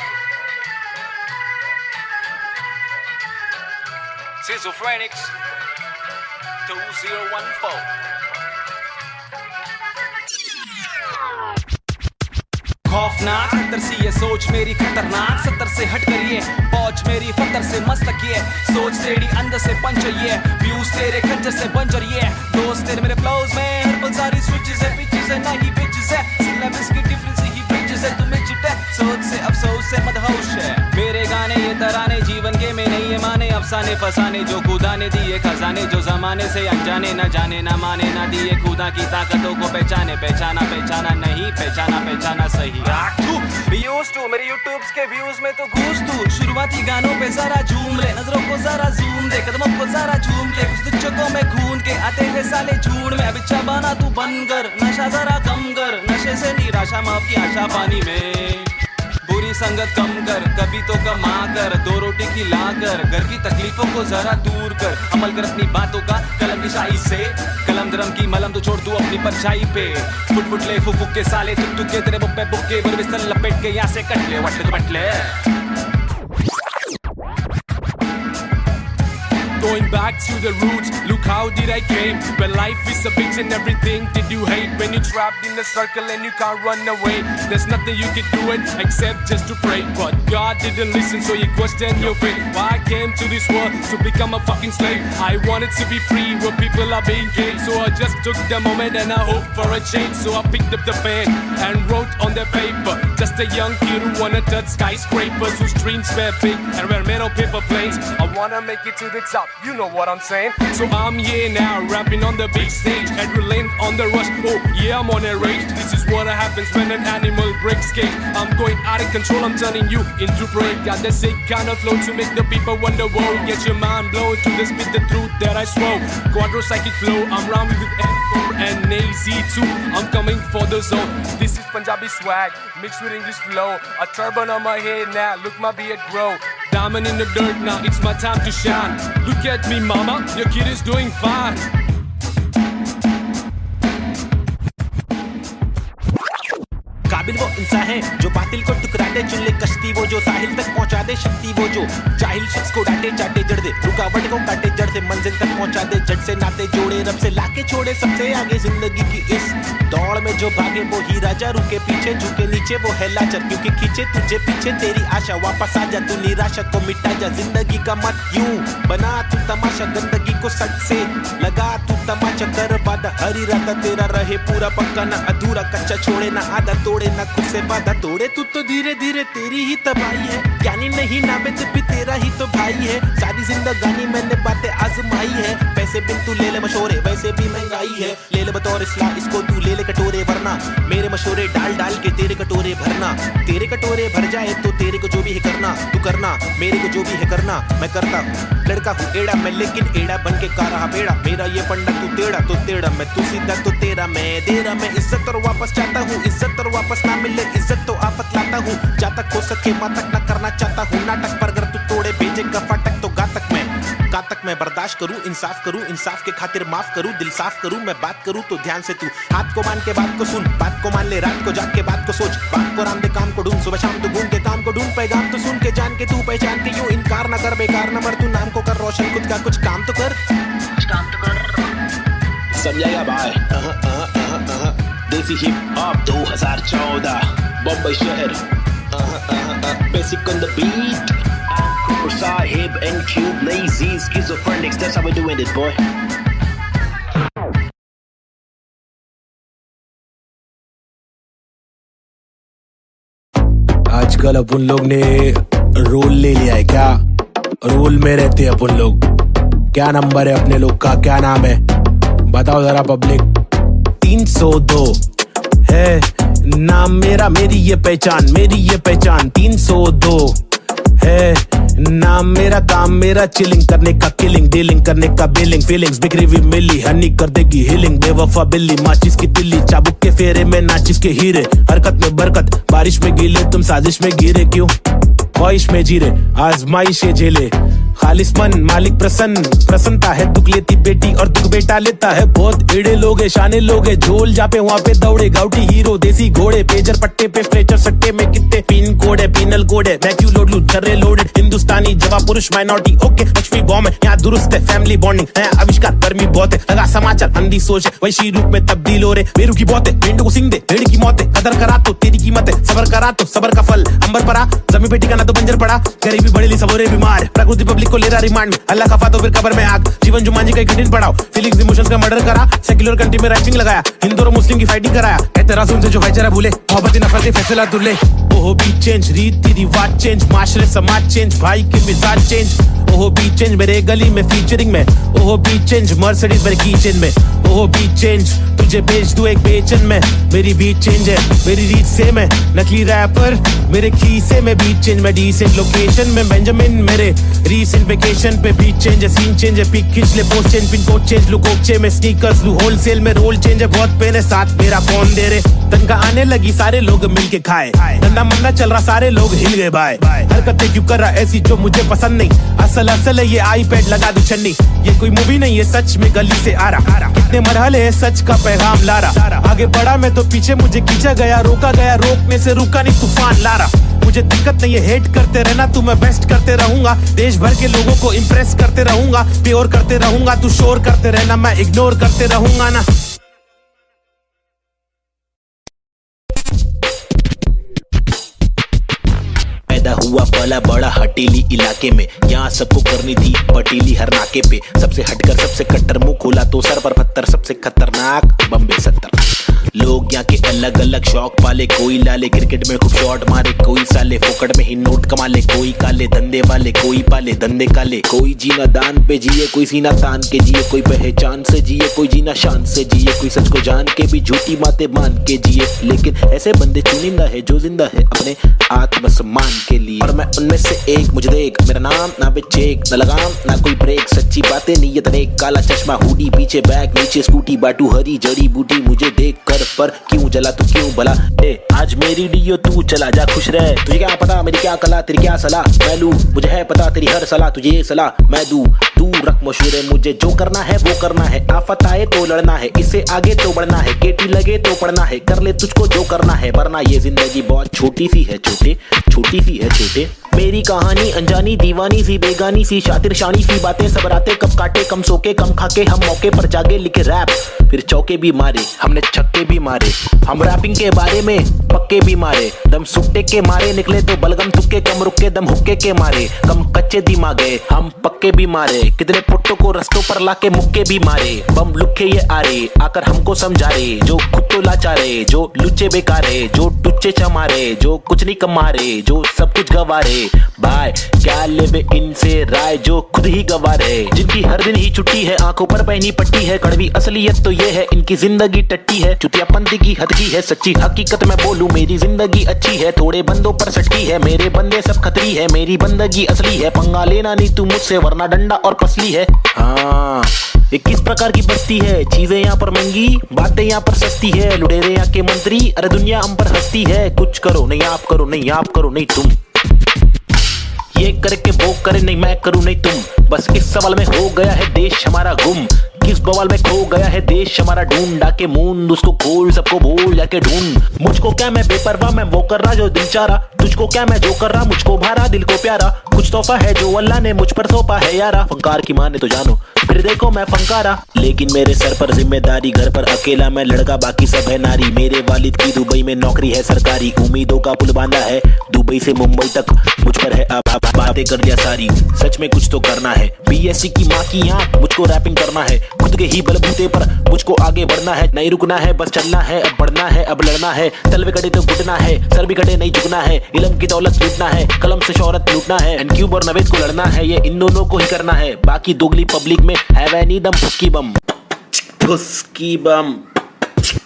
Schizophrenics 2014. खौफनाक सत्तर सी ये सोच मेरी खतरनाक सत्तर से हट करिए पहुंच मेरी फतर से मस्तक ये सोच तेरी अंदर से पंचर ये व्यूज तेरे खंजर से बंजर ये दोस्त तेरे मेरे फ्लोज में हर पल सारी स्विचेस है पिचेस है नहीं पिचेस है सिलेबस की डिफरेंस ही ब्रिजेस है तुम्हें चिटे सोच से अफसोस से मदहोश है मेरे गाने ये तराने जीवन के में नहीं ये माने अफसाने फसाने जो खुदा ने दिए खजाने जो जमाने से अनजाने न जाने न माने न दिए खुदा की ताकतों को पहचाने पहचाना पहचाना नहीं पहचाना पहचाना सही मेरे यूट्यूब्स के व्यूज में तो घूस तू शुरुआती गानों पे जरा झूम ले नजरों को जरा जूम दे कदमों को जरा झूम के कुछ चक्कों में खून के आते हैं साले झूठ में अबिच्छा बना तू बन कर नशा जरा कम कर नशे से निराशा माफ की आशा पानी में बुरी संगत कम कर कभी तो कमा कर दो रोटी खिला कर घर की तकलीफों को जरा दूर कर अमल कर अपनी बातों का कलम की शाही से कलम दरम की मलम तो छोड़ तू अपनी परछाई पे फुट फुट ले फुक फुक के साले तुक तुक के तेरे बुक्के बुक्के बर बिस्तर लपेट के यहाँ से कट ले वट ले बट ले Going back to the roots, look how did I came. When life is a bitch and everything did you hate. When you're trapped in a circle and you can't run away. There's nothing you can do it except just to pray. But God didn't listen so you question your fate. Why I came to this world to become a fucking slave. I wanted to be free where people are being caged. So I just took the moment and I hoped for a change. So I picked up the pen and wrote on the paper. Just a young kid who wanna touch skyscrapers, whose dreams were big and were made of paper planes. I wanna make it to the top. You know what I'm saying? So I'm here now, rapping on the big stage, adrenaline on the rush. Oh yeah, I'm on a rage. This is what happens when an animal breaks cage. I'm going out of control, I'm turning you into prey. Got the sick kind of flow to make the people wonder. Whoa, get your mind blown to the spit the truth that I swore. Quadro psychic flow, I'm rhyming with M4 and AZ2. I'm coming for the zone. This is Punjabi swag mixed with English flow. A turban on my head now, look my beard grow. Diamond in the dirt now, it's my time to shine. Look at me mama, your kid is doing fine. काबिल वो इंसान है जो बातिल को टुकरा दे चुन ले कश्ती वो जो साहिल तक पहुंचा दे शक्ति वो जो जाहिल शख्स को डांटे चाटे जड़ दे रुकावट को काटे जड़ से मंजिल तक पहुंचा दे जड़ से नाते जोड़े रब से लाके छोड़े सबसे आगे जिंदगी की इस दौड़ में जो भागे वो ही राजा रुके पीछे झुके नीचे वो है लाचार क्योंकि खींचे तुझे पीछे तेरी आशा वापस आ जा तू निराशा को मिटा जा जिंदगी का मत यूं बना तू तमाशा गंदगी को सच से लगा तू तमाचा कर वादा हरी राता तेरा रहे पूरा पक्का ना अधूरा, कच्चा छोड़े ना आधा तोड़े ना खुद से वादा तोड़े। तू तो धीरे धीरे तेरी ही तबाही है, ज्ञानी नहीं नावे जब भी तेरा ही तो भाई है। सारी जिंदगानी मैंने बातें आजमाई है, पैसे बिन तू ले ले मशोरे वैसे भी महंगाई है। ले ले बतौर इस्लाम इसको तू ले ले कटोरे, वरना मेरे मशोरे डाल डाल के तेरे कटोरे भरना। तेरे कटोरे भर जाए तो तेरे को जो भी है करना, तू करना मेरे को जो भी है करना। मैं करता हूँ लड़का हूँ एड़ा मैं, लेकिन एड़ा बन के का रहा बेड़ा। मेरा ये पंडा तू टेढ़ा तो टेढ़ा, मैं तू सीधा तो तेरा मैं दे रहा। मैं इज्जत और वापस चाहता हूँ, इज्जत और वापस ना मिले इज्जत तो आफत लाता हूँ। जा तक हो सके माँ तक ना करना चाहता हूँ नाटक, पर अगर तू तोड़े भेजेगा फाटक तो गातक मैं बर्दाश्त करूँ, इंसाफ करूँ, इंसाफ के खातिर माफ करूँ, दिल साफ करूँ। मैं बात करूँ तो ध्यान से तू हाथ को मान के बात को सुन, बात को मान ले रात को जाग के बात को सोच। बात को राम दे काम को ढूंढ, सुबह शाम तो घूम के काम को ढूंढ। पैगाम तो सुन के जान के तू पहचान के यूं इनकार ना कर, बेकार न मर तू नाम को कर रोशन, खुद का कुछ काम तो कर। समझाएगा भाई। देसी हिप हॉप 2014 बम्बई शहर, basic on the beat. Sahib and Cube, lazy, schizophrenics, that's how we're doing it, boy. आजकल अपन लोग ने रोल ले लिया है क्या? रोल में रहते हैं अपन लोग। क्या नंबर है अपने लोग का, क्या नाम है बताओ जरा पब्लिक। 302 है नाम मेरा, मेरी ये पहचान, मेरी ये पहचान। 302 है नाम मेरा, काम मेरा चिलिंग करने का, किलिंग डीलिंग करने का, बिलिंग फीलिंग्स बिखरी हुई मिली, हनी कर देगी हीलिंग। बेवफा बिल्ली माचिस की तिल्ली, चाबुक के फेरे में नाचिस के हीरे। हरकत में बरकत, बारिश में गीले, तुम साजिश में गिरे क्यों? ख्वाहिश में जीरे, आजमाइशें झेले, खालिस मन मालिक प्रसन्न। प्रसन्नता है दुख लेती बेटी और दुख बेटा लेता है। बहुत एड़े लोग है, शाने लोग है, झोल जापे वहाँ पे दौड़े। गाउटी हीरो देसी घोड़े, पेजर पट्टे पे स्ट्रेचर सट्टे में कितने पिन कोड है, पिनल कोड है। मैं क्यों लोड लूं छर्रे लोडेड, हिंदुस्तानी जवाब पुरुष माइनॉरिटी ओके। लक्ष्मी बॉम्ब है यहाँ दुरुस्त है, फैमिली बॉन्डिंग है आविष्कार, गर्मी बहुत है। लगा समाचार अंधी सोच है, वैशी रूप में तब्दील हो रहे। बेरू की बहुत है, मेंढू को सिंह दे, भेड़ की मौत है। कदर करा तो तेरी कीमत है, सबर करा तो सबर का फल अंबर परा। जमी पे टिकाना तो बंजर पड़ा, गरीबी बड़ेली सबोरे बीमार। प्रकृति पब्लिक को ले रहा रिमांड में, अल्लाह खफा तो फिर कब्र में आग। जीवन जुमांजी का कठिन पड़ाव, फीलिंग्स इमोशंस का मर्डर करा। सेक्युलर कंट्री में रैपिंग लगाया, हिंदू और मुस्लिम की फाइटिंग कराया। कहते रसूल से जो भाईचारा भूले, मोहब्बत नफरत फैसला दुल्ले। ओहो बी चेंज, रीति रिवाज चेंज, माशरे समाज चेंज, भाई के मिजाज चेंज। ओहो बी चेंज मेरे गली में फीचरिंग में। ओहो बी चेंज मर्सिडीज मेरे कीचेन में। ओहो बी चेंज तुझे भेज दूं एक बेचन में। मेरी बीट चेंज है, मेरी रीत सेम है। नकली रैपर मेरे खीसे में, बीट चेंज में डिसेंट लोकेशन में। बेंजामिन मेरे रीसेंट वेकेशन पे, बीट चेंज है, सीन चेंज है, पिक खींच ले, post change, pin code change, लू कोकचे में स्नीकर्स लू, होलसेल में रोल चेंज है। बहुत पेन है साथ मेरा कौन दे रे, तनका आने लगी सारे लोग मिलके खाए। धंधा मंदा चल रहा सारे लोग हिल गए भाई। हरकतें क्यों कर रहा ऐसी जो मुझे पसंद नहीं। असल है ये आईपैड लगा दू छन्नी, ये कोई मूवी नहीं है सच में गली से आ रहा। कितने मरहले है सच का पैगाम ला रहा। आगे बढ़ा मैं तो पीछे मुझे खींचा गया, रोका गया रोकने से रुका नहीं तूफान ला रहा। मुझे दिक्कत नहीं है हेट करते रहना तू, मैं बेस्ट करते रहूंगा। देश भर के लोगों को इम्प्रेस करते रहूंगा, प्योर करते रहूंगा। तू शोर करते रहना, मैं इग्नोर करते रहूंगा ना। पैदा हुआ पला बड़ा हटीली इलाके में, यहाँ सबको करनी थी पटीली हर नाके पे। सबसे हटकर सबसे कट्टर, मुंह खोला तो सर पर पत्थर। सबसे खतरनाक बम्बे 70। लोग यहाँ के अलग अलग शौक पाले, कोई लाले क्रिकेट में खूब शॉट मारे, कोई साले फोकट में ही नोट कमा ले। कोई काले धंधे वाले, कोई पाले धंधे काले। कोई जीना दान पे जिए, कोई सीना तान के जिए। कोई पहचान से जिए, कोई जीना शान से जिए। कोई सच को जान के भी झूठी बातें मान के जिए। लेकिन ऐसे बंदे चुनिंदा है जो जिंदा है अपने आत्मसम्मान के लिए। और मैं उनमें से एक, मुझे देख मेरा नाम ना बेचेक, न लगाम ना कोई ब्रेक। सच्ची बातें नीयत नेक, काला चश्मा हुडी पीछे बैग, नीचे स्कूटी बाटू हरी जड़ी बूटी। मुझे देख कर पर क्यों जला तू क्यों भला। आज मेरी डियो तू चला जा खुश रह। तुझे क्या पता मेरी क्या कला, तेरी क्या सलाह मैं लूं। मुझे है पता तेरी हर सलाह, तुझे ये सलाह मैं दूं। तू रख मशहूर, मुझे जो करना है वो करना है। आफत आए तो लड़ना है, इससे आगे तो बढ़ना है। केटी लगे तो पढ़ना है, कर ले तुझको जो करना है। वरना ये जिंदगी बहुत छोटी सी है छोटे, छोटी सी है छोटे। मेरी कहानी अनजानी दीवानी सी, बेगानी सी, शातिर शानी सी बातें। सब रातें कब काटे, कम सोके कम खाके, हम मौके पर जागे लिखे रैप। फिर चौके भी मारे हमने, छक्के भी मारे। हम रैपिंग के बारे में पक्के भी मारे, दम सुट्टे के मारे निकले तो बलगम तुक्के, कम रुके दम हुक्के के मारे, कम कच्चे दिमागे हम पक्के भी मारे, कितने पुट्टों को रस्तों पर लाके मुक्के भी मारे, बम लुक्के ये आ रहे आकर हमको समझा रहे, जो खुद तो लाचारे, जो लुच्चे बेकारे, जो टुच्चे चमारे, जो कुछ नहीं कमा रहे, जो सब कुछ गवा रहे, भाई क्या लेवे इनसे राय, जो खुद ही गवा रहे, जिनकी हर दिन ही छुट्टी है, आंखों पर पहनी पट्टी है, कड़वी असलियत तो ये है इनकी जिंदगी टट्टी है, चुतियापंती की हद की है, सच्ची हकीकत मैं बोलूं मेरी जिंदगी अच्छी है, थोड़े बंदों पर सटकी है, मेरे बंदे सब खतरी है, मेरी बंदगी असली है, पंगा लेना नहीं तू मुझसे वरना डंडा और पसली है। हाँ 21 प्रकार की बस्ती है, चीजें यहाँ पर महंगी, बातें यहाँ पर सस्ती है, लुटेरे यहाँ के मंत्री, अरे दुनिया हम पर हंसती है, कुछ करो नहीं आप करो नहीं आप करो नहीं तुम, ये करके वो करे नहीं मैं करूं नहीं तुम, बस इस सवाल में हो गया है देश हमारा गुम, किस बवाल में खो गया है देश हमारा, ढूंढा के मूंद उसको खोल सबको बोल जाके ढूंढ, मुझको क्या मैं बेपरवाह मैं वो कर रहा जो दिल चाह रहा, तुझको क्या मैं जो कर रहा मुझको भारा दिल को प्यारा, कुछ तोहफा है जो अल्लाह ने मुझ पर सौंपा है यारा, फंकार की माने तो जानो फिर देखो मैं फंकारा, लेकिन मेरे सर पर जिम्मेदारी, घर पर अकेला मैं लड़का बाकी सब है नारी, मेरे वालिद की दुबई में नौकरी है सरकारी, उम्मीदों का पुल बांधा है दुबई से मुंबई तक, मुझ पर है अब बातें कर दिया सारी, सच में कुछ तो करना है, बीएससी की माँ की आंख मुझको रैपिंग करना है, खुद के ही बलबूते पर मुझको आगे बढ़ना है, नहीं रुकना है बस चलना है, अब बढ़ना है अब लड़ना है, तलवे कटे तो घुटना है, सर भी कटे नहीं झुकना है, इल्म की दौलत लूटना है, कलम से शोहरत लूटना है, एंड क्यूब और नवेद को लड़ना है, ये इन दोनों को ही करना है, बाकी दोगली पब्लिक में है वह नी दम फुसकी बम, फुसकी बम,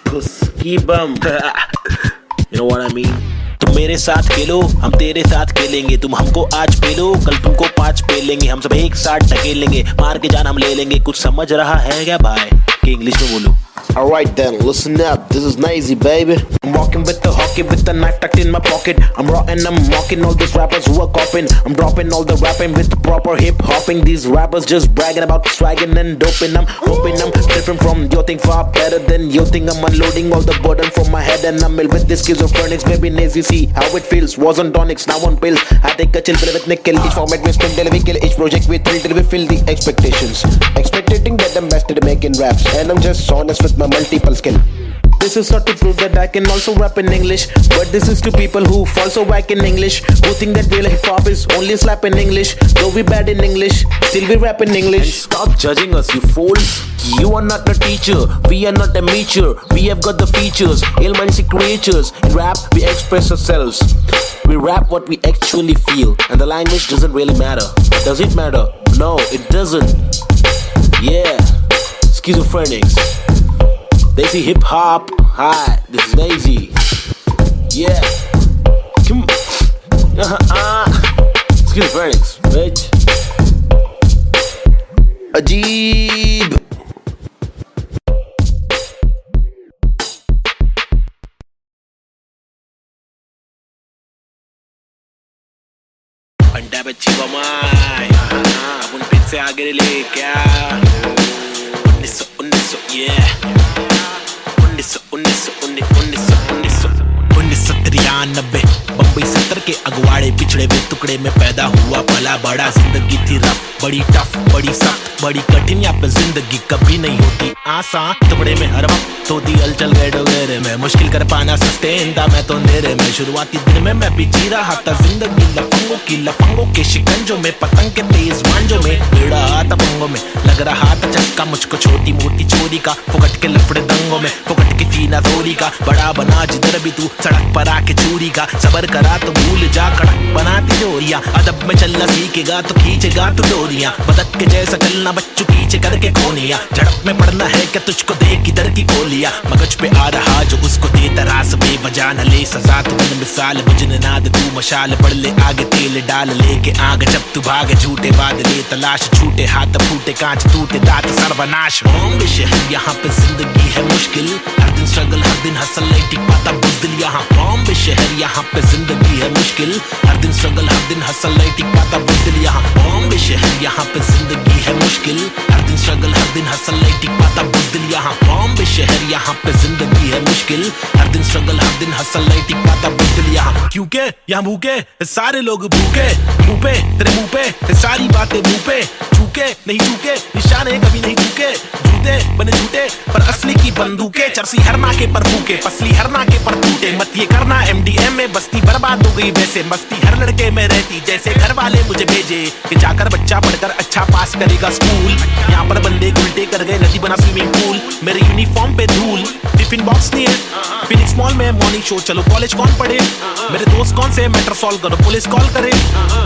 फुसकी बम, you know what I mean? तुम मेरे साथ खेलो हम तेरे साथ खेलेंगे, तुम हमको आज पेलो कल तुमको 5 पेलेंगे, हम सब एक साथ ढकेलेंगे, मार के जान हम ले लेंगे, कुछ समझ रहा है क्या भाई कि इंग्लिश में बोलो। Alright then, listen up, this is Nazy baby. I'm walking with the hockey with the knife tucked in my pocket, I'm raw and I'm mocking all these rappers who are copying, I'm dropping all the rapping with proper hip hopping, these rappers just bragging about swagging and doping, I'm hoping I'm different from your thing, far better than your thing, I'm unloading all the burden from my head and I'm ill with this schizophrenics, baby Nazy see how it feels, was on tonics now on pills, I take a chill pill with nickel, each format we spin till we kill, each project we thrill till we fill the expectations, Expecting that I'm best at making raps, and I'm just honest with my multiple skill. this is not to prove that I can also rap in English, but this is to people who fall so whack in English, who think that real hip hop is only slap in English, though we bad in English, still we rap in English. And stop judging us, you fools. You are not a teacher, we are not amateur, we have got the features, ill-minded creatures. In rap, we express ourselves. We rap what we actually feel, and the language doesn't really matter. Does it matter? No, it doesn't. Yeah, schizophrenics. They see hip hop. Hi, this is Nazy. Yeah. Come. Schizophrenics, bitch. Ajeeb. अंडा बच्ची बमाई अब उन फिर से आगे ले क्या 1900 yeah 1993 बम्बई 70 के अगवाड़े पिछड़े हुए टुकड़े में पैदा हुआ पला बड़ा, जिंदगी थी रफ बड़ी टफ बड़ी सख्त बड़ी कठिन, यहाँ पे जिंदगी कभी नहीं होती आसान, टुकड़े में हर वक्त होती हलचल गए डोगरे में, मुश्किल कर पाना सस्टेन था मैं तो अंधेरे में, शुरुआती दिन में मैं भी जी रहा था जिंदगी लफंगों के शिकंजों में, पतंग के तेज मांझों में, भिड़ा था पंगों में, लग रहा था चस्का मुझको छोटी मोटी चोरी का, फुकट के लफड़े दंगों में फुकट की सीना थोड़ी का, बड़ा बना जिधर भी तू सड़क पर आके चोरी का, सबर करा तो भूल जा कड़क बनाती जोरियां, अदब में चलना सीखेगा तो खींचेगा तू डोरियां, बतख के जैसा चलना बच्चों पीछे करके कोनिया, झड़प में पड़ना है क्या तुझको देख किधर की गोलियां, मगज पे आ रहा जो उसको दे तरास बेवजह न ले सजा, तू बन मिसाल बुझने नाद तू मशाल, बढ़ ले आगे तेल डाल लेके आग, जब तू भागे झूठे बादले तलाश, छूटे हाथ फूटे कांच टूटे दांत सर्वनाश, बॉम्बे शहर यहाँ पे जिंदगी है मुश्किल, हर दिन स्ट्रगल हर दिन हसल नहीं टिक पाता बुज़दिल, यहाँ बॉम्बे शहर यहाँ पे जिंदगी है मुश्किल, हर दिन स्ट्रगल हर दिन हसल नहीं टिक पाता बुज़दिल, यहाँ बॉम्बे शहर यहाँ पे जिंदगी है मुश्किल, हर दिन स्ट्रगल हर दिन हसल नहीं टिक पाता बुज़दिल, यहाँ बॉम्बे शहर यहाँ पे जिंदगी है मुश्किल, हर दिन स्ट्रगल हर दिन हसल नहीं टिक पाता बुज़दिल, यहाँ क्योंकि यहाँ भूखे सारे लोग भूखे, मुँह पे तेरे मुँह पे सारी बातें मुँह पे झुके नहीं झुके, निशाने कभी नहीं झुके, झूठे बने झूठे पर असली की बंदूकें, चरसी हर नाके पर फूके, पसली हर नाके पर टूटे, मत ये करना MDM में बस्ती बर्बाद हो गई वैसे, मस्ती हर लड़के में रहती जैसे घर वाले मुझे भेजे कि जाकर बच्चा पढ़कर अच्छा पास करेगा स्कूल। यहाँ पर बंदे उल्टे कर गए, नदी बना स्विमिंग पूल, मेरे यूनिफॉर्म पे धूल, टिफिन बॉक्स नहीं है, फिनिक्स मॉल में मॉर्निंग शो, चलो कॉलेज कौन पढ़े, मेरे दोस्त कौन से मैटर सॉल्व करो पुलिस कॉल करे,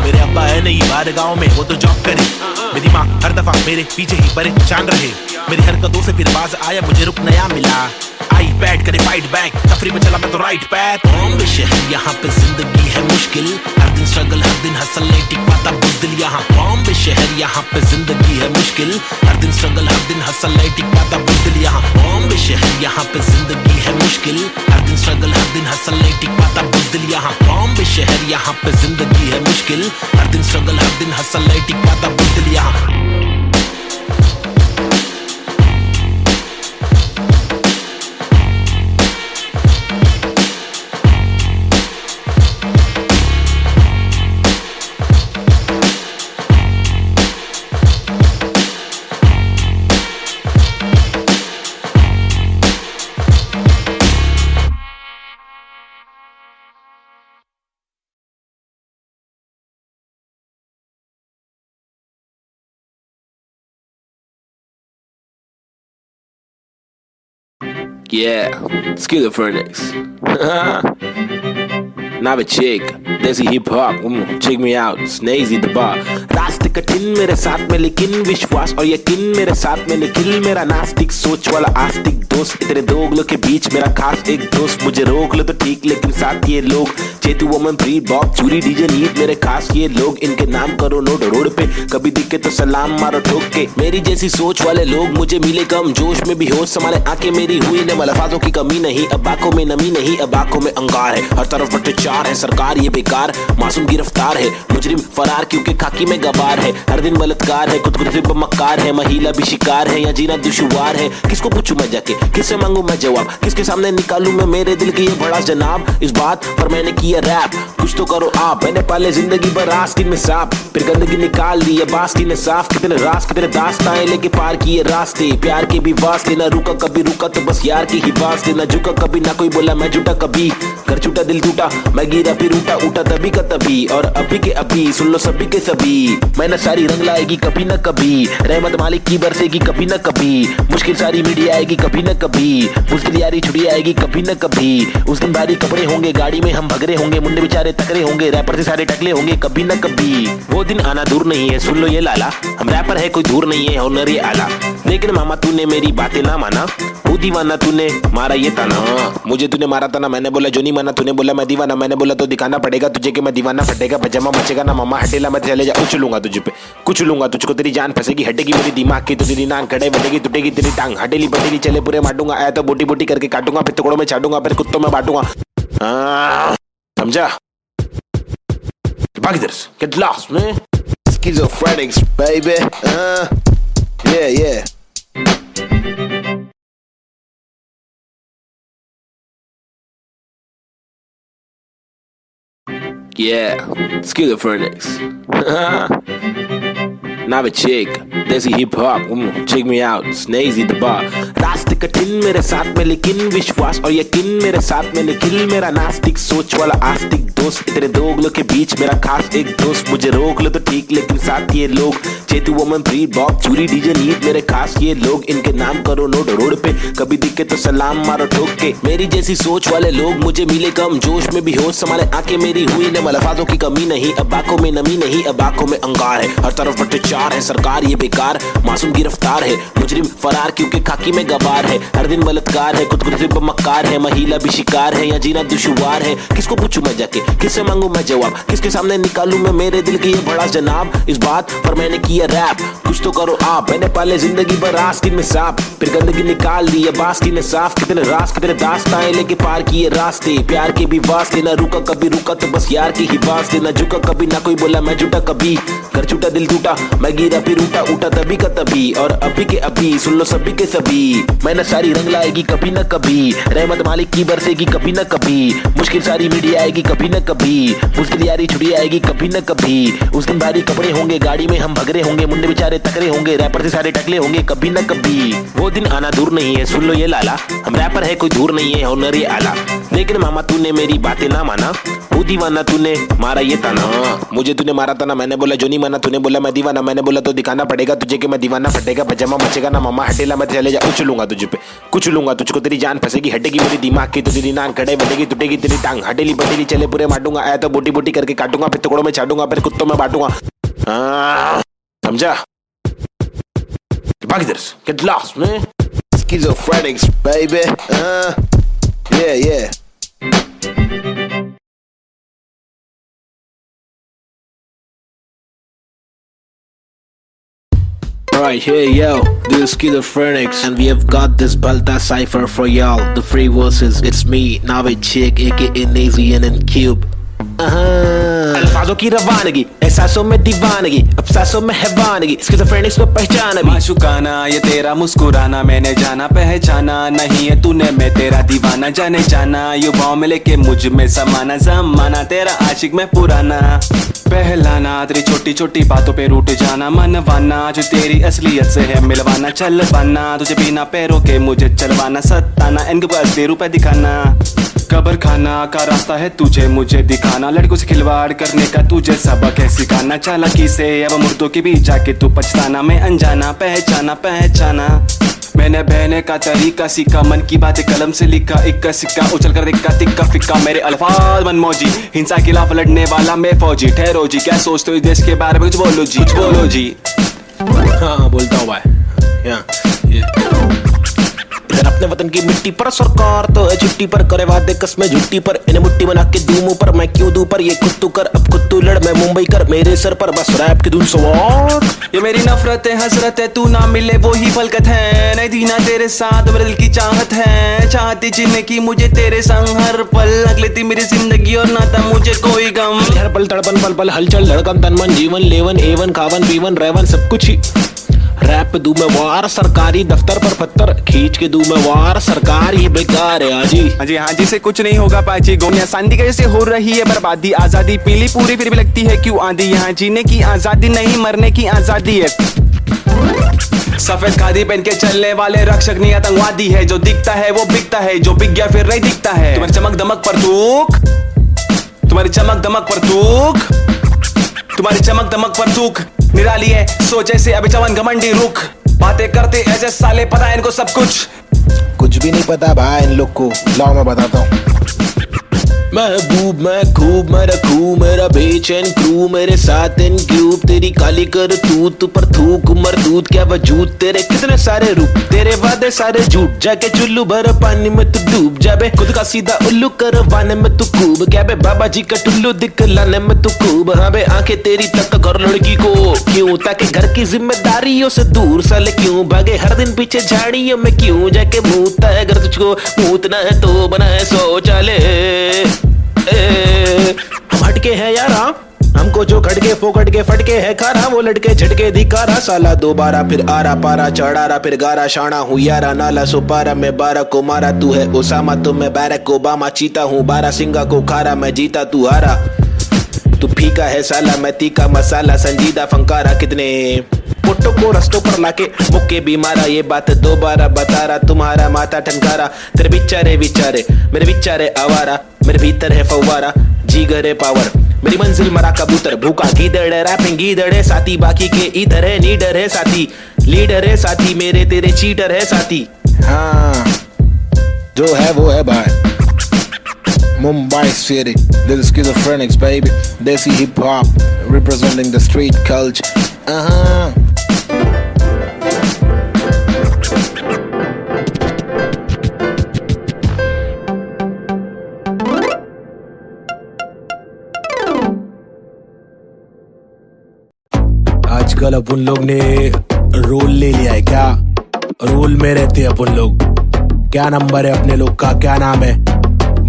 मेरे अब्बा है नहीं बाहर गाँव में वो तो जॉब करे, मेरी माँ हर दफा मेरे पीछे ही परेशान रहे, मेरी हरकतों से फिर बाज आया मुझे रुक नया मिला, आई बैठ करे फाइट बैक, तफरी में चला मैं तो राइट पैथ। बॉम्बे शहर यहाँ पे जिंदगी है मुश्किल, हर दिन स्ट्रगल हर दिन हसल नहीं टिक पाता बुज़दिल यहाँ। बॉम्बे शहर यहाँ पे जिंदगी है मुश्किल, हर दिन स्ट्रगल हर दिन हसल नहीं टिक पाता बुज़दिल यहाँ। बॉम्बे शहर यहाँ पे जिंदगी है मुश्किल, हर दिन स्ट्रगल हर दिन हसल नहीं टिक पाता बुज़दिल यहाँ। बॉम्बे शहर यहाँ पे जिंदगी है मुश्किल, हर दिन स्ट्रगल हर दिन हसल नहीं टिक पाता बुज़दिल यहाँ। Yeah, schizophrenics. Novacek, Desi hip hop, check me out, Snazy the bar. रास्ते कठिन मेरे साथ में लेकिन विश्वास और यकीन मेरे साथ में निखिल, मेरा नास्तिक सोच वाला आस्तिक दोस्त, तेरे दो उंगलों के बीच मेरा खास एक दोस्त, मुझे रोक लो तो ठीक लेकिन साथ ये लोग, चेतु वमन प्री बॉब चूरी डीजे नीत मेरे खास ये लोग, इनके नाम करो नोट रोड पे, कभी दिखे तो सलाम मारो ठोक के, मेरी जैसी सोच वाले लोग मुझे मिले कम, जोश में भी होश संभाले आंखें मेरी हुई न अल्फाजों की कमी नहीं, अब आंखों में नमी नहीं, अब आंखों में अंगार है, हर तरफ भ्रष्टाचार है, सरकार ये बेकार, मासूम गिरफ्तार है, मुजरिम फरार क्योंकि खाकी में गवार है, हर दिन बलात्कार है, खुदकुशी पे मक्कार है, महिला भी शिकार है, या जीना दुश्वार है, किसको पूछूं मैं जाके, किससे मांगू मैं जवाब, किसके सामने निकालूं मैं मेरे दिल की ये भड़ास जनाब, इस बात पर मैंने किया रैप, कुछ तो करो आप, मैंने पाले जिंदगी भर आस्तीन में सांप, फिर गंदगी निकाल दी अब आस्तीन ने साफ, कितने रास कितने दास्ताएं लेके पार किए रास्ते, प्यार के भी वास्ते, ना रुका कभी रुका तो बस यार की ही वास्ते, ना झुका कभी ना कोई बोला मैं झूठा कभी, कर छूटा दिल टूटा मैं गिरा फिर उठा उठा तभी का तभी, और अभी के अभी सुन लो सभी के सभी, मैंने सारी रंग लाएगी कभी न कभी, रहमत मालिक की बरसेगी कभी न कभी, मुश्किल सारी मीडिया आएगी कभी न कभी, मुश्किल यारी छुड़ी आएगी कभी न कभी, उस दिन भारी कपड़े होंगे गाड़ी में हम भगरे होंगे, मुंडे बेचारे तकरे होंगे, रैपर से सारे टकले होंगे कभी न कभी, वो दिन आना दूर नहीं है सुन लो ये लाला, हम रैपर है कोई दूर नहीं है हुनर ये आला, लेकिन मामा तूने मेरी बातें ना माना, वो दीवाना तूने मारा ये ताना, मुझे तूने मारा था ना मैंने बोला जो नहीं माना, तूने बोला मैं दीवाना, मैंने बोला तो दिखाना पड़ेगा तुझे कि मैं दीवाना, फटेगा पजामा मचेगा ना मामा हटेला मैं चले जा, कुछ लूंगा तुझे पे कुछ लूंगा तुझको, तेरी जान फंसेगी हटेगी मेरी दिमाग की, तो तेरी नाक खड़े बढ़ेगी टूटेगी तेरी टांग, हटेली बटेली चले पूरे मारूंगा, आया तो बोटी बोटी करके काटूंगा, फिर टुकड़ों में छाटूंगा, फिर कुत्तों में बांटूंगा, समझा? बाकी इधर get lost man. Schizophrenics, baby. Yeah. Yeah, schizophrenics. Novacek, Desi hip hop, check me out, Snazy the bar. रास्ते कठिन मेरे साथ में लेकिन विश्वास और यकीन मेरे साथ में निखिल, मेरा नास्तिक सोच वाला आस्तिक दोस्त, तेरे दो उंगलों के बीच मेरा खास एक दोस्त, मुझे रोक लो तो ठीक लेकिन साथ ये लोग, चेतु वमन प्री बॉब चूरी डीजे नीत मेरे खास ये लोग, इनके नाम करो नोट रोड पे, कभी दिखे तो सलाम मारो ठोक के, मेरी जैसी सोच वाले लोग मुझे मिले कम, जोश में भी होश संभाले आंखें मेरी हुई न अल्फाजों की कमी नहीं, अब आंखों में नमी नहीं, अब आंखों में अंगार है, हर तरफ भ्रष्टाचार है, सरकार ये बेकार, मासूम गिरफ्तार है, मुजरिम फरार क्योंकि खाकी में गवार है, हर दिन बलात्कार है, खुदकुशी पे मक्कार है, महिला भी शिकार है, या जीना दुश्वार है, किसको पूछूं मैं जाके, किससे मांगू मैं जवाब, किसके सामने निकालूं मैं मेरे दिल की ये भड़ास जनाब, इस बात पर मैंने किया रैप, कुछ तो करो आप, मैंने पाले जिंदगी भर आस्तीन में सांप, फिर गंदगी निकाल दी अब आस्तीन ने साफ, कितने रास कितने दास्ताएं लेके पार किए रास्ते, प्यार के भी वास्ते, ना रुका कभी रुका तो बस यार की ही वास्ते, ना झुका कभी ना कोई बोला मैं झूठा कभी, कर छूटा दिल टूटा मैं गिरा फिर उठा उठा तभी का तभी, और अभी के अभी सुन लो सभी के सभी, मैंने मेहनत सारी रंग लाएगी कभी न कभी, रहमत मालिक की बरसेगी कभी न कभी, मुश्किल सारी मीडिया आएगी कभी न कभी, मुश्किल यारी छुट्टी आएगी कभी न कभी, उस दिन भारी कपड़े होंगे, गाड़ी में हम भगरे होंगे, मुंडे बेचारे तकरे होंगे, रैपर से सारे टकले होंगे कभी न कभी। वो दिन आना दूर नहीं है, सुन लो ये लाला, हम रैपर है कोई दूर नहीं है, हुनर ये आला। लेकिन मामा तूने मेरी बातें ना माना, वो दीवाना तूने मारा ये ताना। मुझे तूने मारा था ना, मैंने बोला जो नहीं माना, तूने बोला मैं दीवाना, मैंने बोला तो दिखाना पड़ेगा तुझे कि मैं दीवाना, फटेगा पजामा मचेगा ना मामा, हटेला मैं चले जा, उछलूंगा तुझे पे, कुचलूंगा तुझको, तेरी जान फंसेगी, हटेगी मेरी दिमाग की तो तेरी नान खड़े बढ़ेगी, टूटेगी तेरी टांग, हटेली बटेली चले पूरे मारूंगा, आया तो बोटी बोटी करके काटूंगा, फिर टुकड़ों में छाटूंगा, फिर कुत्तों में बांटूंगा। समझा? भाग इधर से, get lost man. Schizophrenics, baby. Yeah. Right here, yo, this is Schizophrenics, and we have got this Balta cipher for y'all. The free verses, it's me, Navid Chick, aka Nazian and Cube. अल्फाजों की रवानगी, एहसासों में दीवानगी, अफसासों में हैवानगी, Schizophrenics को पहचाना भी। माशुकाना ये तेरा मुस्कुराना, मैंने जाना पहचाना, नहीं है तूने मैं तेरा दीवाना, जाने जाना युवाओं में लेके मुझ में समाना, जमाना तेरा आशिक मैं पुराना, पहलाना तेरी छोटी छोटी बातों पे रूठ जाना, मनवाना जो तेरी असलियत से है मिलवाना, चलवाना तुझे बिना पैरों के मुझे चलवाना, सताना इनके असली रूप दिखाना, कब्र खाना का रास्ता है तुझे मुझे दिखाना, लड़कों से खिलवाड़ करने का तुझे सबक है सिखाना, चालाकी से अब मुर्दों के बीच जाके तू पछताना, मैं अनजाना पहचाना मैंने बहने का तरीका सीखा, मन की बातें कलम से लिखा, इक्का सिक्का उछल कर दिक्का तिक्का फिक्का, मेरे अल्फाज मनमौजी, हिंसा के खिलाफ लड़ने वाला मैं फौजी, ठहरो जी क्या सोचते हो इस देश के बारे में, कुछ बोलो जी। हाँ बोलता हूँ भाई, इधर अपने वतन की मिट्टी पर सरकार तो है छुट्टी पर, करे वादे कसमें झुट्टी पर, इन्हें मुट्ठी बना के दूं मुंह पर, मैं क्यों दूं पर ये खुद तू कर, अब खुद तू लड़ मैं मुंबई कर, मेरे सर पर बस रैप की धुन सवार, ये मेरी नफरत है हसरत है, तू ना मिले वो ही फलकत है, नहीं दीना तेरे साथ मेरे दिल की चाहत है, चाहती जीने की मुझे तेरे संग हर पल, अगले थी मेरी जिंदगी और ना था मुझे कोई गम, हर पल तड़पन पल पल हलचल धड़कन तन मन जीवन लेवन एवन खावन पीवन रेवन सब कुछ ही, रैप दूं मैं वार, सरकारी दफ्तर पर पत्थर खींच के दूं मैं वार, सरकार ये बेकार है हाँ जी से कुछ नहीं होगा पाची, गोनिया सांदी के जैसे हो रही है बर्बादी, आजादी पीली पूरी फिर भी लगती है क्यों आंधी, यहाँ जीने की आजादी नहीं मरने की आजादी है, सफेद खादी पहन के चलने वाले रक्षक नहीं आतंकवादी है, जो दिखता है वो बिकता है, जो बिक गया फिर नहीं दिखता है, तुम्हारी चमक दमक पर थूक, तुम्हारी चमक दमक पर थूक निराली है सोच ऐसे अभी जवान घमंडी रुख, बातें करते ऐसे साले पता है इनको सब कुछ भी नहीं पता भाई इन लोग को, लाओ मैं बताता हूँ। महबूब मैं खूब मैं रखूं मेरा बेचैन क्रू, मेरे साथ इन क्यूब, तेरी काली कर तू पर थूक मरदूत क्या वजूद, तेरे कितने सारे रूप, तेरे वादे सारे झूठ, जाके चुल्लू भर पानी में तू डूब जा बे, खुद का सीधा उल्लू करवाने में तू खूब, क्या बे बाबा जी का टुल्लू दिखलाने में तू खूब, हाँ बे आंखें तेरी तक कर लड़की को क्यों, ताकि घर की जिम्मेदारियों से दूर साले क्यों भागे, हर दिन पीछे झाड़ियों में क्यों जाके मूतता है, अगर तुझको मूतना है तो बनाए शौचालय, हम हटके हैं यारा, हमको जो खटके फोकट के फटके है खारा, वो लटके झटके दिखारा, साला दोबारा फिर आरा पारा चढ़ारा फिर गारा, शाना हूँ यारा नाला सुपारा, मैं 12 को मारा तू है ओसामा तो मैं बैरक ओबामा, चीता हूँ 12 सिंगा को खारा, मैं जीता तू हारा, तू फीका है साला मैं तीखा मसाला, संजीदा फंकारा, कितने फोटो को रस्तों पर लाके मुक्के भी मारा, ये बात दोबारा बता रहा, तुम्हारा माथा ठनकारा, तेरे बिचारे मेरे बिचारे आवारा, मेरे भीतर है फव्वारा जीगर है पावर, मेरी मंजिल मरा कबूतर भूखा गीदड़ रैपिंग गीदड़ है साथी, बाकी के इधर है नीडर है साथी, लीडर है साथी, मेरे तेरे चीटर है साथी, हाँ जो है वो है भाई। Mumbai City, this is Schizophrenics baby, Desi hip hop representing the street culture. आजकल अपन लोग ने रोल ले लिया है, क्या रोल में रहते हैं अपन लोग, क्या नंबर है अपने लोग का, क्या नाम है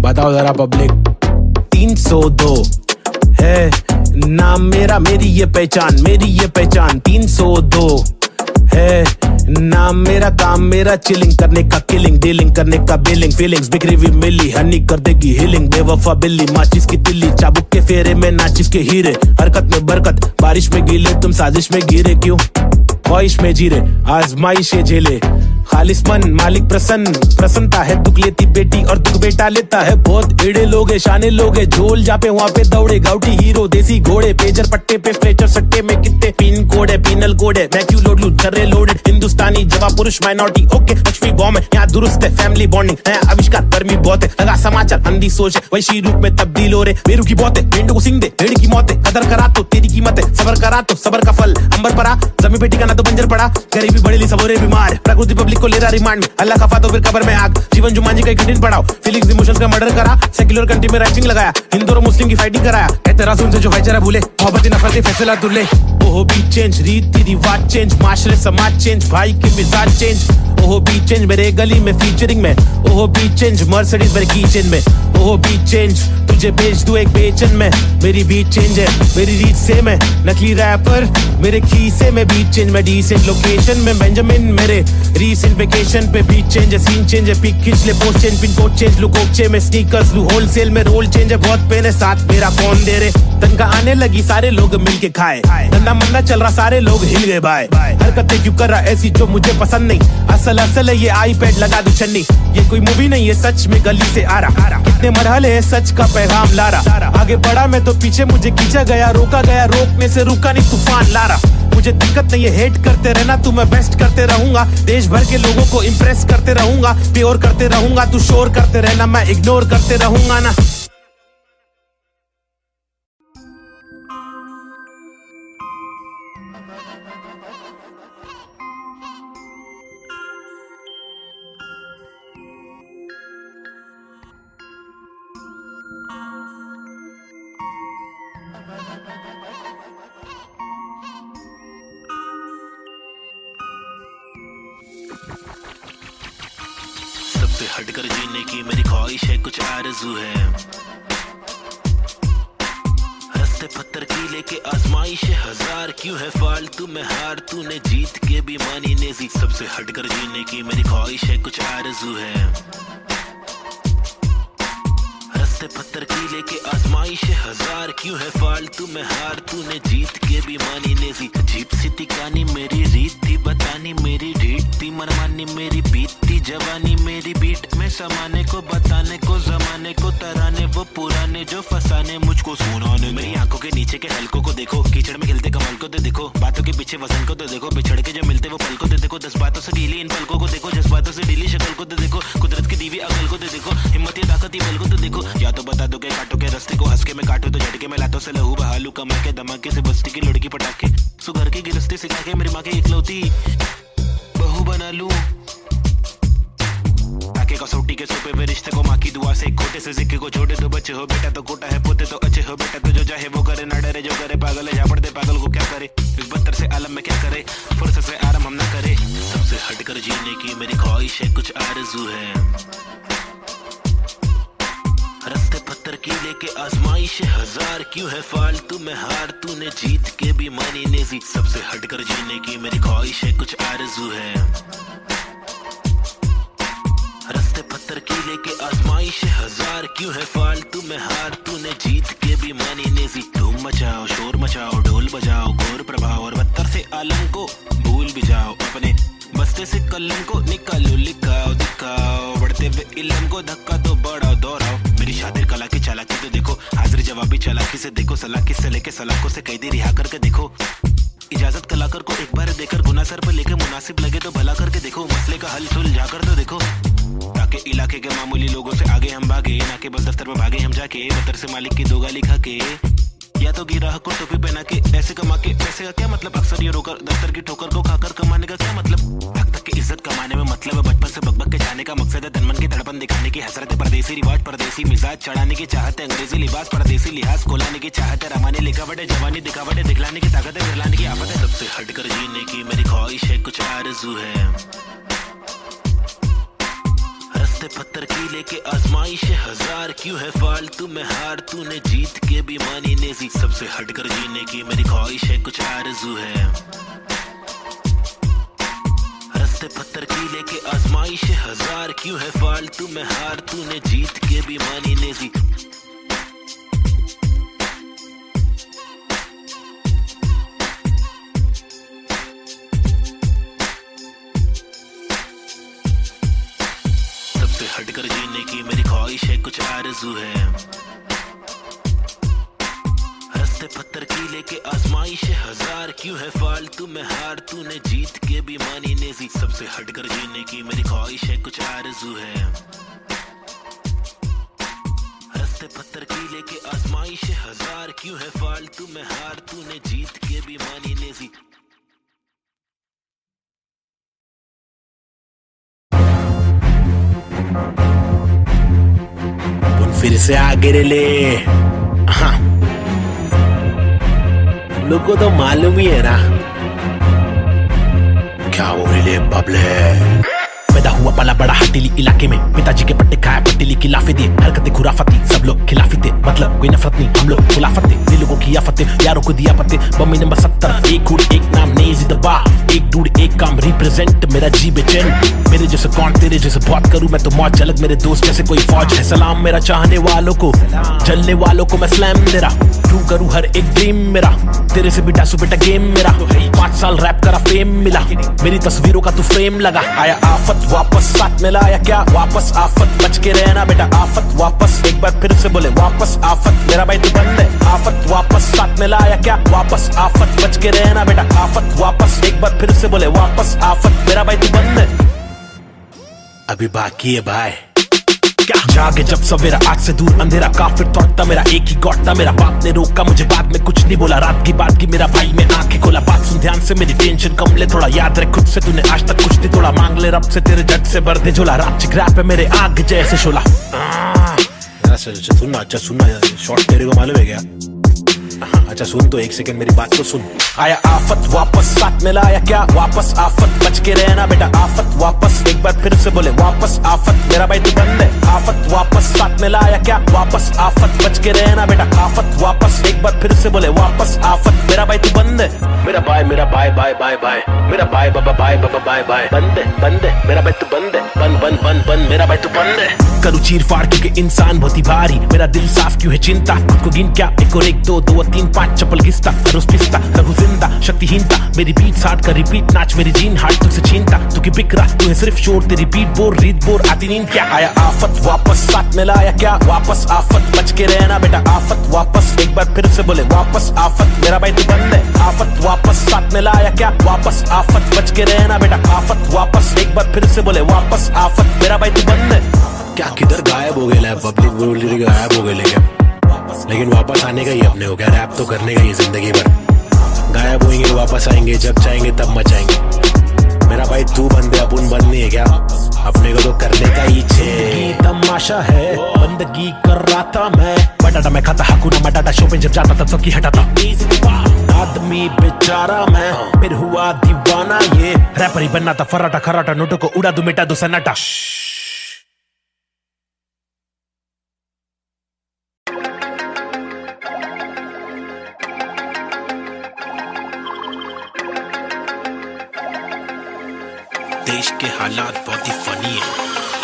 बताओ जरा पब्लिक। 302 है नाम मेरा, मेरी ये पहचान 302 है नाम मेरा काम मेरा चिलिंग करने का किलिंग डीलिंग करने का बिलिंग फीलिंग्स बिखरी हुई मिली हनी कर देगी हीलिंग बेवफा बिल्ली माचिस की तिल्ली चाबुक के फेरे में नाचिस के हीरे हरकत में बरकत बारिश में गीले तुम साजिश में गिरे क्यों ख्वाहिश में जीरे आजमाइशे झेले खालिस मन मालिक प्रसन्नता है दुख लेती बेटी और दुख बेटा लेता है बहुत एड़े लोग है शाने लोग है झोल जापे वहाँ पे दौड़े गाउटी हीरो देसी घोड़े पेजर पट्टे पे स्ट्रेचर सट्टे में कितने पिन कोड है पिनल कोड है मैं क्यों लोड लू जर्रे लोडेड हिंदुस्तानी जवाब पुरुष माइनॉरिटी ओके लक्ष्मी बॉम्ब है यहाँ दुरुस्त है फैमिली बॉन्डिंग है आविष्कार गर्मी बहुत है लगा समाचार अंधी सोच है वैशी रूप में तब्दील हो रहे बेरू की बहुत है भेड़ को सिंह दे भेड़ की मौत है कदर करा तो तेरी कीमत है सबर करा तो सबर का फल अंबर परा जमी पे टिकाना तो बंजर पड़ा गरीबी बड़ी सबोरे बीमार प्रकृति पब्लिक को ले रहा रिमांड में अल्लाह खफा तो फिर कब्र में आग जीवन जुमानी का कठिन पड़ाव फीलिंग्स इमोशंस का मर्डर करा सेक्युलर कंट्री में राइटिंग लगाया हिंदू और मुस्लिम की फाइटिंग कराया एतराज उनसे जो भाईचारा भूले मोहब्बत नफरत फैसला दुल्ले ओहो बी चेंज रीति रिवाज चेंज माशरे समाज चेंज भाई के मिजाज चेंज ओहो बी चेंज मेरे गली में फीचरिंग में ओहो बी चेंज मर्सिडीज मेरे किचन में ओहो बी चेंज तुझे भेज दूं एक बेचन में मेरी बीट चेंज है मेरी रीत सेम है नकली रैपर मेरे खीसे में बीट चेंज में डिसेंट लोकेशन में बेंजामिन मेरे रीसेंट वेकेशन पे बीट चेंज है सीन चेंज है पिक खींच ले post change pin code change लू कोकचे में स्नीकर्स लू होलसेल में रोल चेंज है बहुत पेन है साथ मेरा कौन दे रे तनका आने लगी सारे लोग मिलके खाए धंधा मंदा चल रहा सारे लोग हिल गए भाई हरकतें क्यों कर रहा ऐसी जो मुझे पसंद नहीं असल है ये आईपैड लगा दू छन्नी ये कोई मूवी नहीं है सच में गली से आ रहा कितने मरहले है सच का पैगाम ला रहा आगे बढ़ा मैं तो पीछे मुझे खींचा गया रोका गया रोकने से रुका नहीं तूफान ला रहा मुझे दिक्कत नहीं है हेट करते रहना तू मैं बेस्ट करते रहूंगा देश भर के लोगों को इम्प्रेस करते रहूंगा प्योर करते रहूंगा तू शोर करते रहना मैं इग्नोर करते रहूंगा ना सबसे हटकर जीने की मेरी ख्वाहिश है कुछ आरज़ू है हंसते पत्थर की लेके आजमाइश है हजार क्यों है फालतू में हार तूने जीत के भी मानी नेजी सबसे हटकर जीने की मेरी ख्वाहिश है कुछ आरज़ू है हंसते पत्थर की लेके आजमाइश है हजार क्यों है फालतू में हार तूने जीत के भी मानी नेजी अजीब सी तिकानी मेरी रीत थी बतानी मेरी ढीठ थी मनमानी मेरी बीत थी जवानी मेरी बीट में समाने को बताने को जमाने को तराने वो पुराने जो फसाने मुझको सुनाने मेरी आंखों के नीचे के हलकों को देखो कीचड़ में खिलते कमल को तो देखो बातों के पीछे वजन को तो देखो बिछड़ के जो मिलते वो पल को तो देखो 10 बातों से ढीली इन पलकों को देखो जज्बातों से ढीली शक्ल को तो देखो कुदरत की दीवी अकल को तो देखो हिम्मत या ताकत बल को तो देखो या तो बता दो के काटो के रास्ते को हंस के मैं काटो तो झटके में लातों से लहू बहालू कमर के धमाके से बस्ती की लड़की पटाखे सुगर की गिरस्ती सिखा के मेरी माँ के इकलौती बहू बना लूं ताकि कसौटी के सोपे वे रिश्ते को माँ की दुआ से खोटे से सिक्के को छोटे तो बच्चे हो बेटा तो कोटा है पोते तो अच्छे हो बेटा तो जो चाहे वो करे ना डरे जो करे पागल है झापड़ दे पागल को क्या करे इस बदतर से आलम में क्या करे फुर्सत से आराम हम ना करे सबसे हटकर जीने की मेरी ख्वाहिश है कुछ आरज़ू है रस्ते पत्थर की लेके आजमाइश है हजार क्यों है फालतू में हार तूने जीत के भी मानी नेजी सबसे हटकर जीने की मेरी ख्वाहिश है कुछ आरज़ू है रस्ते पत्थर की लेके आजमाइश है हजार क्यों है फालतू में हार तूने जीत के भी मानी नेजी धूम मचाओ शोर मचाओ ढोल बजाओ घोर प्रभाव और बदतर से आलम को भूल भी जाओ अपने बस्ते से कलम को निकालो लिखाओ दिखाओ बढ़ते हुए इल्म को धक्का तो बढ़ाओ दोहराओ मेरी शातिर कला की चालाकी तो देखो हाजिर जवाबी चालाकी से देखो सलाकी से लेके सलाखों से कैदी रिहा करके देखो इजाजत कलाकार को एक बार देकर गुना सर पर लेके मुनासिब लगे तो भला करके देखो मसले का हल सुलझा कर तो देखो ताकि इलाके के मामूली लोगों से आगे हम भागे ना कि बस दफ्तर में भागे हम जाके बदतर से मालिक की दो गाली खा के या तो गिराह को टोपी पहना के ऐसे कमा के पैसे का क्या मतलब अक्सर ये रोकर दफ्तर की ठोकर को खाकर कमाने का क्या मतलब हक तक की इज्जत कमाने में मतलब है बचपन से बकबक के जाने का मकसद है तनमन की धड़पन दिखाने की हसरत है परदेसी रिवाज परदेसी मिजाज चढ़ाने की चाहत है अंग्रेजी लिबास परदेसी लिहाज कोलाने की चाहत है रमानी लिखावट है जवानी दिखावट है दिखलाने की ताकत है गिरलाने की आफत है सबसे हटकर जीने की मेरी ख्वाहिश है कुछ आरज़ू है रस्ते पत्थर की लेके आजमाइश है हजार क्यों है फालतू में हार तूने जीत के भी मानी नेजी सबसे हटकर जीने की मेरी ख्वाहिश है कुछ आरज़ू है हंसते पत्थर की लेके आजमाइश हजार, क्यों है फालतू में हार, तूने जीत के भी मानी नहीं। सबसे हटकर जीने की मेरी ख्वाहिश है, कुछ आरज़ू है। हंसते पत्थर की लेके आजमाइश हजार, क्यों है फालतू में हार, तूने जीत के भी मानी नहीं। सबसे हटकर जीने की मेरी ख्वाहिश है, कुछ आरज़ू है। हंसते पत्थर की लेके आजमाइश हजार, क्यों है फालतू में हार, तूने जीत के भी मानी नहीं। फिर से आगे ले, हाँ लोग को तो मालूम ही है ना क्या वो ले बबले। पैदा हुआ पला बड़ा हटीली इलाके में, पिताजी के पट्टे खाया पट्टीली की लाफे दिए, हरकतें खुराफती सब लोग खिलाफी थे, मतलब कोई नफरत नहीं हम लोग खुलाफत थे, दिल लोगों की आफतें यारों को दिया पत्ते। बम्मी नंबर 70, एक हुड एक नाम नेजी दबा, एक डूड एक काम रिप्रेजेंट मेरा जी बेचैन। मेरे जैसे कौन तेरे जैसे बहुत करूं मैं तो मौज झलक, मेरे दोस्त जैसे कोई फौज है। सलाम मेरा चाहने वालों को, जलने वालों को मैं स्लैम दे रहा, ट्रू करूं हर एक ड्रीम मेरा, तेरे से भी डासू बेटा गेम मेरा। 5 साल रैप करा फेम मिला, मेरी तस्वीरों का तू फ्रेम लगा। आया आफत वापस साथ में लाया क्या वापस, आफत बच के रहना बेटा, आफत वापस एक बार फिर से बोले वापस, आफत मेरा भाई तू बंद है। आफत वापस साथ में लाया क्या वापस, आफत बच के रहना बेटा, आफत वापस एक बार फिर से बोले वापस, आफत मेरा भाई तू बंद है। अभी बाकी है भाई क्या जागे जब सवेरा, आज से दूर अंधेरा, काफिर तोड़ता मेरा एक ही गॉड था, मेरा बाप ने रोका मुझे, बाद में कुछ नहीं बोला, रात की बात की मेरा भाई मैं आंखें खोला। बात सुन ध्यान से मेरी टेंशन कम ले थोड़ा, याद रख खुद से तूने आज तक कुछ नहीं तोड़ा, मांग ले रब से तेरे जट से भर दे झोला, रात चिकराप है मेरे आग जैसे शोला। सुनना अच्छा सुनना, शॉर्ट तेरे को मालूम है क्या? अच्छा सुन तो एक सेकंड मेरी बात तो सुन। आया आफत वापस साथ में लाया क्या वापस, आफत बच के रहना बेटा, आफत वापस एक बार फिर से बोले वापस, आफत मेरा भाई तू बंद है। आफत वापस साथ में लाया क्या वापस, आफत बच के रहना बेटा, आफत वापस एक बार फिर से बोले वापस, आफत मेरा भाई तू बंद है। मेरा भाई बाय बाय बाय, मेरा भाई बाबा बाय बाय, बंद है मेरा भाई तू बंद है, बंद मेरा भाई तू बंद है। करूँ चीर फाड़ क्योंकि इंसान बहुत ही भारी, मेरा दिल साफ क्यों है चिंता, खुद को गिन क्या 1 और 1 2 2 और 3 5 चप्पल घिसता, रोज पिसता रहूं जिंदा शक्तिहीनता, मेरी बीट हार्ड का रिपीट नाच, मेरी जीन हार्ड तुझसे छीनता, तू की बिक रहा तू है सिर्फ शोर, तेरी बीट बोर रीत बोर आती नींद क्या। आया आफत वापस साथ में लाया क्या वापस, आफत बच के रहना बेटा, आफत वापस एक बार फिर से बोले वापस, आफत मेरा भाई तू बंद है। आफत वापस साथ में लाया क्या वापस, आफत बच के रहना बेटा, आफत वापस एक बार फिर से बोले वापस, आफत मेरा भाई तू बंद है। क्या किधर गायब हो गया पब्लिक बोल रही गायब हो गए, लेकिन वापस आने का ही अपने हो गया, रैप तो करने का ही जिंदगी भर, गायब होंगे वापस आएंगे जब चाहेंगे तब मचाएंगे। मेरा भाई तू बंदे अपन बंद नहीं है क्या, अपने को तो करने का ही छे तमाशा है, बंदगी कर रहा था मैं, बटाटा मैं खाता हकुना मटाटा, शो पे जब जाता तब सबकी हटाता, आदमी बेचारा मैं फिर हुआ दीवाना, ये रैपर ही बनना था फराटा खराटा, नोटों को उड़ा दू मिटा दो सन्नाटा। देश के हालात बहुत ही फनी है,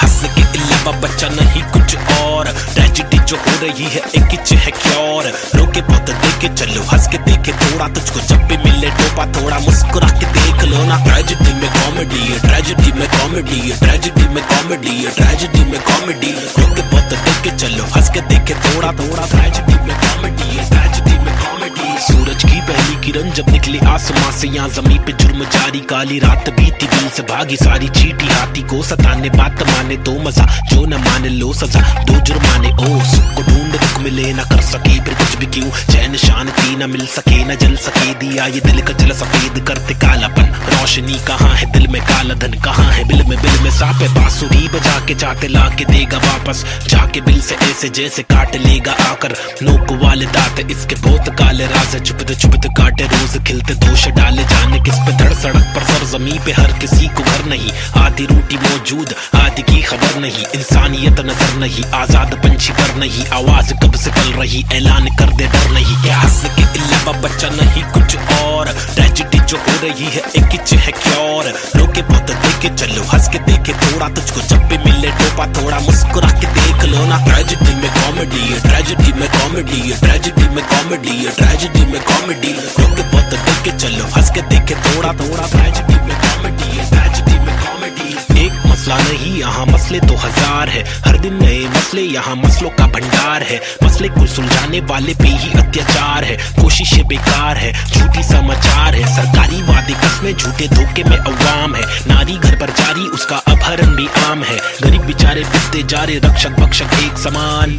हंस के अलावा बच्चा नहीं कुछ और, ट्रेजेडी जो हो रही है एक ही है क्योर, रोके बहुत देखे चलो हंस के देखे थोड़ा, तुझको जब भी मिले टोपा थोड़ा मुस्कुरा के देख लो ना। ट्रेजेडी में कॉमेडी है, ट्रेजेडी में कॉमेडी है, ट्रेजेडी में कॉमेडी है, ट्रेजेडी में कॉमेडी, रोके बहुत देखे चलो हंस के देखे थोड़ा थोड़ा, ट्रेजेडी में कॉमेडी है, ट्रेजेडी में कॉमेडी। सूरज की पहली किरण जब निकली आसमां से, यहाँ जमीन पे जुर्म जारी, काली रात बीती दिल से भागी सारी चीटी, हाथी को सताने बात माने तो मजा, जो न माने लो सजा, 2 जुर्माने ओ सुख को ढूंढ दुख मिले ना कर सके फिर कुछ भी क्यों, चैन शांति न मिल सके न जल सके, दिया ये दिल का जल सफेद करते कालापन, रोशनी कहाँ है दिल में काला धन कहाँ है, बिल में सापे बांसुरी बजा के चाटे ला के देगा वापस, जाके बिल से ऐसे जैसे काट लेगा आकर, नोक वाले दांत इसके बहुत काले राज है, चुपते काटे रोज खिलते दोष डाले, जाने किस पे धड़ सड़क पर सर जमी पे हर किसी को घर नहीं, आधी रोटी मौजूद आधी की खबर नहीं, इंसानी इंसानियत नजर नहीं, आजाद पंछी पर नहीं, आवाज कब से पल रही, ऐलान कर दे डर नहीं। क्या हंस के अलावा बच्चा नहीं कुछ और, ट्रेजेडी जो हो रही है एक किच है क्योर। रोके बहुत देखे चलो, हंस के देखे थोड़ा, तुझको जब भी मिले टोपा थोड़ा मुस्कुरा के देख लो ना। ट्रेजेडी में कॉमेडी है, ट्रेजेडी में कॉमेडी है, ट्रेजेडी में कॉमेडी है, ट्रेजेडी में कॉमेडी। रोके बहुत देखे चलो, हंस के देखे थोड़ा थोड़ा, ट्रेजेडी में कॉमेडी है, ट्रेजेडी में कॉमेडी। एक मसला नहीं यहाँ मसले तो हजार है, हर दिन नए मसले यहाँ मसलों का भंडार है। मसले को सुलझाने वाले पे ही अत्याचार है, कोशिशें बेकार है, झूठी समाचार है, सरकारी वादे कस्में झूठे धोखे में अवाम है। नारी घर पर जारी उसका अपहरण भी आम है, गरीब बेचारे पिसते जा रहे रक्षक भक्षक एक समान।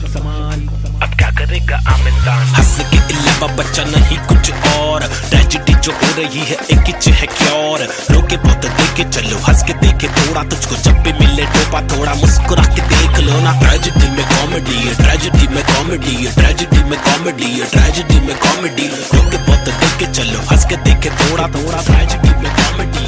अब क्या करेगा आम इंसान, हंस के अलावा बच्चा नहीं कुछ और, ट्रेजेडी जो हो रही है एक किच है क्योर। रोके बहुत देखे चलो, हंस के देखे थोड़ा, तुझको जब भी मिले टोपा थोड़ा मुस्कुरा के देख लो ना। ट्रेजेडी में कॉमेडी है, ट्रेजेडी में कॉमेडी है, ट्रेजेडी में कॉमेडी है, ट्रेजेडी में कॉमेडी। रोके बहुत देखे चलो, हंस के देखे थोड़ा थोड़ा, ट्रेजेडी में कॉमेडी।